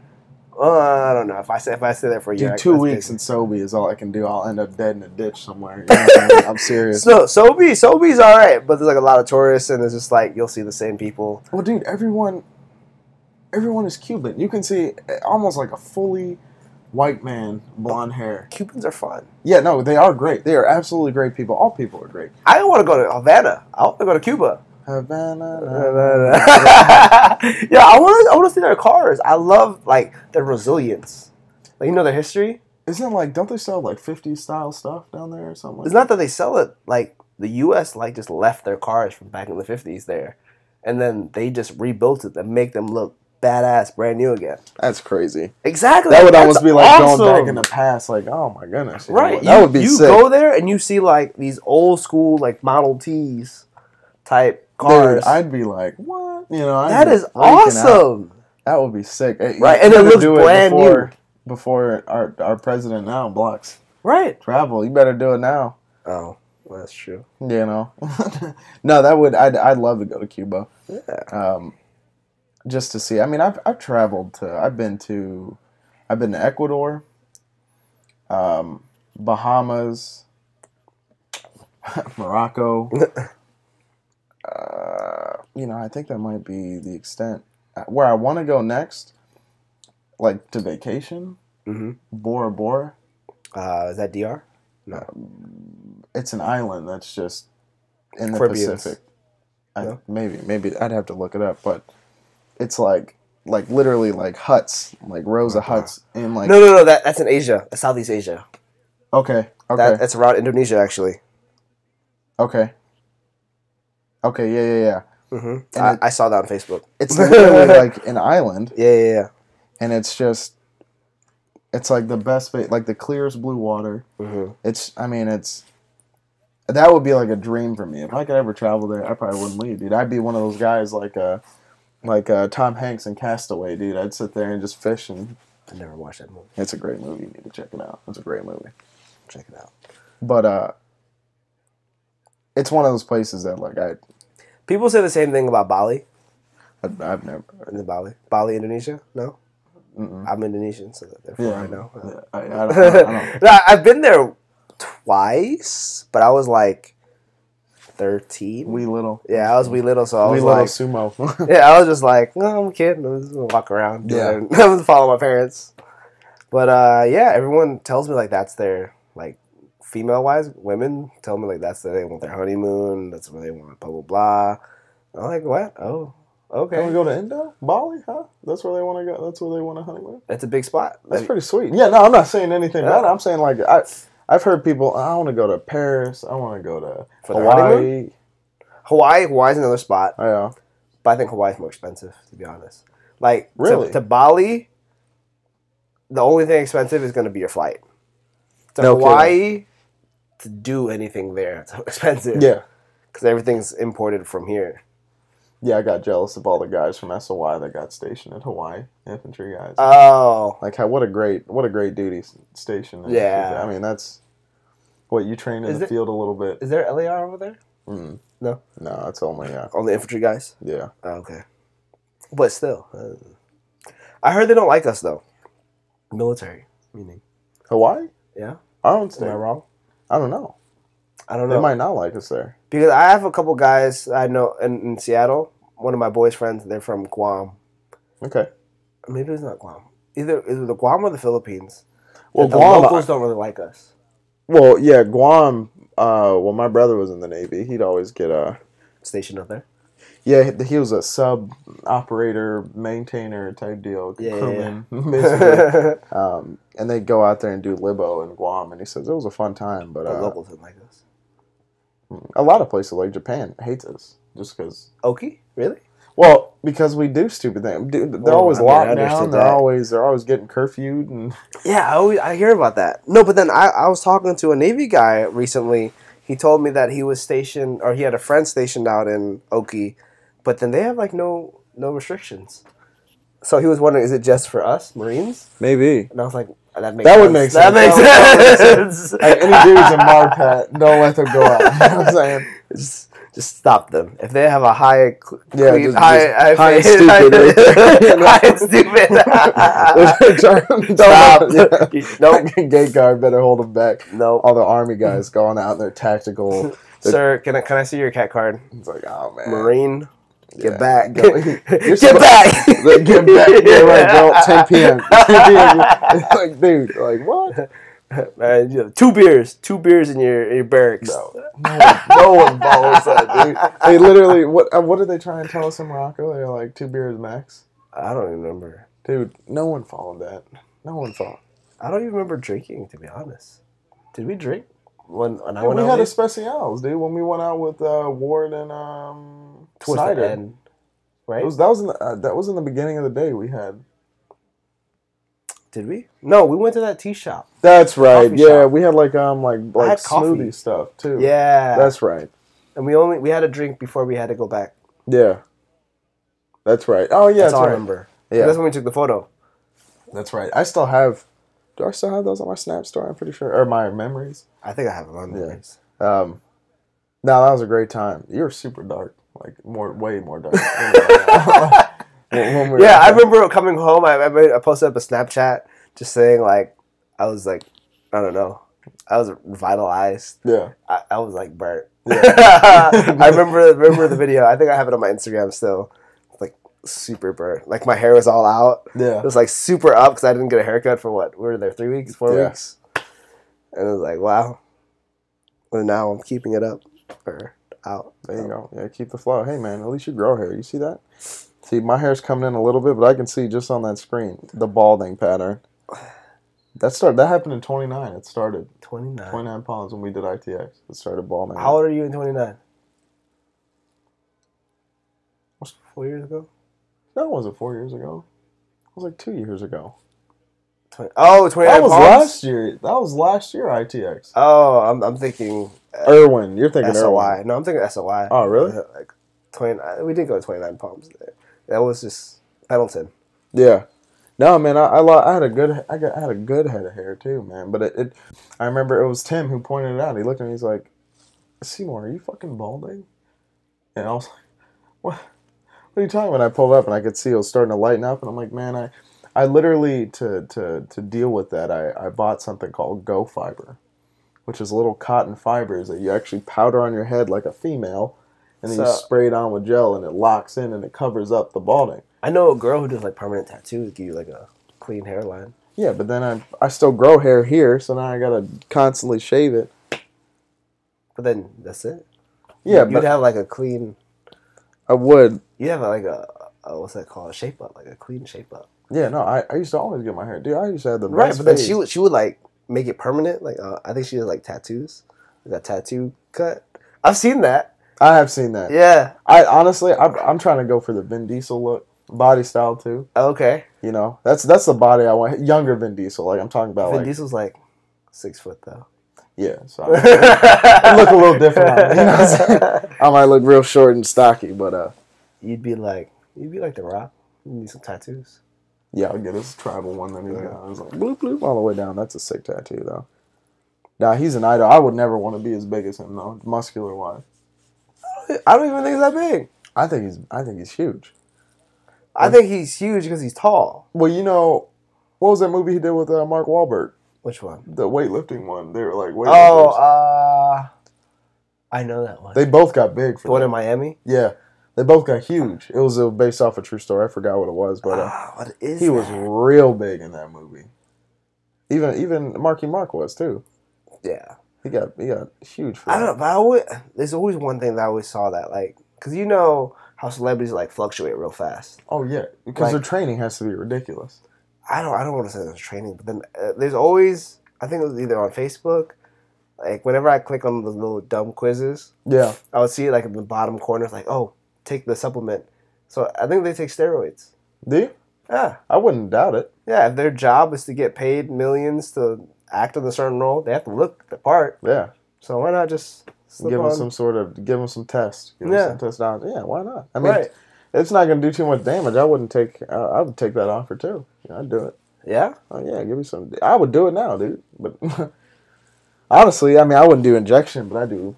Speaker 2: I don't know if I stay there for a year.
Speaker 1: Dude, 2 weeks in Sobe is all I can do. I'll end up dead in a ditch somewhere. You know, I'm serious.
Speaker 2: So Sobe's all right, but there's like a lot of tourists, and it's just like you'll see the same people.
Speaker 1: Well, dude, everyone is Cuban. You can see almost like a fully white man, blonde hair.
Speaker 2: Cubans are fun.
Speaker 1: Yeah, no, they are great. They are absolutely great people. All people are great.
Speaker 2: I don't want to go to Havana. I want to go to Cuba.
Speaker 1: Havana.
Speaker 2: Yeah, I want to see their cars. I love like their resilience. Like, you know, their history.
Speaker 1: Isn't like, don't they sell like 50s style stuff down there or something?
Speaker 2: It's not that they sell it. Like the U.S. like just left their cars from back in the 50s there, and then they just rebuilt it and make them look badass, brand new again.
Speaker 1: That's crazy.
Speaker 2: Exactly.
Speaker 1: That would almost be like going back in the past. Like, oh my goodness.
Speaker 2: Right.
Speaker 1: That would be sick.
Speaker 2: You go there and you see like these old school like Model Ts type cars.
Speaker 1: Dude, I'd be like, what? You know,
Speaker 2: that is awesome.
Speaker 1: That would be sick.
Speaker 2: Right, and it looks brand new.
Speaker 1: Before our president now blocks
Speaker 2: travel.
Speaker 1: You better do it now.
Speaker 2: Oh, well, that's true.
Speaker 1: You know. No, that would I'd love to go to Cuba.
Speaker 2: Yeah.
Speaker 1: Just to see. I mean, I've traveled to. I've been to Ecuador, Bahamas, Morocco. You know, I think that might be the extent. Where I want to go next, like to vacation, Bora Bora.
Speaker 2: Is that DR? No.
Speaker 1: It's an island that's just in the
Speaker 2: Caribbeans.
Speaker 1: Pacific.
Speaker 2: No?
Speaker 1: Maybe I'd have to look it up, but it's like literally like huts, like rows of huts in like.
Speaker 2: No. That's in Asia. That's Southeast Asia.
Speaker 1: Okay.
Speaker 2: That's around Indonesia, actually.
Speaker 1: Okay. Yeah.
Speaker 2: Mm-hmm. I saw that on Facebook.
Speaker 1: It's literally like an island.
Speaker 2: Yeah.
Speaker 1: And it's like the best, like the clearest blue water.
Speaker 2: Mm-hmm.
Speaker 1: That would be like a dream for me. If I could ever travel there, I probably wouldn't leave, dude. I'd be one of those guys like Tom Hanks in Castaway, dude. I'd sit there and just fish. And
Speaker 2: I never watched that movie.
Speaker 1: it's a great movie. You need to check it out. It's a great movie.
Speaker 2: Check it out.
Speaker 1: But it's one of those places that like
Speaker 2: People say the same thing about Bali.
Speaker 1: I've never.
Speaker 2: In the Bali, Indonesia. No.
Speaker 1: Mm-mm.
Speaker 2: I'm Indonesian, so therefore I know.
Speaker 1: Yeah, I don't.
Speaker 2: No, I've been there twice, but I was like 13.
Speaker 1: Wee little.
Speaker 2: Yeah, I was wee little, so I was
Speaker 1: little
Speaker 2: like
Speaker 1: sumo.
Speaker 2: yeah, I was just like, no, I'm a kid. I'm just gonna walk around.
Speaker 1: Yeah.
Speaker 2: And follow my parents. But yeah, everyone tells me like that's their like female wise. Women tell me like they want their honeymoon. That's where they want blah blah blah. I'm like, what? Oh, okay.
Speaker 1: Can we go to Indo? Bali? Huh? That's where they want to go. That's where they want to honeymoon.
Speaker 2: It's a big spot.
Speaker 1: That's pretty sweet. Yeah, no, I'm not saying anything about it. I'm saying like I've heard people. I want to go to Paris. I want to go to Hawaii.
Speaker 2: Hawaii's another spot.
Speaker 1: Oh, yeah.
Speaker 2: But I think Hawaii's more expensive, to be honest. Like
Speaker 1: really
Speaker 2: to Bali, the only thing expensive is going to be your flight. To
Speaker 1: No
Speaker 2: Hawaii,
Speaker 1: kidding.
Speaker 2: to do anything there, it's expensive.
Speaker 1: Yeah.
Speaker 2: Because everything's imported from here.
Speaker 1: Yeah, I got jealous of all the guys from SOY that got stationed in Hawaii, infantry guys.
Speaker 2: Oh,
Speaker 1: Like what a great duty station.
Speaker 2: Yeah.
Speaker 1: I mean that's what you train in the field a little bit.
Speaker 2: is there LAR over there?
Speaker 1: Mm.
Speaker 2: No,
Speaker 1: it's only
Speaker 2: only infantry guys.
Speaker 1: yeah.
Speaker 2: Oh, okay, but still, I heard they don't like us though. Military, meaning
Speaker 1: Hawaii?
Speaker 2: yeah.
Speaker 1: I don't
Speaker 2: Am I wrong?
Speaker 1: I don't know.
Speaker 2: I don't know.
Speaker 1: They might not like us there.
Speaker 2: Because I have a couple guys I know in Seattle. One of my boys' friends, they're from Guam.
Speaker 1: Okay.
Speaker 2: Maybe it's not Guam. Either the Guam or the Philippines.
Speaker 1: Well,
Speaker 2: the
Speaker 1: Guam.
Speaker 2: locals don't really like us.
Speaker 1: Well, yeah, Guam. Well, my brother was in the Navy. He'd always get
Speaker 2: Stationed up there.
Speaker 1: Yeah, he was a sub operator, maintainer type deal,
Speaker 2: Yeah,
Speaker 1: crewman, basically. And they'd go out there and do libo in Guam, and he says it was a fun time, but
Speaker 2: The locals didn't like us.
Speaker 1: a lot of places like Japan hates us just because.
Speaker 2: Oki? Really?
Speaker 1: Well, because we do stupid things. They're always locked down. They're always getting curfewed and.
Speaker 2: Yeah, I hear about that. No, but then I was talking to a Navy guy recently. He told me that he was stationed, or he had a friend stationed out in Oki, but then they have like no restrictions. So he was wondering, is it just for us Marines?
Speaker 1: Maybe.
Speaker 2: And I was like, that makes
Speaker 1: That
Speaker 2: sense.
Speaker 1: would make sense.
Speaker 2: That makes sense.
Speaker 1: Like, any dudes in Marpat, don't let them go out. You know what I'm saying?
Speaker 2: Just stop them. If they have a high and stupid.
Speaker 1: High and stupid.
Speaker 2: Stop.
Speaker 1: Nope. Gate guard better hold them back.
Speaker 2: Nope.
Speaker 1: All the army guys going out in their tactical.
Speaker 2: Sir, can I see your cat card?
Speaker 1: It's like, oh man,
Speaker 2: Marine. Get
Speaker 1: Yeah.
Speaker 2: back.
Speaker 1: Get
Speaker 2: back.
Speaker 1: Get back. Yeah, right, bro. 10 p.m. 10 p.m. Like, dude, like what?
Speaker 2: Man, you have two beers in your barracks.
Speaker 1: No one follows that, dude. They literally, what did they try and tell us in Morocco? They're like 2 beers max.
Speaker 2: I don't even remember.
Speaker 1: Dude, no one followed that. No one followed.
Speaker 2: I don't even remember drinking, to be honest. Did we drink when I
Speaker 1: Yeah,
Speaker 2: went
Speaker 1: we
Speaker 2: out?
Speaker 1: had a specials, dude. When we went out with Ward and
Speaker 2: Towards
Speaker 1: Snyder.
Speaker 2: the end, right?
Speaker 1: That was in the beginning of the day. We had.
Speaker 2: Did we? No, we went to that tea shop.
Speaker 1: That's right.
Speaker 2: Coffee
Speaker 1: Yeah,
Speaker 2: shop.
Speaker 1: we had like
Speaker 2: had
Speaker 1: smoothie
Speaker 2: coffee.
Speaker 1: stuff too.
Speaker 2: Yeah,
Speaker 1: That's right.
Speaker 2: and we had a drink before we had to go back.
Speaker 1: Yeah. That's right. Oh yeah,
Speaker 2: That's all I
Speaker 1: right.
Speaker 2: remember.
Speaker 1: Yeah,
Speaker 2: That's when we took the photo.
Speaker 1: that's right. I still have. Do I still have those on my Snap story? I'm pretty sure, or my memories.
Speaker 2: I think I have them on there.
Speaker 1: No, that was a great time. You were super dark, like way more dark. When we were
Speaker 2: Yeah,
Speaker 1: out
Speaker 2: I
Speaker 1: there.
Speaker 2: remember coming home. I posted up a Snapchat just saying like I was like, I don't know, I was revitalized.
Speaker 1: Yeah.
Speaker 2: I was like burnt.
Speaker 1: Yeah.
Speaker 2: I remember the video. I think I have it on my Instagram still. Like super burnt. Like my hair was all out.
Speaker 1: Yeah.
Speaker 2: It was like super up because I didn't get a haircut for what? We were there 3 weeks, 4
Speaker 1: Yeah.
Speaker 2: weeks, and it was like wow. And now I'm keeping it up, or out.
Speaker 1: There you go. Yeah, keep the flow. Hey, man, at least you grow hair. You see that? See, my hair's coming in a little bit, but I can see just on that screen the balding pattern. That happened in 29. It started 29 pounds when we did ITX. It started balding.
Speaker 2: How old are you in 29? 4 years ago?
Speaker 1: No, it wasn't 4 years ago. It was like 2 years ago.
Speaker 2: 29 that was
Speaker 1: pounds? Last year. That was last year ITX.
Speaker 2: Oh, I'm thinking
Speaker 1: Irwin. You're thinking
Speaker 2: SOY.
Speaker 1: Irwin.
Speaker 2: No, I'm thinking SOY.
Speaker 1: Oh, really?
Speaker 2: Like 20. We did go to 29 pumps there. That was just Pendleton.
Speaker 1: Yeah. No, man, I had a good head of hair too, man. But I remember it was Tim who pointed it out. He looked at me, he's like, "Seymour, are you fucking balding?" And I was like, "What are you talking about?" I pulled up and I could see it was starting to lighten up, and I'm like, "Man, I literally to deal with that, I bought something called Go Fiber, which is little cotton fibers that you actually powder on your head like a female, and then you spray it on with gel, and it locks in and it covers up the balding."
Speaker 2: I know a girl who does like permanent tattoos, give you like a clean hairline.
Speaker 1: Yeah, but then I still grow hair here, so now I gotta constantly shave it.
Speaker 2: But then that's it.
Speaker 1: Yeah,
Speaker 2: you'd have like a clean.
Speaker 1: I would.
Speaker 2: You'd have like a what's that called? A shape up, like a clean shape up.
Speaker 1: Yeah, no, I used to always get my hair. Dude, I used to have the
Speaker 2: right,
Speaker 1: best
Speaker 2: but then
Speaker 1: fade.
Speaker 2: she would like make it permanent. Like I think she does like tattoos, like a tattoo cut. I've seen that.
Speaker 1: I have seen that.
Speaker 2: Yeah.
Speaker 1: I'm trying to go for the Vin Diesel look, body style too.
Speaker 2: Okay.
Speaker 1: You know, that's the body I want. Younger Vin Diesel, like I'm talking about.
Speaker 2: Vin Diesel's like 6 foot though.
Speaker 1: Yeah, so I look a little different. On me, you know what I'm saying? I might look real short and stocky, but
Speaker 2: you'd be like The Rock. You need some tattoos.
Speaker 1: Yeah, I'll get his tribal one that he's got. It's like bloop bloop all the way down. That's a sick tattoo though. Nah, he's an idol. I would never want to be as big as him though, muscular wise.
Speaker 2: I don't even think he's that big.
Speaker 1: I think he's huge.
Speaker 2: I think he's huge because he's tall.
Speaker 1: Well, you know, what was that movie he did with Mark Wahlberg?
Speaker 2: Which one?
Speaker 1: The weightlifting one. They were like weightlifters.
Speaker 2: I know that one.
Speaker 1: They both got big for
Speaker 2: the one in Miami?
Speaker 1: Yeah. They both got huge. It was based off a true story. I forgot what it was, but
Speaker 2: what is
Speaker 1: he was real big in that movie. Even Marky Mark was too.
Speaker 2: Yeah.
Speaker 1: He got huge for that.
Speaker 2: I don't know, but there's always one thing that I always saw that, like, because you know how celebrities like fluctuate real fast.
Speaker 1: Oh yeah, because
Speaker 2: like,
Speaker 1: their training has to be ridiculous.
Speaker 2: I don't want to say there's training, but then there's always, I think it was either on Facebook, like whenever I click on the little dumb quizzes,
Speaker 1: yeah,
Speaker 2: I would see it like in the bottom corner, it's like, oh, take the supplement. So I think they take steroids.
Speaker 1: Do you?
Speaker 2: Yeah,
Speaker 1: I wouldn't doubt it.
Speaker 2: Yeah, if their job is to get paid millions to act in a certain role, they have to look the part.
Speaker 1: Yeah.
Speaker 2: So why not just
Speaker 1: give them some test. Give them some test on. Yeah, why not? I mean, it's not going to do too much damage. I would take that offer too. Yeah, I'd do it.
Speaker 2: Yeah?
Speaker 1: Oh yeah, give me some. I would do it now, dude. But honestly, I mean, I wouldn't do injection, but I do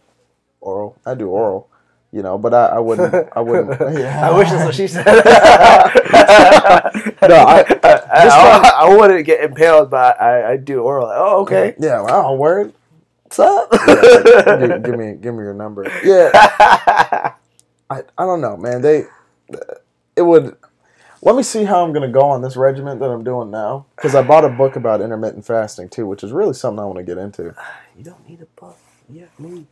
Speaker 1: oral. You know, but I wouldn't. Yeah.
Speaker 2: I wish that's what she said.
Speaker 1: No,
Speaker 2: I wouldn't get impaled, but I do oral. Oh, okay.
Speaker 1: Yeah, wow, word.
Speaker 2: What's up?
Speaker 1: Yeah, give me your number. Yeah. I don't know, man. It would. Let me see how I'm going to go on this regimen that I'm doing now. Because I bought a book about intermittent fasting, too, which is really something I want to get into.
Speaker 2: You don't need a book. You have me.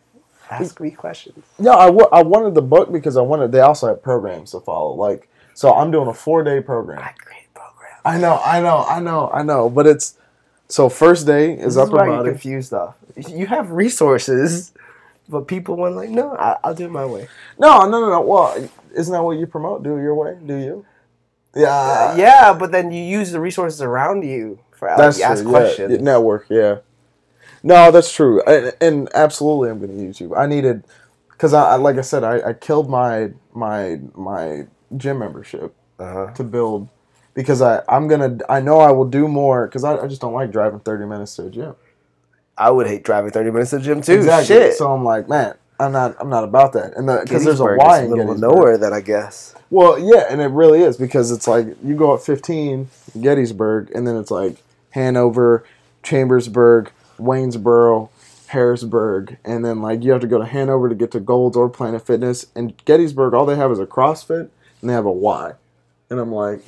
Speaker 2: Ask me questions.
Speaker 1: Yeah, I wanted the book because they also have programs to follow. Like, so I'm doing a 4-day program.
Speaker 2: I create programs.
Speaker 1: I know. But it's, so first day is upper body.
Speaker 2: I'm confused, though. You have resources, but people want like, no, I'll do it my way.
Speaker 1: No. Well, isn't that what you promote? Do it your way? Do you? Yeah.
Speaker 2: Yeah, but then you use the resources around you for ask questions.
Speaker 1: Yeah, network, yeah. No, that's true. And absolutely I'm going to use you. I needed, because like I said, I killed my gym membership to build, because I know I will do more, because I just don't like driving 30 minutes to a gym.
Speaker 2: I would hate driving 30 minutes to the gym too.
Speaker 1: Exactly.
Speaker 2: Shit.
Speaker 1: So I'm like, man, I'm not about that. And because there's a Y in Gettysburg.
Speaker 2: Nowhere, then I guess.
Speaker 1: Well, yeah, and it really is, because it's like you go at 15 Gettysburg, and then it's like Hanover, Chambersburg, Waynesboro, Harrisburg, and then like you have to go to Hanover to get to Gold's or Planet Fitness. And Gettysburg, all they have is a CrossFit, and they have a Y. And I'm like,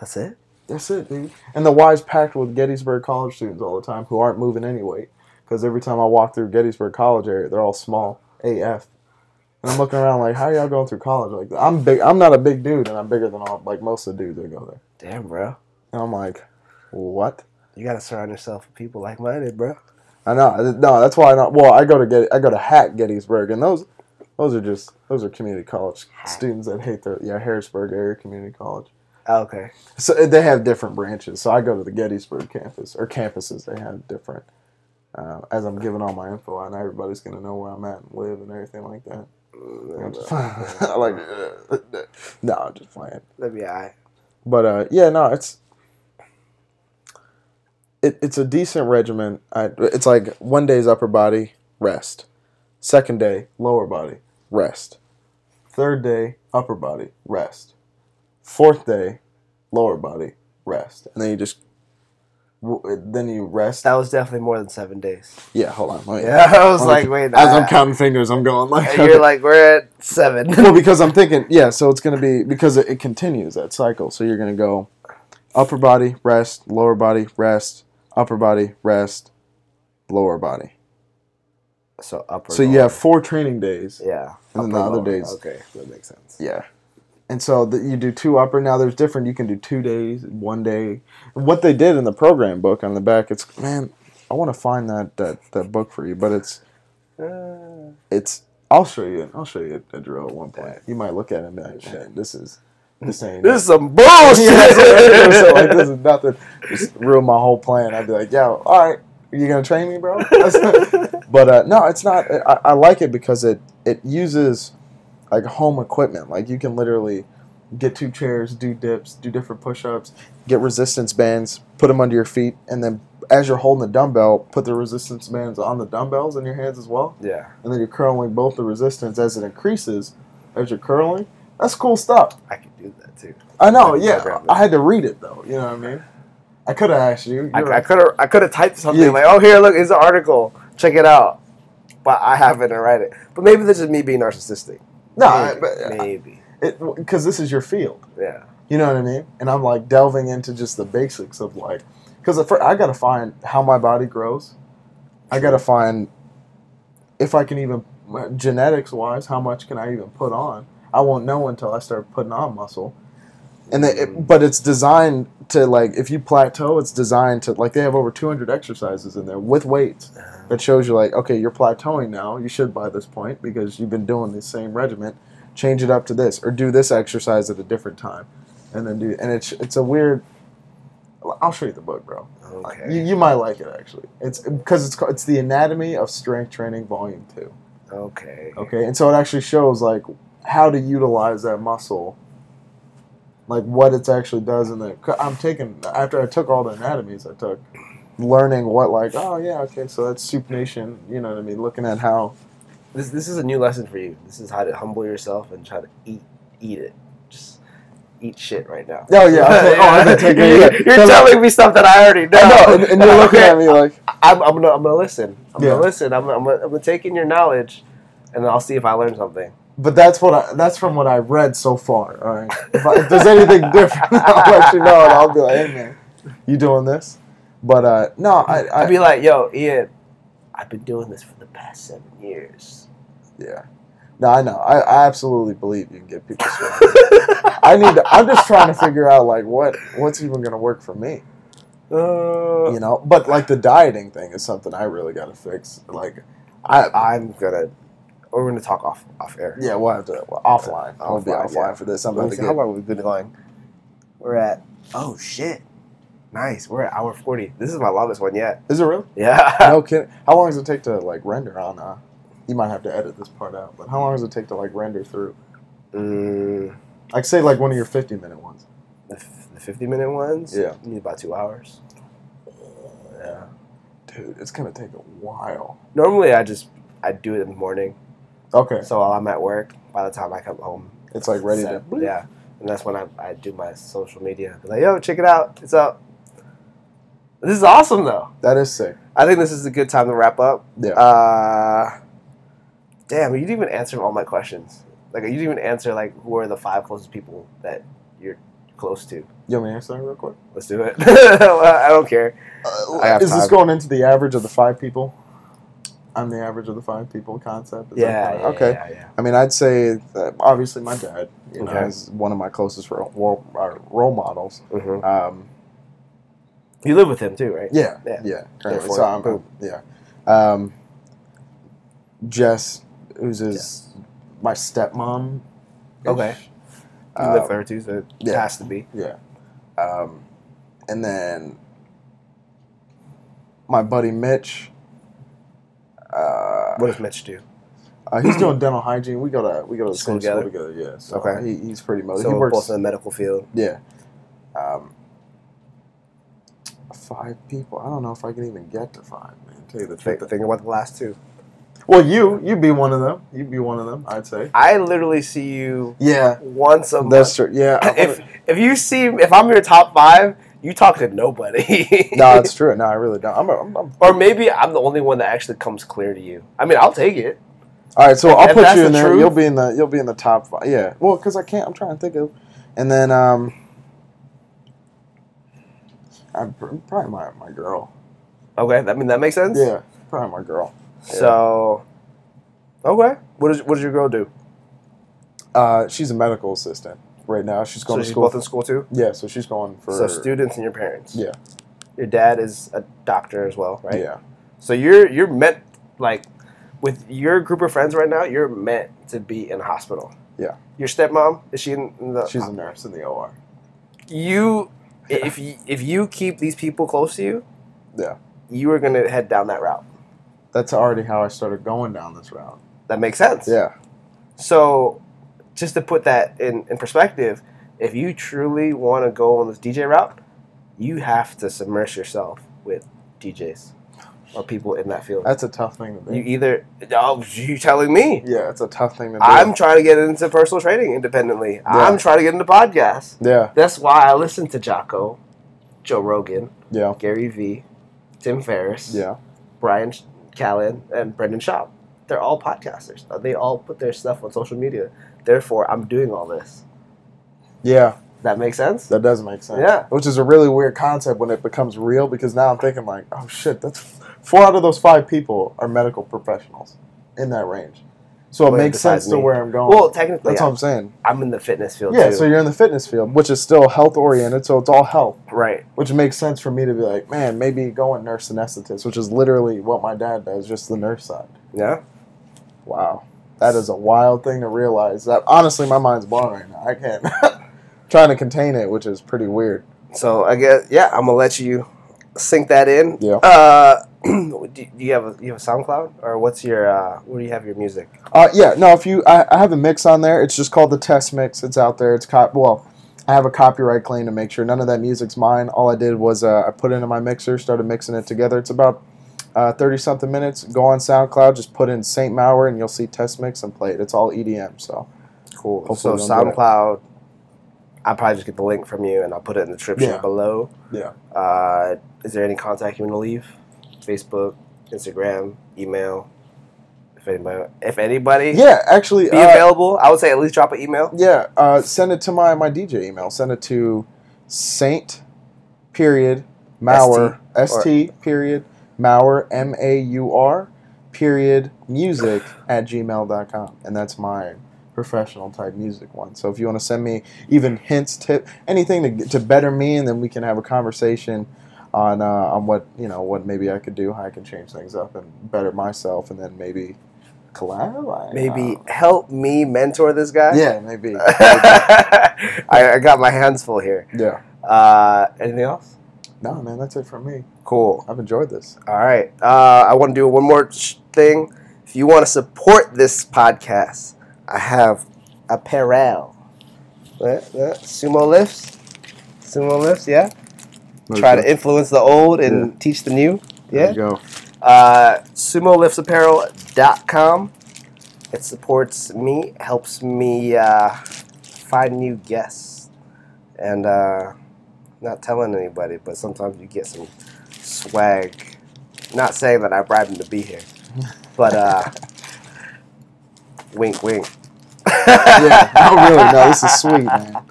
Speaker 2: that's it?
Speaker 1: That's it, dude. And the Y's packed with Gettysburg college students all the time who aren't moving any weight. Because every time I walk through Gettysburg College area, they're all small AF. And I'm looking around like, how are y'all going through college like that? I'm big. I'm not a big dude, and I'm bigger than most of the dudes that go there.
Speaker 2: Damn, bro.
Speaker 1: And I'm like, what?
Speaker 2: You gotta surround yourself with people like-minded, bro.
Speaker 1: I know. No, that's why I know. Well, I go to Hack Gettysburg, and those are community college students that hate Harrisburg area community college.
Speaker 2: Oh, okay.
Speaker 1: So they have different branches. So I go to the Gettysburg campus or campuses. They have different. As I'm giving all my info out, and everybody's gonna know where I'm at and live and everything like that. No, I'm just playing.
Speaker 2: That'd be alright.
Speaker 1: But yeah, no, it's a decent regimen. It's like one day's upper body rest, second day lower body rest, third day upper body rest, fourth day lower body rest, and then you rest.
Speaker 2: That was definitely more than 7 days.
Speaker 1: Yeah, hold on.
Speaker 2: Yeah, I was like, wait.
Speaker 1: As I'm counting fingers, I'm going like.
Speaker 2: You're like, we're at 7.
Speaker 1: Well, because I'm thinking, yeah, so it's going to be, because it continues that cycle. So you're going to go upper body, rest, lower body, rest, upper body, rest, lower body.
Speaker 2: So upper.
Speaker 1: So you have 4 training days.
Speaker 2: Yeah.
Speaker 1: And then the other days.
Speaker 2: Okay, that makes sense.
Speaker 1: Yeah. And so you do 2 upper. Now there's different. You can do 2 days, 1 day. What they did in the program book on the back, I want to find that book for you, but it's. I'll show you. I'll show you a drill at one point. You might look at it and be like, man, this ain't.
Speaker 2: This is some bullshit.
Speaker 1: So like, this is nothing. Just ruin my whole plan. I'd be like, yo, all right, you gonna train me, bro? But no, it's not. I like it because it uses like home equipment. Like you can literally get 2 chairs, do dips, do different push-ups, get resistance bands, put them under your feet, and then as you're holding the dumbbell, put the resistance bands on the dumbbells in your hands as well.
Speaker 2: Yeah.
Speaker 1: And then you're curling both the resistance as it increases as you're curling. That's cool stuff.
Speaker 2: I could do that too.
Speaker 1: I know, yeah. I had to read it though. You know what I mean? I could have asked you.
Speaker 2: I could have typed something like, oh, here, look, here's an article. Check it out. But I haven't to write it. But maybe this is me being narcissistic.
Speaker 1: No,
Speaker 2: maybe.
Speaker 1: Because this is your field.
Speaker 2: Yeah.
Speaker 1: You know what I mean? And I'm like delving into just the basics of like, because I got to find how my body grows. I got to find if I can even, genetics wise, how much can I even put on. I won't know until I start putting on muscle. And but it's designed to, like, if you plateau, it's designed to, like, they have over 200 exercises in there with weights that shows you, like, okay, you're plateauing now. You should by this point because you've been doing the same regimen. Change it up to this or do this exercise at a different time. And then it's a weird. I'll show you the book, bro.
Speaker 2: Okay.
Speaker 1: You might like it actually. It's because it's the Anatomy of Strength Training Volume 2.
Speaker 2: Okay.
Speaker 1: Okay, and so it actually shows like how to utilize that muscle, like what it actually does in the. After I took all the anatomies, I took learning what, like, oh yeah, okay, so that's supination. You know what I mean? Looking at how.
Speaker 2: This is a new lesson for you. This is how to humble yourself and try to eat it. Just eat shit right now.
Speaker 1: Oh yeah,
Speaker 2: You're telling me stuff that I already know.
Speaker 1: I know, and you're looking at me like
Speaker 2: I'm gonna listen. I'm gonna listen. I'm gonna take in your knowledge, and I'll see if I learn something.
Speaker 1: But that's from what I've read so far. All right, if there's anything different, I'll let you know, and I'll be like, hey man, you doing this? But no,
Speaker 2: I'd be like, yo, Ian, I've been doing this for the past 7 years.
Speaker 1: Yeah. No, I know. I absolutely believe you can get people strong. I'm just trying to figure out like what's even gonna work for me. You know, but like the dieting thing is something I really gotta fix. Like
Speaker 2: we're gonna talk off air.
Speaker 1: Yeah, we'll have to offline. I'll be offline for this.
Speaker 2: How long have we been going? We're at shit. Nice. We're at hour 40. This is my longest one yet.
Speaker 1: Is it really?
Speaker 2: Yeah.
Speaker 1: No kidding. How long does it take to like render on? You might have to edit this part out, but how long does it take to like render through? Like say like one of your 50-minute ones.
Speaker 2: The 50-minute ones?
Speaker 1: Yeah.
Speaker 2: You need about 2 hours.
Speaker 1: Yeah. Dude, it's gonna take a while.
Speaker 2: Normally I do it in the morning.
Speaker 1: Okay.
Speaker 2: So while I'm at work, by the time I come home,
Speaker 1: it's like ready to.
Speaker 2: Yeah. And that's when I do my social media. Be like, yo, check it out. It's up. This is awesome though.
Speaker 1: That is sick.
Speaker 2: I think this is a good time to wrap up.
Speaker 1: Yeah.
Speaker 2: Damn, you didn't even answer all my questions. Like, you didn't even answer, like, who are the 5 closest people that you're close to.
Speaker 1: You want me to answer that real quick?
Speaker 2: Let's do it. I don't care.
Speaker 1: Is this going into the average of the 5 people? I'm the average of the 5 people concept. Is
Speaker 2: Yeah,
Speaker 1: that
Speaker 2: yeah,
Speaker 1: okay?
Speaker 2: yeah.
Speaker 1: I mean, I'd say that obviously my dad,
Speaker 2: Okay.
Speaker 1: is one of my closest role models.
Speaker 2: Mm-hmm. You live with him too, right?
Speaker 1: Yeah. Currently,
Speaker 2: Therefore,
Speaker 1: so
Speaker 2: boom.
Speaker 1: Jess, who's my stepmom.
Speaker 2: Okay. You live with her too, so it has to be.
Speaker 1: Yeah. And then my buddy Mitch.
Speaker 2: What does Mitch do?
Speaker 1: He's doing dental hygiene. We go to the
Speaker 2: School
Speaker 1: same school
Speaker 2: together?
Speaker 1: together. Yeah. So
Speaker 2: Okay.
Speaker 1: he's pretty motivated.
Speaker 2: So
Speaker 1: He
Speaker 2: we're
Speaker 1: works
Speaker 2: both in the medical field.
Speaker 1: Yeah. 5 people. I don't know if I can even get to 5, man. Tell you the truth.
Speaker 2: Think about the last 2.
Speaker 1: Well, you'd be one of them. You'd be one of them, I'd say.
Speaker 2: I literally see you
Speaker 1: Yeah.
Speaker 2: once a month.
Speaker 1: That's true. Yeah.
Speaker 2: If I'm your top 5, you talk to nobody.
Speaker 1: No, it's true. No, I really don't.
Speaker 2: Or maybe I'm the only one that actually comes clear to you. I mean, I'll take it.
Speaker 1: All right, so I'll
Speaker 2: If
Speaker 1: put
Speaker 2: that's
Speaker 1: you in
Speaker 2: the
Speaker 1: there.
Speaker 2: truth-
Speaker 1: You'll be in the top 5. Yeah. Well, because I can't. I'm trying to think of, and then probably my girl.
Speaker 2: Okay, that makes sense.
Speaker 1: Yeah, probably my girl. Yeah.
Speaker 2: So, okay, what does your girl do?
Speaker 1: She's a medical assistant right now. She's going
Speaker 2: So
Speaker 1: to
Speaker 2: she's
Speaker 1: school.
Speaker 2: both in school too.
Speaker 1: Yeah, so she's going for.
Speaker 2: So students and your parents.
Speaker 1: Yeah.
Speaker 2: Your dad is a doctor as well, right?
Speaker 1: Yeah.
Speaker 2: So you're meant, like, with your group of friends right now, you're meant to be in a hospital.
Speaker 1: Yeah.
Speaker 2: Your stepmom, is she in the?
Speaker 1: She's a nurse in the OR.
Speaker 2: If you keep these people close to you,
Speaker 1: Yeah.
Speaker 2: you are gonna head down that route.
Speaker 1: That's already how I started going down this route.
Speaker 2: That makes sense.
Speaker 1: Yeah.
Speaker 2: So, just to put that in perspective, if you truly want to go on this DJ route, you have to submerge yourself with DJs or people in that field.
Speaker 1: That's a tough thing to do.
Speaker 2: You telling me?
Speaker 1: Yeah, it's a tough thing to do.
Speaker 2: I'm trying to get into personal training independently.
Speaker 1: Yeah.
Speaker 2: I'm trying to get into podcasts.
Speaker 1: Yeah.
Speaker 2: That's why I listen to Jocko, Joe Rogan,
Speaker 1: Yeah.
Speaker 2: Gary Vee, Tim Ferriss,
Speaker 1: Yeah.
Speaker 2: Bryan Callen, and Brendan Schaub. They're all podcasters. They all put their stuff on social media. Therefore, I'm doing all this.
Speaker 1: Yeah.
Speaker 2: That makes sense?
Speaker 1: That does make sense.
Speaker 2: Yeah.
Speaker 1: Which is a really weird concept when it becomes real, because now I'm thinking like, oh shit, that's 4 out of those 5 people are medical professionals in that range. So it
Speaker 2: Well,
Speaker 1: makes sense
Speaker 2: besides
Speaker 1: to
Speaker 2: me.
Speaker 1: where I'm going.
Speaker 2: Well, technically,
Speaker 1: that's what I'm saying.
Speaker 2: I'm in the fitness field
Speaker 1: Yeah,
Speaker 2: too.
Speaker 1: so you're in the fitness field, which is still health oriented, so it's all health.
Speaker 2: Right.
Speaker 1: Which makes sense for me to be like, man, maybe go and nurse anesthetist, which is literally what my dad does, just the nurse side.
Speaker 2: Yeah.
Speaker 1: Wow. That is a wild thing to realize. That honestly, my mind's blown right now. I can't trying to contain it, which is pretty weird.
Speaker 2: So I guess I'm gonna let you sink that in.
Speaker 1: Yeah.
Speaker 2: Do you have a SoundCloud, or what's your where do you have your music?
Speaker 1: Yeah. No. I have a mix on there. It's just called the Test Mix. It's out there. It's I have a copyright claim to make sure none of that music's mine. All I did was I put it into my mixer, started mixing it together. It's about 30-something minutes. Go on SoundCloud, just put in St. Maur, and you'll see Test Mix and play it. It's all EDM. So
Speaker 2: Cool.
Speaker 1: hopefully
Speaker 2: So
Speaker 1: you'll get it.
Speaker 2: SoundCloud, I'll probably just get the link from you, and I'll put it in the description
Speaker 1: Yeah.
Speaker 2: below.
Speaker 1: Yeah.
Speaker 2: Is there any contact you want to leave? Facebook, Instagram, email. If anybody,
Speaker 1: Yeah. Actually,
Speaker 2: be available. I would say at least drop an email.
Speaker 1: yeah. Send it to my DJ email. Send it to Maur Maur Maur @gmail.com, and that's my professional type music one. So if you want to send me even hints, anything to better me, and then we can have a conversation on what maybe I could do, how I can change things up and better myself, and then maybe collab.
Speaker 2: Maybe help me mentor this guy.
Speaker 1: Yeah, maybe.
Speaker 2: I got my hands full here.
Speaker 1: Yeah.
Speaker 2: Anything else?
Speaker 1: No, man, that's it for me.
Speaker 2: Cool.
Speaker 1: I've enjoyed this.
Speaker 2: All right. I want to do one more thing. If you want to support this podcast, I have Apparel. Sumo lifts. Sumo lifts, yeah. Try to influence the old and teach the new.
Speaker 1: There
Speaker 2: Yeah.
Speaker 1: you go.
Speaker 2: Sumoliftsapparel.com. It supports me, helps me find new guests, and not telling anybody, but sometimes you get some swag. Not saying that I bribed him to be here, but wink, wink.
Speaker 1: Yeah. No, really. No, this is sweet, man.
Speaker 2: All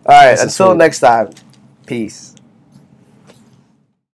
Speaker 2: right.
Speaker 1: This is
Speaker 2: Until
Speaker 1: sweet.
Speaker 2: next time. Peace.